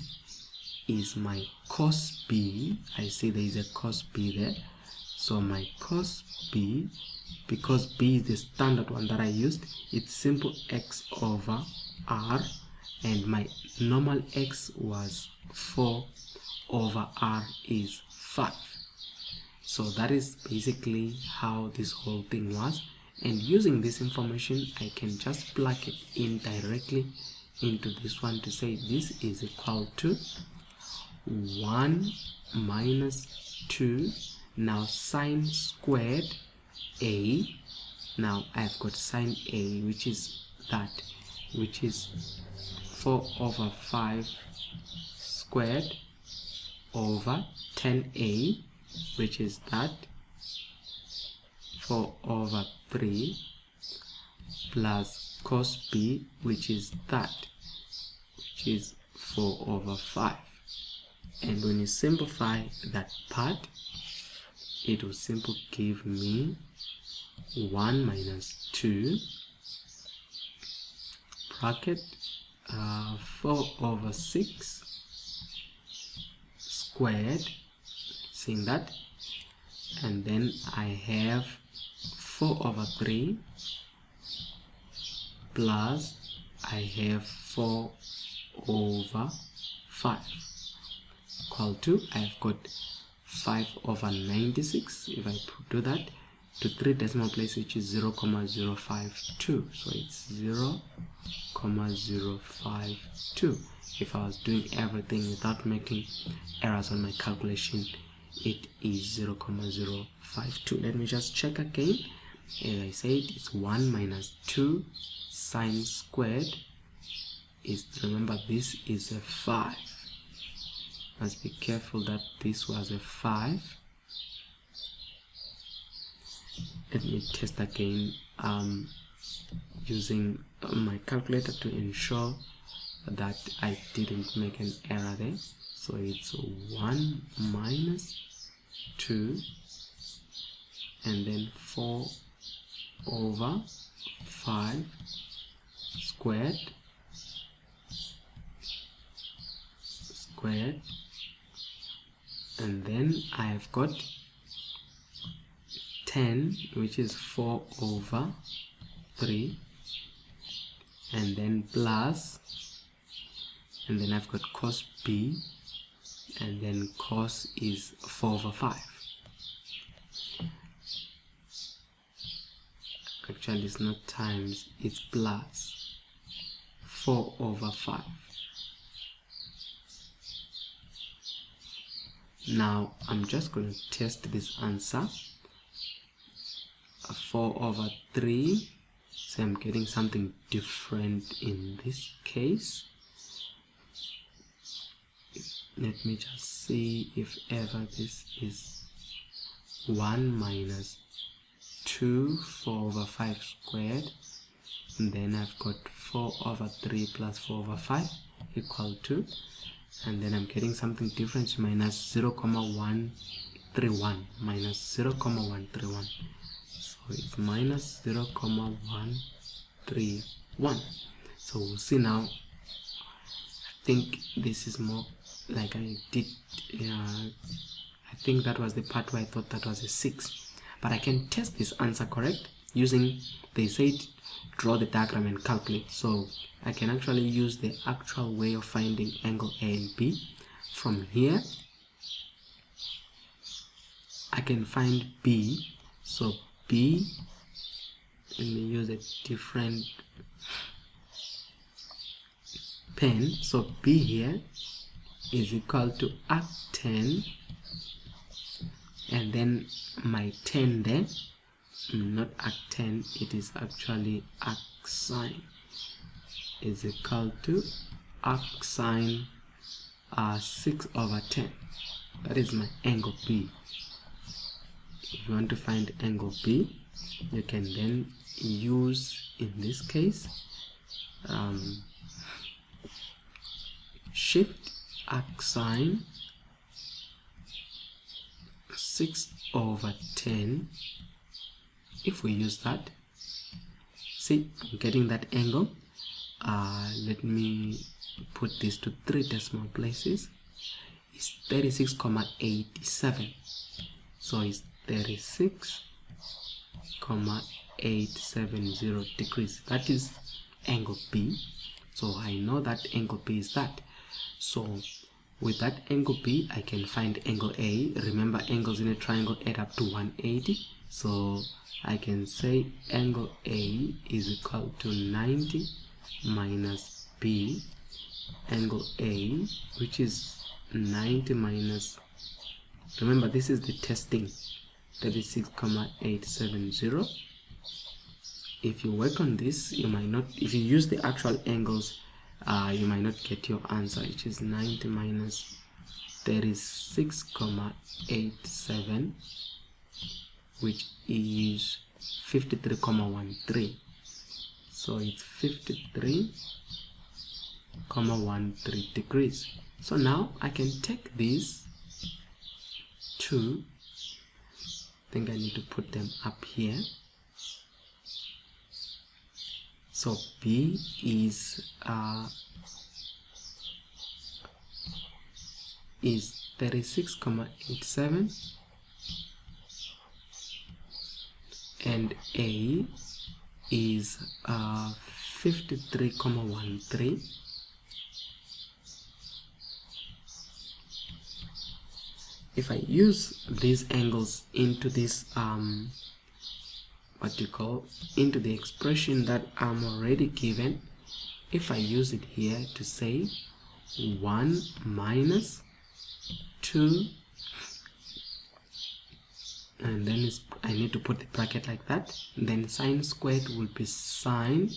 [SPEAKER 1] is my cos b. I see there is a cos b there. So my cos b, because b is the standard one that I used, it's simple x over r, and my normal x was 4 over r is 5. So that is basically how this whole thing was. And using this information, I can just plug it in directly into this one to say this is equal to 1 minus 2. Now sine squared a. Now I've got sine a, which is that, which is 4 over 5 squared over 10a, which is that, 4 over 3 plus cos b, which is that, which is 4 over 5. And when you simplify that part, it will simply give me 1 minus 2 bracket 4 over 6 squared, seeing that, and then I have 4 over 3 plus I have 4 over 5 equal to, I've got 5 over 96. If I do that to 3 decimal places, which is 0,052, so it's 0,052. If I was doing everything without making errors on my calculation, it is 0,052. Let me just check again. As I said, it's 1 minus 2 sine squared is, remember this is a 5. Must be careful that this was a 5. Let me test again using my calculator to ensure that I didn't make an error there. So it's 1 minus 2 and then 4 over 5 squared and then I've got 10, which is 4 over 3 and then plus, and then I've got cos b, and then cos is 4 over 5. Actually, it's not times, it's plus 4 over 5. Now I'm just going to test this answer. 4 over 3, so I'm getting something different in this case. Let me just see if ever this is 1 minus 2, 4 over 5 squared, and then I've got 4 over 3 plus 4 over 5 equal to, and then I'm getting something different, minus 0,131, minus 0,131. So it's minus 0,131. So we'll see now. I think this is more like I did. I think that was the part where I thought that was a 6. But I can test this answer correct using, they said draw the diagram and calculate. So I can actually use the actual way of finding angle A and B. From here, I can find B. So B, let me use a different pen. So B here is equal to arc10, and then my 10 there, not arc10, it is actually arcsine, is equal to arcsine 6 over 10. That is my angle B. If you want to find angle B, you can then use, in this case, shift arcsine 6 over 10. If we use that, see, I'm getting that angle. Let me put this to 3 decimal places. It's 36,87. So it's 36,870 degrees. That is angle B. So I know that angle B is that. So with that angle B, I can find angle A. Remember, angles in a triangle add up to 180. So I can say angle A is equal to 90 minus B. Angle A, which is 90 minus, remember this is the testing, 36,870. If you work on this, you might not, if you use the actual angles, you might not get your answer, which is 90 minus 36,87, which is 53,13. So it's 53,13 degrees. So now I can take these two, I think I need to put them up here. So B is 36,87 and A is 53,13. If I use these angles into this into the expression that I'm already given, if I use it here to say 1 minus 2, and then I need to put the bracket like that, then sine squared will be sine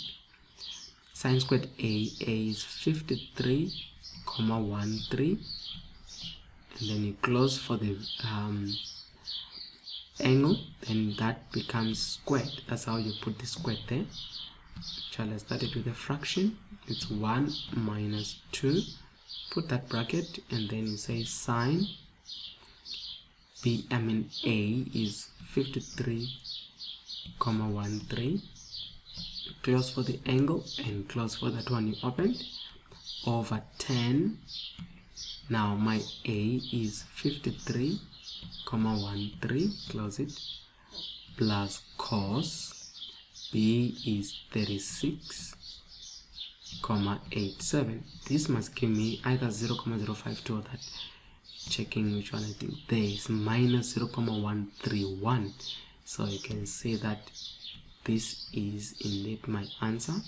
[SPEAKER 1] squared A is 53,13, and then you close for the angle, then that becomes squared. That's how you put the squared there. Actually, I started with a fraction. It's 1 minus 2. Put that bracket, and then you say sine A is 53,13. Close for the angle and close for that one you opened, over 10. Now my A is 53,13, close it, plus cos B is 36, 0.87. This must give me either 0.052 or that. Checking which one I think. There is minus 0.131. So you can see that this is indeed my answer,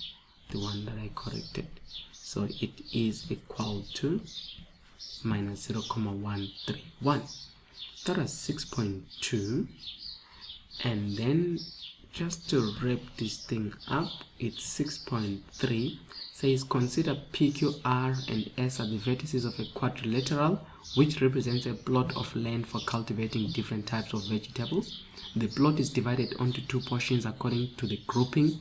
[SPEAKER 1] the one that I corrected. So it is equal to minus 0.131. That is 6.2. And then just to wrap this thing up, it's 6.3. Says consider P, Q, R, and S are the vertices of a quadrilateral which represents a plot of land for cultivating different types of vegetables. The plot is divided onto two portions according to the grouping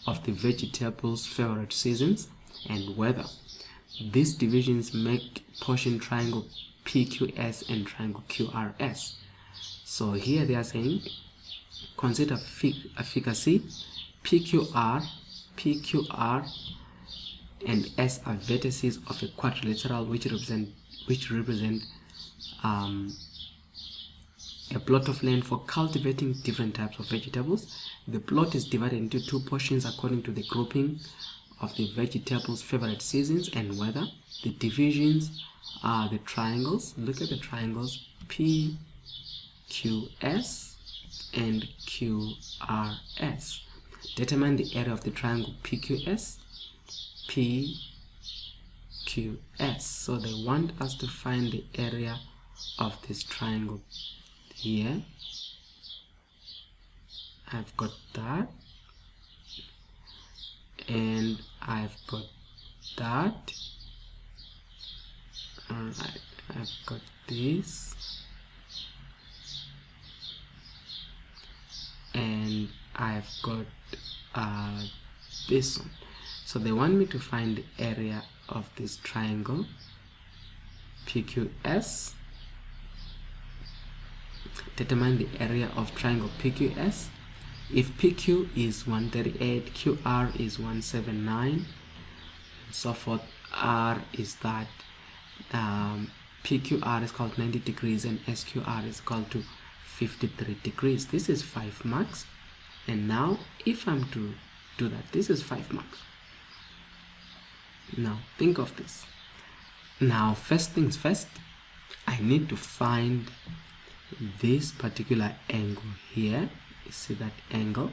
[SPEAKER 1] of the vegetables' favorite seasons and weather. These divisions make portion triangle PQS and triangle QRS. So here they are saying consider figure C, PQR and S are vertices of a quadrilateral which represent a plot of land for cultivating different types of vegetables. The plot is divided into two portions according to the grouping of the vegetables' favorite seasons and weather. The divisions are the triangles. Look at the triangles PQS and QRS. Determine the area of the triangle PQS. So they want us to find the area of this triangle here. I've got that, and I've got that. Alright, I've got this, and I've got this one. So they want me to find the area of this triangle PQS. Determine the area of triangle PQS. If PQ is 138, QR is 179, and so forth, R is that PQR is called 90 degrees and SQR is equal to 53 degrees. This is 5 marks. And now if I'm to do that, this is 5 marks. Now think of this. Now first things first, I need to find this particular angle here. You see that angle,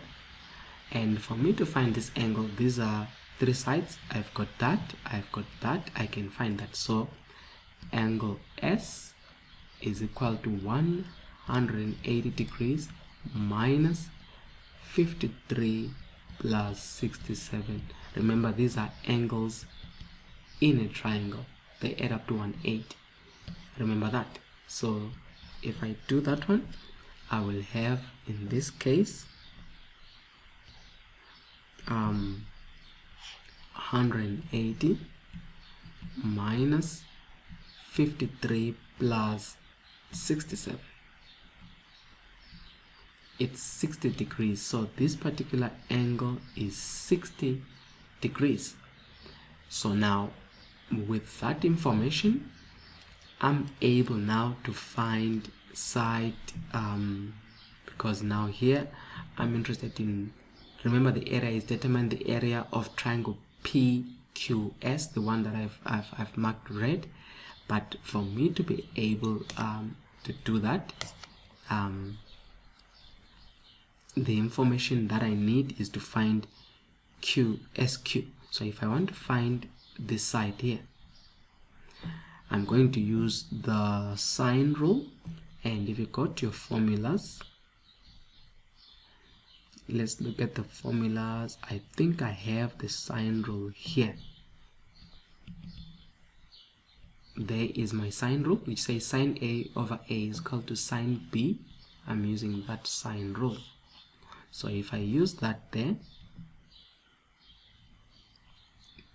[SPEAKER 1] and for me to find this angle, these are 3 sides. I've got that, I've got that, I can find that. So angle S is equal to 180 degrees minus 53 plus 67. Remember, these are angles in a triangle, they add up to 180. Remember that. So if I do that one, I will have, in this case, 180 minus 53 plus 67. It's 60 degrees. So this particular angle is 60 degrees. So now with that information, I'm able now to find side, because now here I'm interested in, remember the area is determine the area of triangle PQS, the one that I've marked red. But for me to be able to do that, the information that I need is to find SQ. So if I want to find this side here, I'm going to use the sine rule. And if you go to your formulas, let's look at the formulas. I think I have the sine rule here. There is my sine rule, which says sine A over A is equal to sine B. I'm using that sine rule. So if I use that there,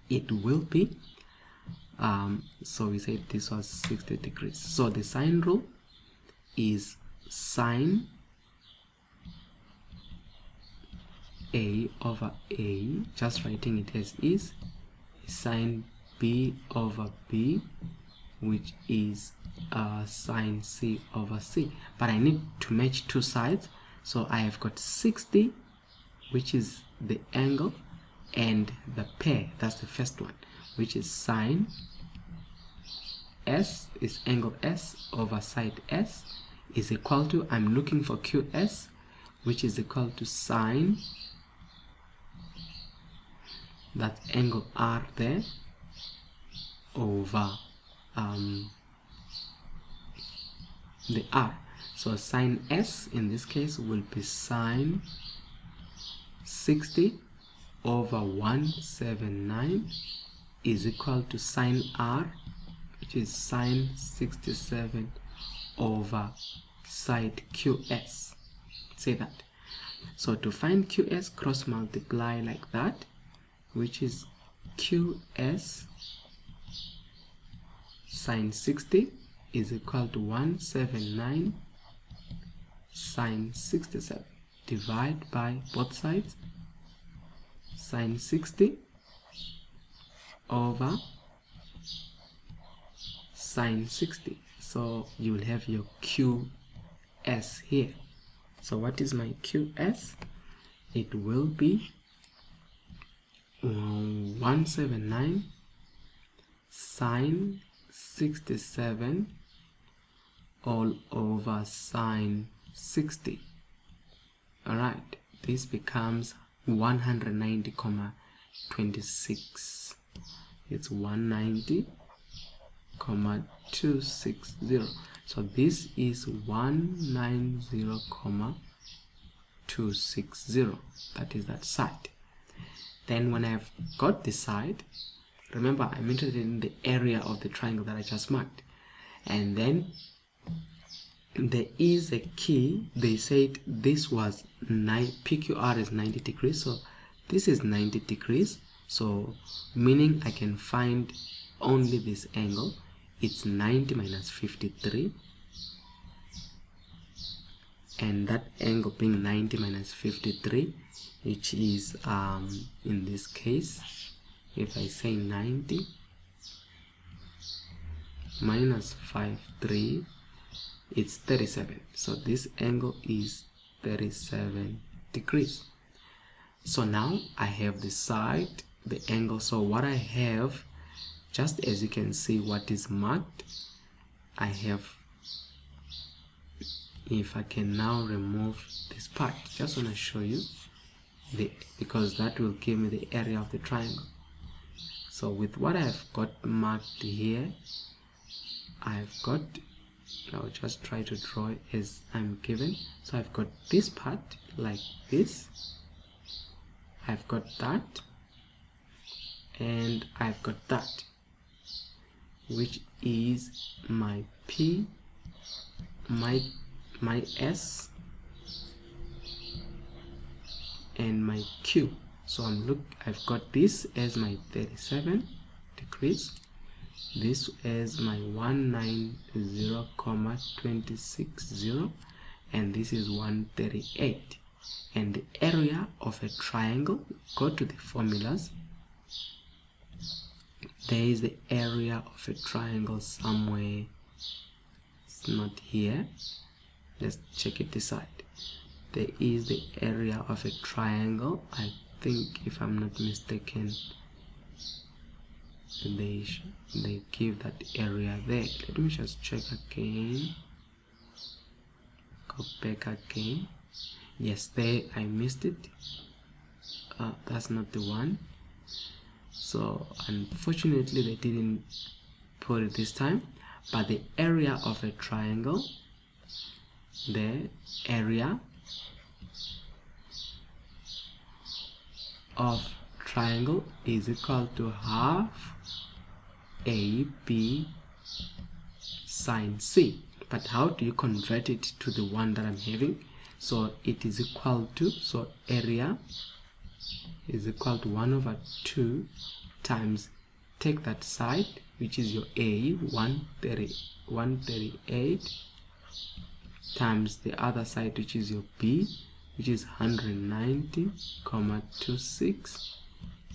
[SPEAKER 1] it will be, so we said this was 60 degrees. So the sine rule is sine A over A, just writing it as is sine B over B, which is sine C over C. But I need to match two sides, so I have got 60, which is the angle, and the pair, that's the first one, which is sine S is angle S over side S is equal to, I'm looking for QS, which is equal to sine, that's angle R there, over the R. So sine S in this case will be sine 60 over 179 is equal to sine R, which is sine 67 over side QS. Say that. So to find QS, cross multiply like that, which is QS sine 60 is equal to 179 sine 67. Divide by both sides, sine 60 over sine 60. So you will have your QS here. So what is my QS? It will be 179 sine 67 all over sine 60. Alright, this becomes 190,26. It's 190,260. So this is 190,260. That is that side. Then when I've got this side, remember I'm interested in the area of the triangle that I just marked. And then there is a key. They said this was PQR is 90 degrees, so this is 90 degrees, so meaning I can find only this angle. It's 90 minus 53, and that angle being 90 minus 53, which is in this case, if I say 90 minus 53, it's 37. So this angle is 37 degrees. So now I have the side, the angle. So what I have, just as you can see what is marked, I have, if I can now remove this part, just want to show you because that will give me the area of the triangle. So with what I've got marked here, I'll just try to draw it as I'm given. So I've got this part like this, I've got that, and I've got that, which is my P, my S, and my Q. So I've got this as my 37 degrees, this as my 190,260, and this is 138. And the area of a triangle, go to the formulas. There is the area of a triangle somewhere. It's not here. Let's check it this side. There is the area of a triangle. I think, if I'm not mistaken, they give that area there. Let me just check again. Go back again. Yes, there, I missed it. That's not the one. So unfortunately they didn't put it this time. But the area of a triangle, the area of triangle is equal to half AB sine C. But how do you convert it to the one that I'm having? So it is equal to, so area is equal to 1/2 times, take that side, which is your A, 138, times the other side, which is your B, which is 190,26,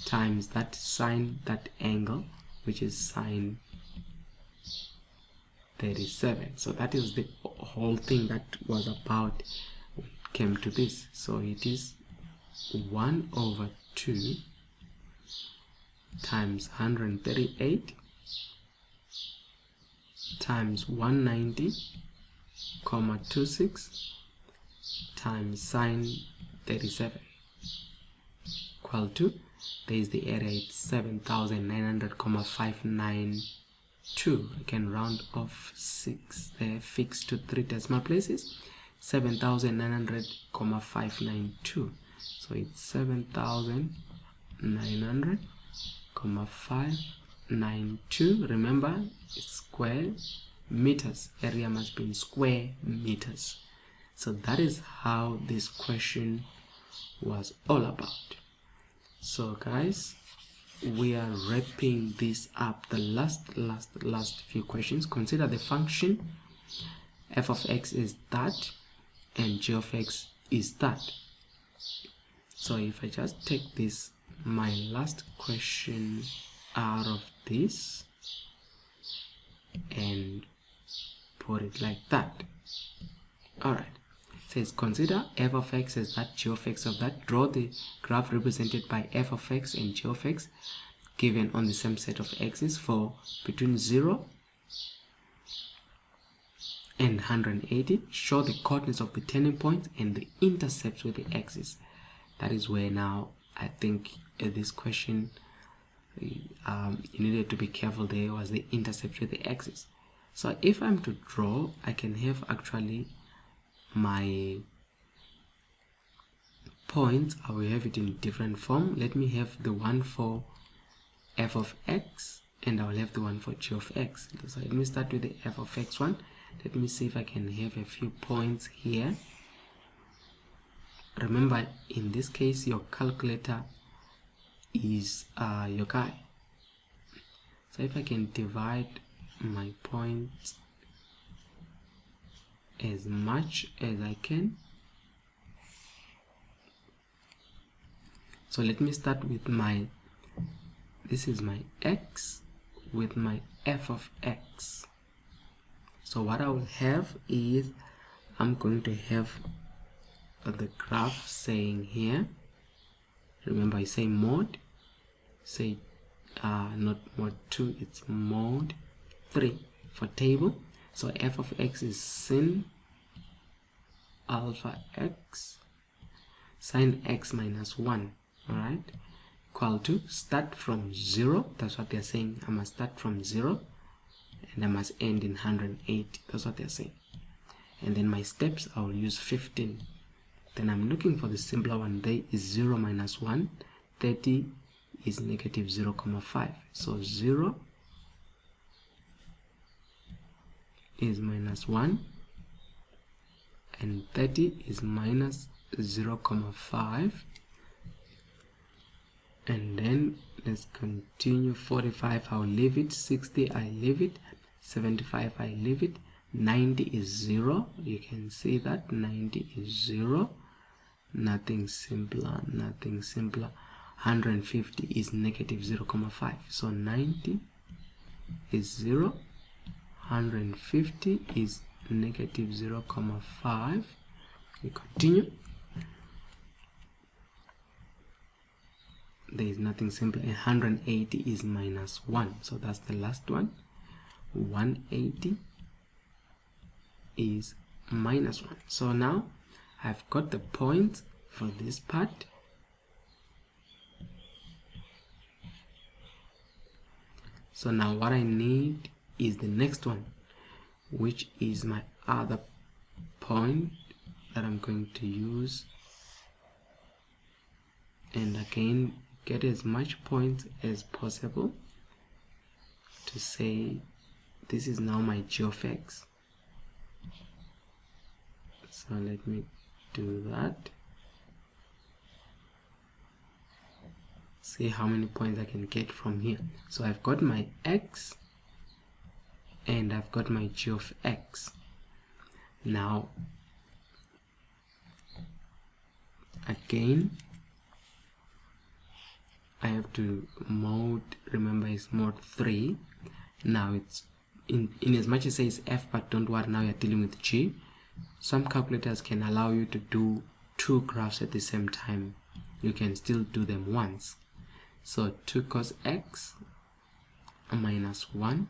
[SPEAKER 1] times that sine, that angle, which is sine 37. So that is the whole thing that was about when it came to this. So it is 1/2 times 138 times 190,26 times sine 37 equal to, there is the area, it's 7,900,592. I can round off 6 there, fixed to 3 decimal places. 7,900,592. So it's 7,900,592. Remember, it's square meters. Area must be in square meters. So that is how this question was all about. So guys, we are wrapping this up. The last few questions. Consider the function f of x is that and g of x is that. So if I just take this, my last question out of this and put it like that. Alright, it says consider f of x as that, g of x of that. Draw the graph represented by f of x and g of x given on the same set of x's for between 0 and 180. Show the coordinates of the turning points and the intercepts with the axis. That is where now I think this question you needed to be careful. There was the intercept with the axis. So if I'm to draw, I can have actually my points. I will have it in different form. Let me have the one for f of x and I will have the one for g of x. So let me start with the f of x one. Let me see if I can have a few points here. Remember, in this case, your calculator is your guide. So if I can divide my points as much as I can. So let me start with my, this is my x with my f of x. So what I will have is, I'm going to have the graph saying here, remember I say mode, say not mode 2, it's mode 3 for table. So f of x is sin alpha x sine x minus 1, alright, equal to, start from 0, that's what they're saying. I must start from 0 and I must end in 180, that's what they're saying. And then my steps, I will use 15. Then I'm looking for the simpler one. There is 0 minus 1, 30 is negative 0,5. So 0 is minus 1 and 30 is minus 0,5. And then let's continue. 45 I'll leave it, 60 I leave it, 75 I leave it, 90 is 0. You can see that 90 is 0. Nothing simpler, nothing simpler. 150 is negative 0,5. So 90 is 0. 150 is negative 0,5. We continue. There is nothing simpler. 180 is minus 1. So that's the last one. 180 is minus 1. So now I've got the points for this part. So now what I need is the next one, which is my other point that I'm going to use. And again, get as much points as possible to say this is now my g of x. So let me do that. See how many points I can get from here. So I've got my x and I've got my g of x. Now again, I have to mode, remember it's mode 3. Now it's in as much as it says f, but don't worry, now you're dealing with g. Some calculators can allow you to do 2 graphs at the same time. You can still do them once. So 2 cos x minus 1.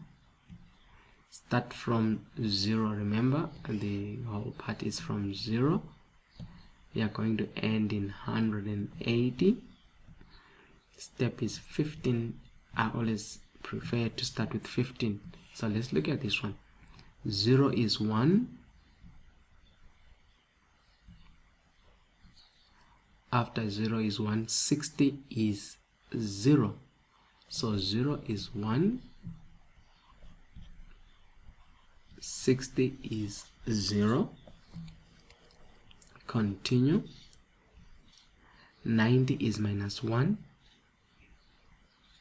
[SPEAKER 1] Start from 0, remember the whole part is from 0. We are going to end in 180. Step is 15. I always prefer to start with 15. So let's look at this one. 0 is 1. After 0 is 1, 60 is 0. So 0 is 1. 60 is 0. Continue. 90 is minus 1.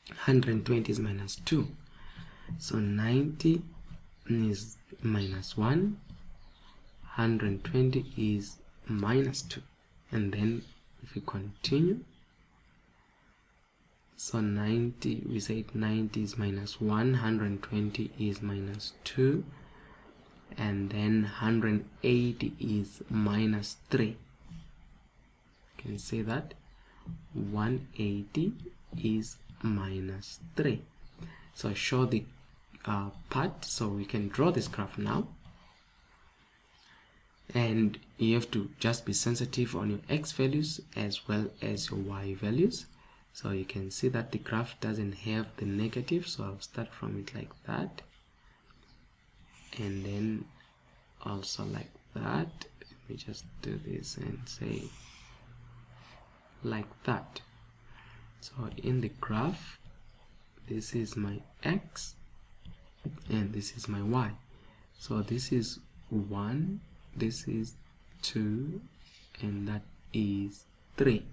[SPEAKER 1] 120 is minus 2. So 90 is minus 1. 120 is minus 2. And then if we continue, so 90, we said 90 is minus 1. 120 is minus 2. And then 180 is minus 3. You can say that 180 is minus 3. So show the part, so we can draw this graph now. And you have to just be sensitive on your x values as well as your y values. So you can see that the graph doesn't have the negative, so I'll start from it like that, and then also like that. Let me just do this and say like that. So in the graph, this is my x and this is my y. So this is 1, this is 2, and that is 3.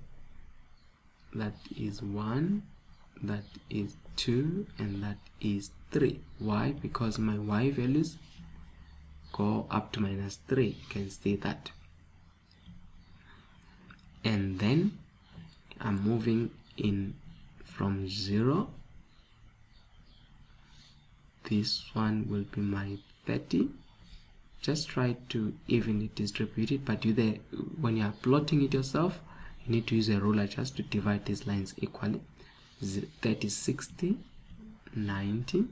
[SPEAKER 1] That is 1, that is 2, and that is 3. Why? Because my y values go up to minus 3. You can see that. And then I'm moving in from 0. This one will be my 30. Just try to evenly distribute it, but when you are plotting it yourself, you need to use a ruler just to divide these lines equally. 30, 60, 90,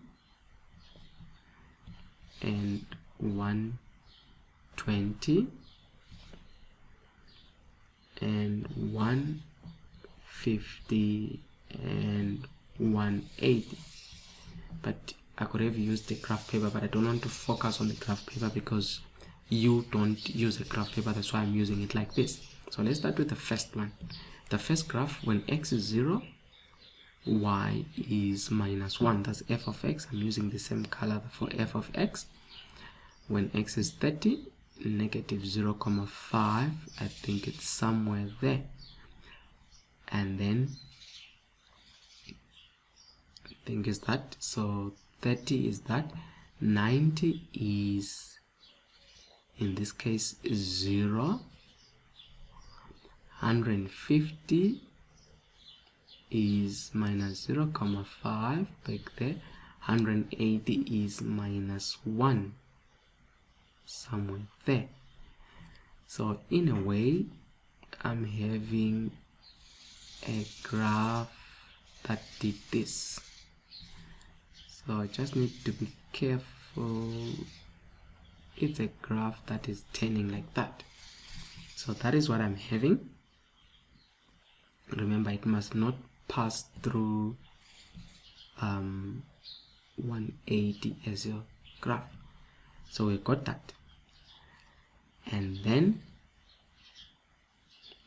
[SPEAKER 1] and 120, and 150, and 180. But I could have used the graph paper, but I don't want to focus on the graph paper because you don't use a graph paper. That's why I'm using it like this. So let's start with the first one. The first graph, when x is 0, y is minus 1. That's f of x. I'm using the same color for f of x. When x is 30, negative 0,5. I think it's somewhere there. And then I think it's that. So 30 is that. 90 is, in this case, 0. 150 is minus 0,5 back there. 180 is minus 1 somewhere there. So in a way, I'm having a graph that did this. So I just need to be careful. It's a graph that is turning like that. So that is what I'm having. Remember, it must not pass through 180 as your graph. So we got that. And then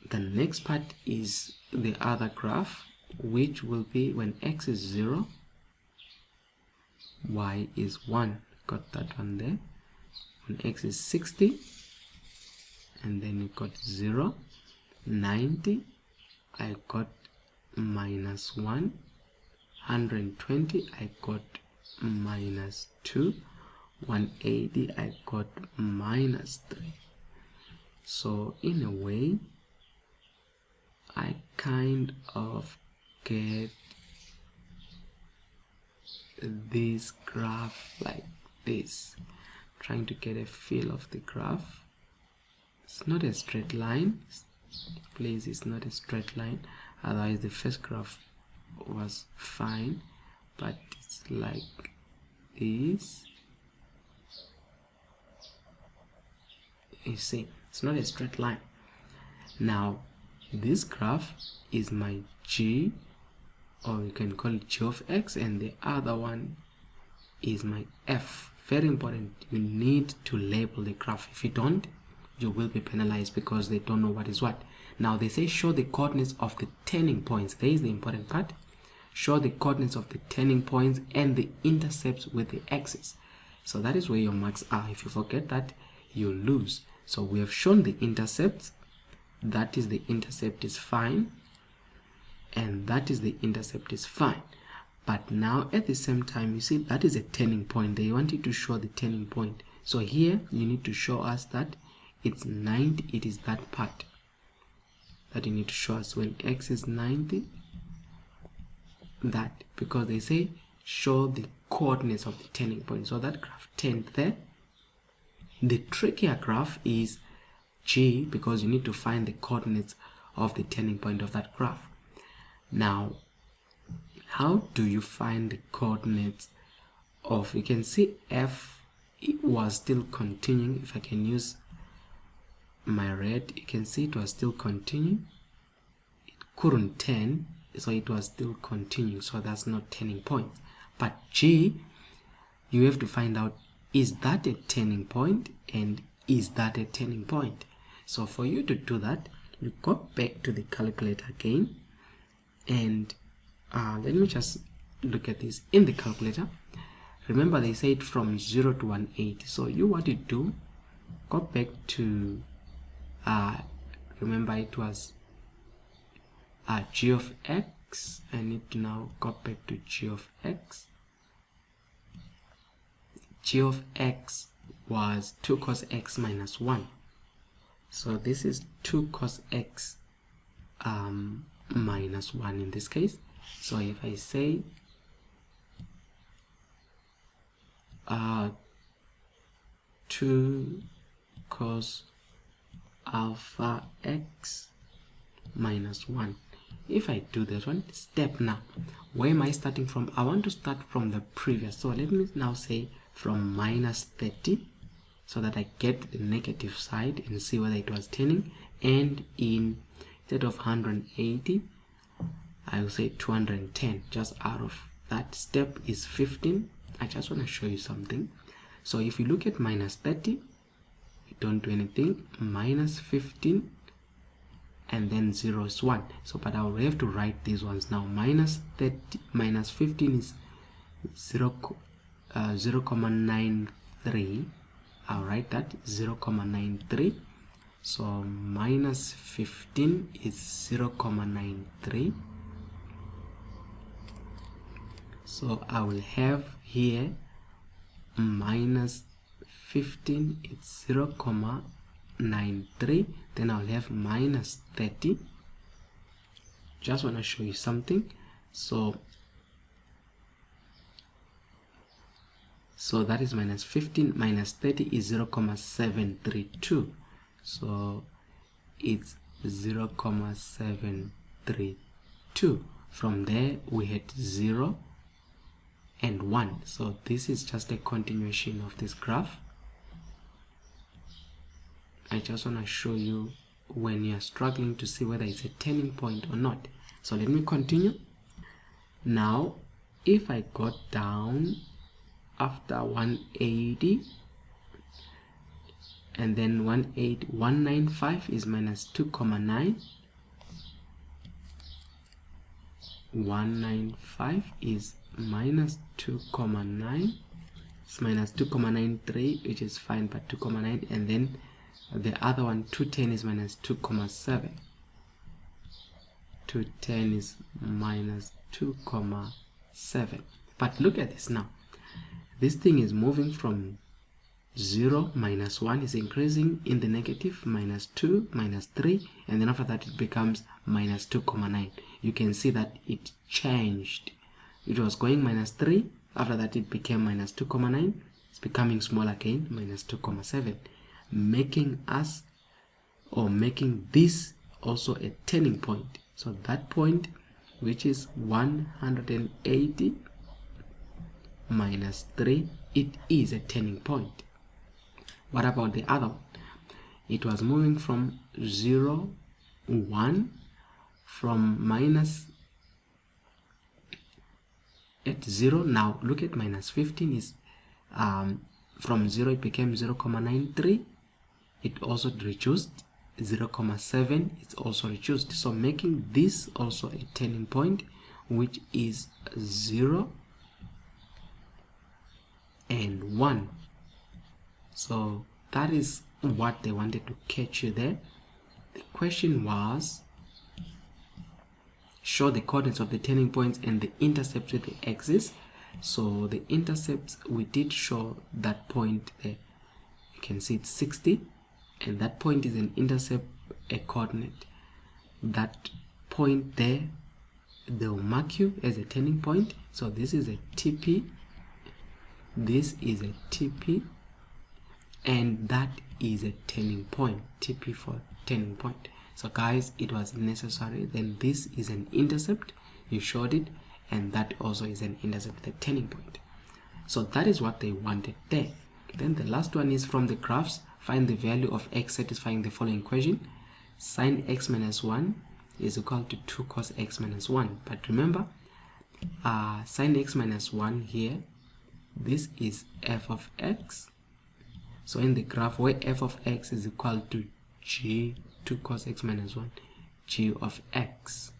[SPEAKER 1] the next part is the other graph, which will be when x is 0, y is 1. Got that one there. When x is 60, and then you got 0. 90, I got minus 1. 120, I got minus 2. 180, I got minus 3. So in a way, I kind of get this graph like this. Trying to get a feel of the graph. It's not a straight line. Please, it's not a straight line. Otherwise, the first graph was fine, but it's like this. You see, it's not a straight line. Now this graph is my G, or you can call it G of X, and the other one is my F. Very important, you need to label the graph. If you don't, you will be penalized because they don't know what is what. Now they say show the coordinates of the turning points. There is the important part. Show the coordinates of the turning points and the intercepts with the axis. So that is where your marks are. If you forget that, you lose. So we have shown the intercepts. That is the intercept is fine, and that is the intercept is fine. But now at the same time, you see that is a turning point. They want you to show the turning point. So here you need to show us that it's 90. It is that part that you need to show us when x is 90. That, because they say show the coordinates of the turning point. So that graph turned there. The trickier graph is G, because you need to find the coordinates of the turning point of that graph. Now, how do you find the coordinates of, you can see F, it was still continuing. If I can use my red, you can see it was still continuing. It couldn't turn, so it was still continuing, so that's not turning point. But G, you have to find out, is that a turning point, and is that a turning point? So for you to do that, you go back to the calculator again, and let me just look at this in the calculator. Remember, they said from 0 to 180. So you, what you do, go back to remember it was G of X. I need to now go back to G of X. G of X was 2 cos x minus 1. So this is 2 cos x minus 1 in this case. So if I say 2 cos alpha x minus 1, if I do that one step, now where am I starting from? I want to start from the previous. So let me now say from minus 30, so that I get the negative side and see whether it was turning. And instead of 180, I will say 210. Just out of that step is 15. I just want to show you something. So if you look at minus 30, we don't do anything. Minus 15, and then 0 is 1. So but I will have to write these ones now. Minus 30 minus 15 is 0.93. I'll write that 0.93. So minus 15 is 0.93. So I will have here minus 15, it's 0.93. Then I'll have minus 30. Just want to show you something. So that is minus 15 minus 30 is 0.732. So it's 0.732. From there we had 0 and 1. So this is just a continuation of this graph. I just want to show you when you are struggling to see whether it's a turning point or not. So let me continue. Now if I go down after 180, and then 195 is minus 2.9. 195 is minus 2.9. It's minus 2.93, which is fine, but 2.9. And then the other one, 210, is minus 2.7. 210 is minus 2.7. But look at this now. This thing is moving from 0, minus 1 is increasing in the negative, minus 2, minus 3, and then after that it becomes minus 2.9. You can see that it changed. It was going minus 3, after that it became minus 2.9. It's becoming small again, minus 2.7, making us, or making this also a turning point. So that point which is 180 minus 3. It is a turning point. What about the other one? It was moving from 0, 1, from minus at 0. Now look at minus 15 is from 0 it became 0.93. It also reduced. 0.7 it's also reduced, so making this also a turning point, which is 0 and 1. So that is what they wanted to catch you there. The question was, show the coordinates of the turning points and the intercepts with the axis. So the intercepts, we did show that point there. You can see it's 60, and that point is an intercept, a coordinate. That point there, they'll mark you as a turning point. So this is a TP, this is a TP, and that is a turning point. TP for turning point. So guys, it was necessary. Then this is an intercept, you showed it, and that also is an intercept, the turning point. So that is what they wanted there. Then the last one is from the graphs, find the value of x satisfying the following equation. Sine x minus 1 is equal to 2 cos x minus 1. But remember, sine x minus 1 here, this is f of x. So in the graph where f of x is equal to g, 2 cos x minus 1, g of x.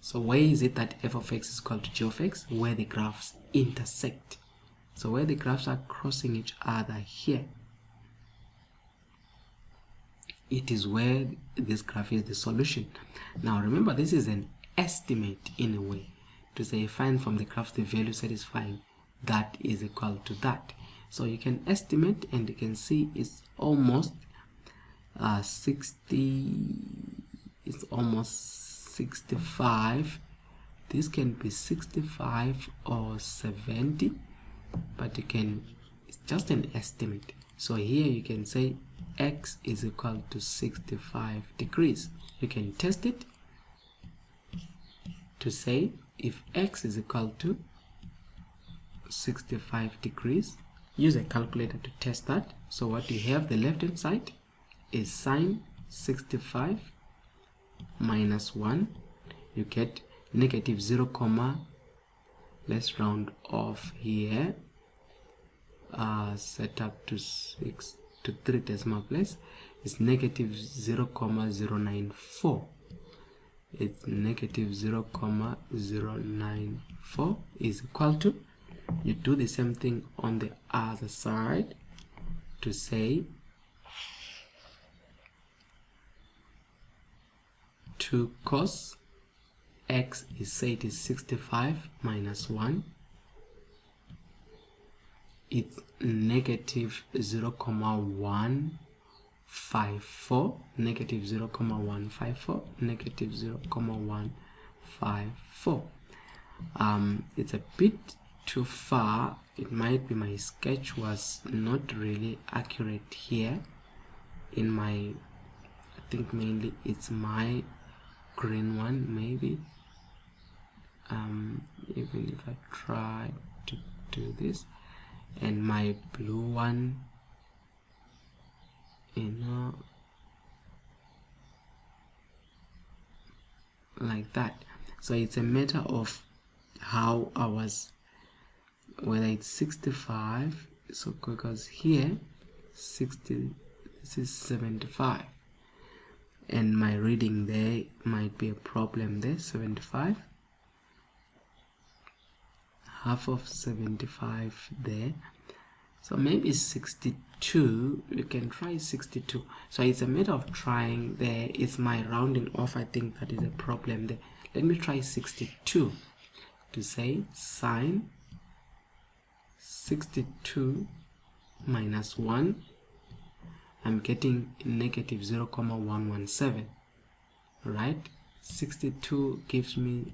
[SPEAKER 1] So where is it that f of x is equal to g of x? Where the graphs intersect. So where the graphs are crossing each other here, it is where this graph is the solution. Now remember, this is an estimate in a way, to say find from the graph the value satisfying that is equal to that. So you can estimate, and you can see it's almost 60, it's almost 65. This can be 65 or 70, but you can, it's just an estimate. So here you can say x is equal to 65 degrees. You can test it to say if x is equal to 65 degrees, use a calculator to test that. So what you have, the left hand side is sine 65 minus 1. You get negative 0, let's round off here, set up to 6 to 3 decimal place, is negative 0.094. It's negative 0.094 is equal to, you do the same thing on the other side to say 2 cos x is, say it is 65 minus 1, it's negative 0.154, negative 0.154, negative 0.154. It's a bit too far. It might be my sketch was not really accurate here in my, I think mainly it's my green one, maybe. Even if I try to do this, and my blue one, you know, like that. So it's a matter of how I was, whether it's 65, so because here 60, this is 75, and my reading there might be a problem there. 75, half of 75 there, so maybe 62. You can try 62. So it's a matter of trying. There is my rounding off, I think that is a problem there. Let me try 62 to say sine 62 minus 1. I'm getting negative 0.117, right? 62 gives me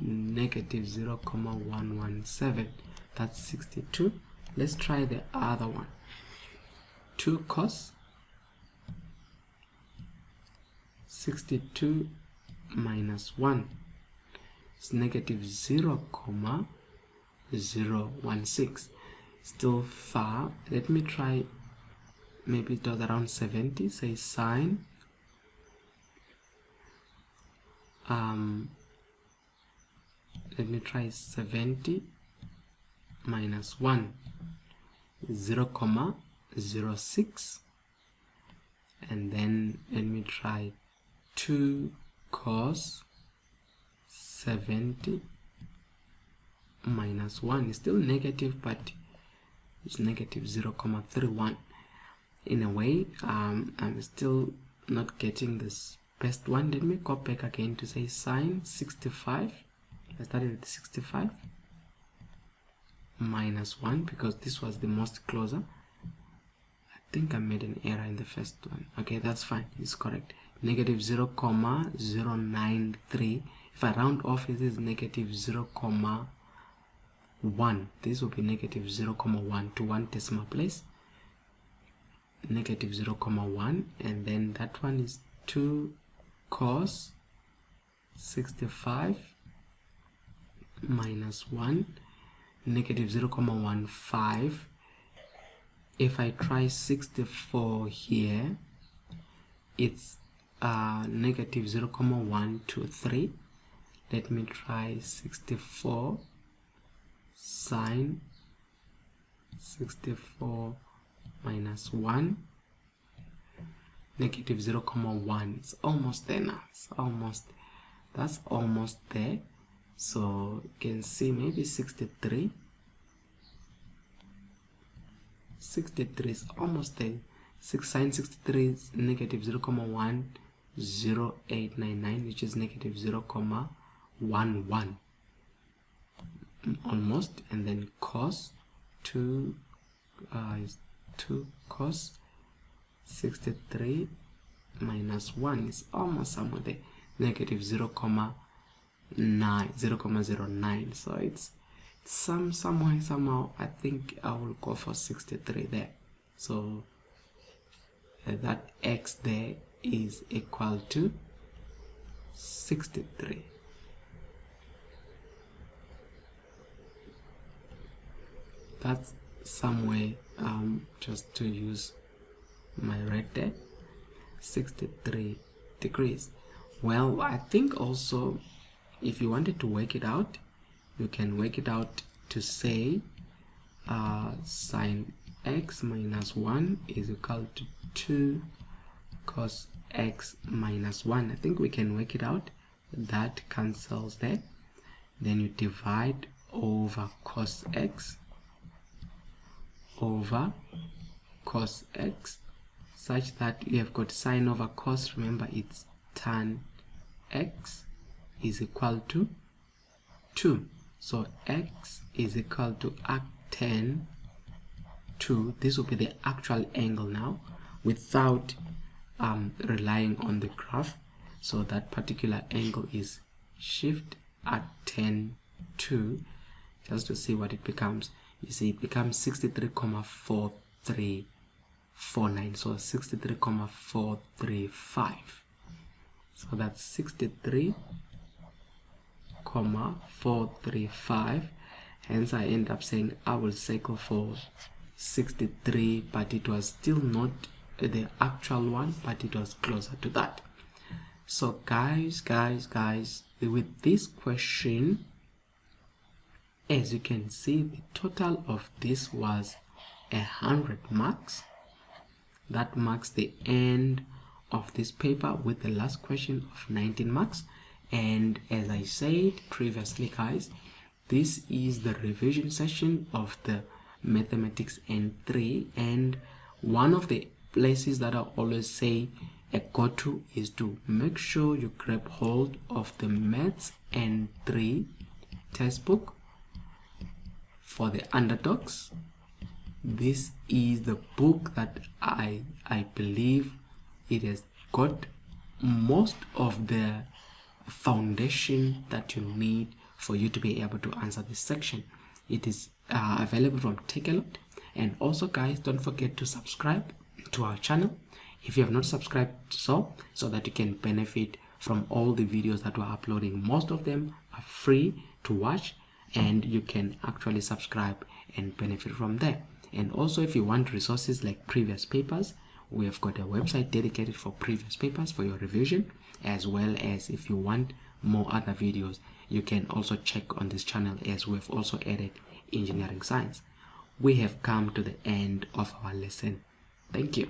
[SPEAKER 1] negative 0.117. That's 62. Let's try the other one. 2 cos 62 minus 1. It's negative 0,016. Still far. Let me try, maybe it was around 70. Say sine let me try 70 minus 1, 0,06, and then let me try 2 cos 70 minus 1. It's still negative, but it's negative 0,31. In a way, I'm still not getting this best one. Let me go back again to say sine 65. I started with 65 minus 1 because this was the most closer. I think I made an error in the first one. Okay, that's fine. It's correct. Negative 0,093. If I round off, it is negative 0,1. This will be negative 0,1 to 1 decimal place. Negative 0,1, and then that one is 2 cos 65 minus 1, negative 0,15. If I try 64 here, it's negative 0,123. Let me try 64 sine 64 minus 1, negative 0,1. It's almost there now. That's almost there. So you can see maybe 63. 63 is almost there. Sine 63 is negative 0,10899, which is negative 0,11 almost. And then cos 2 is 2 cos 63 minus 1 is almost somewhere there, negative 0,09. So it's somehow I think I will go for 63 there. So that x there is equal to 63. That's somewhere just to use my red there, 63 degrees. Well, I think also if you wanted to work it out, you can work it out to say sine x minus 1 is equal to 2 cos x minus 1. I think we can work it out. That cancels there. Then you divide over cos x over cos x, such that you have got sine over cos. Remember, it's tan x is equal to 2. So x is equal to arctan 2. This will be the actual angle now without relying on the graph. So that particular angle is shift arctan 2, just to see what it becomes. You see, it becomes 63,4349. So 63,435. So that's 63,435. Hence I end up saying I will circle for 63, but it was still not the actual one, but it was closer to that. So guys, with this question, as you can see, the total of this was 100 marks. That marks the end of this paper with the last question of 19 marks. And as I said previously, guys, this is the revision session of the mathematics N3, and one of the places that I always say a go-to is to make sure you grab hold of the Maths N3 textbook for the underdogs. This is the book that I believe it has got most of the foundation that you need for you to be able to answer this section. It is available from Takealot. And also, guys, don't forget to subscribe to our channel if you have not subscribed, so that you can benefit from all the videos that we're uploading. Most of them are free to watch, and you can actually subscribe and benefit from there. And also, if you want resources like previous papers, we have got a website dedicated for previous papers for your revision, as well as if you want more other videos, you can also check on this channel, as we have also added engineering science. We have come to the end of our lesson. Thank you.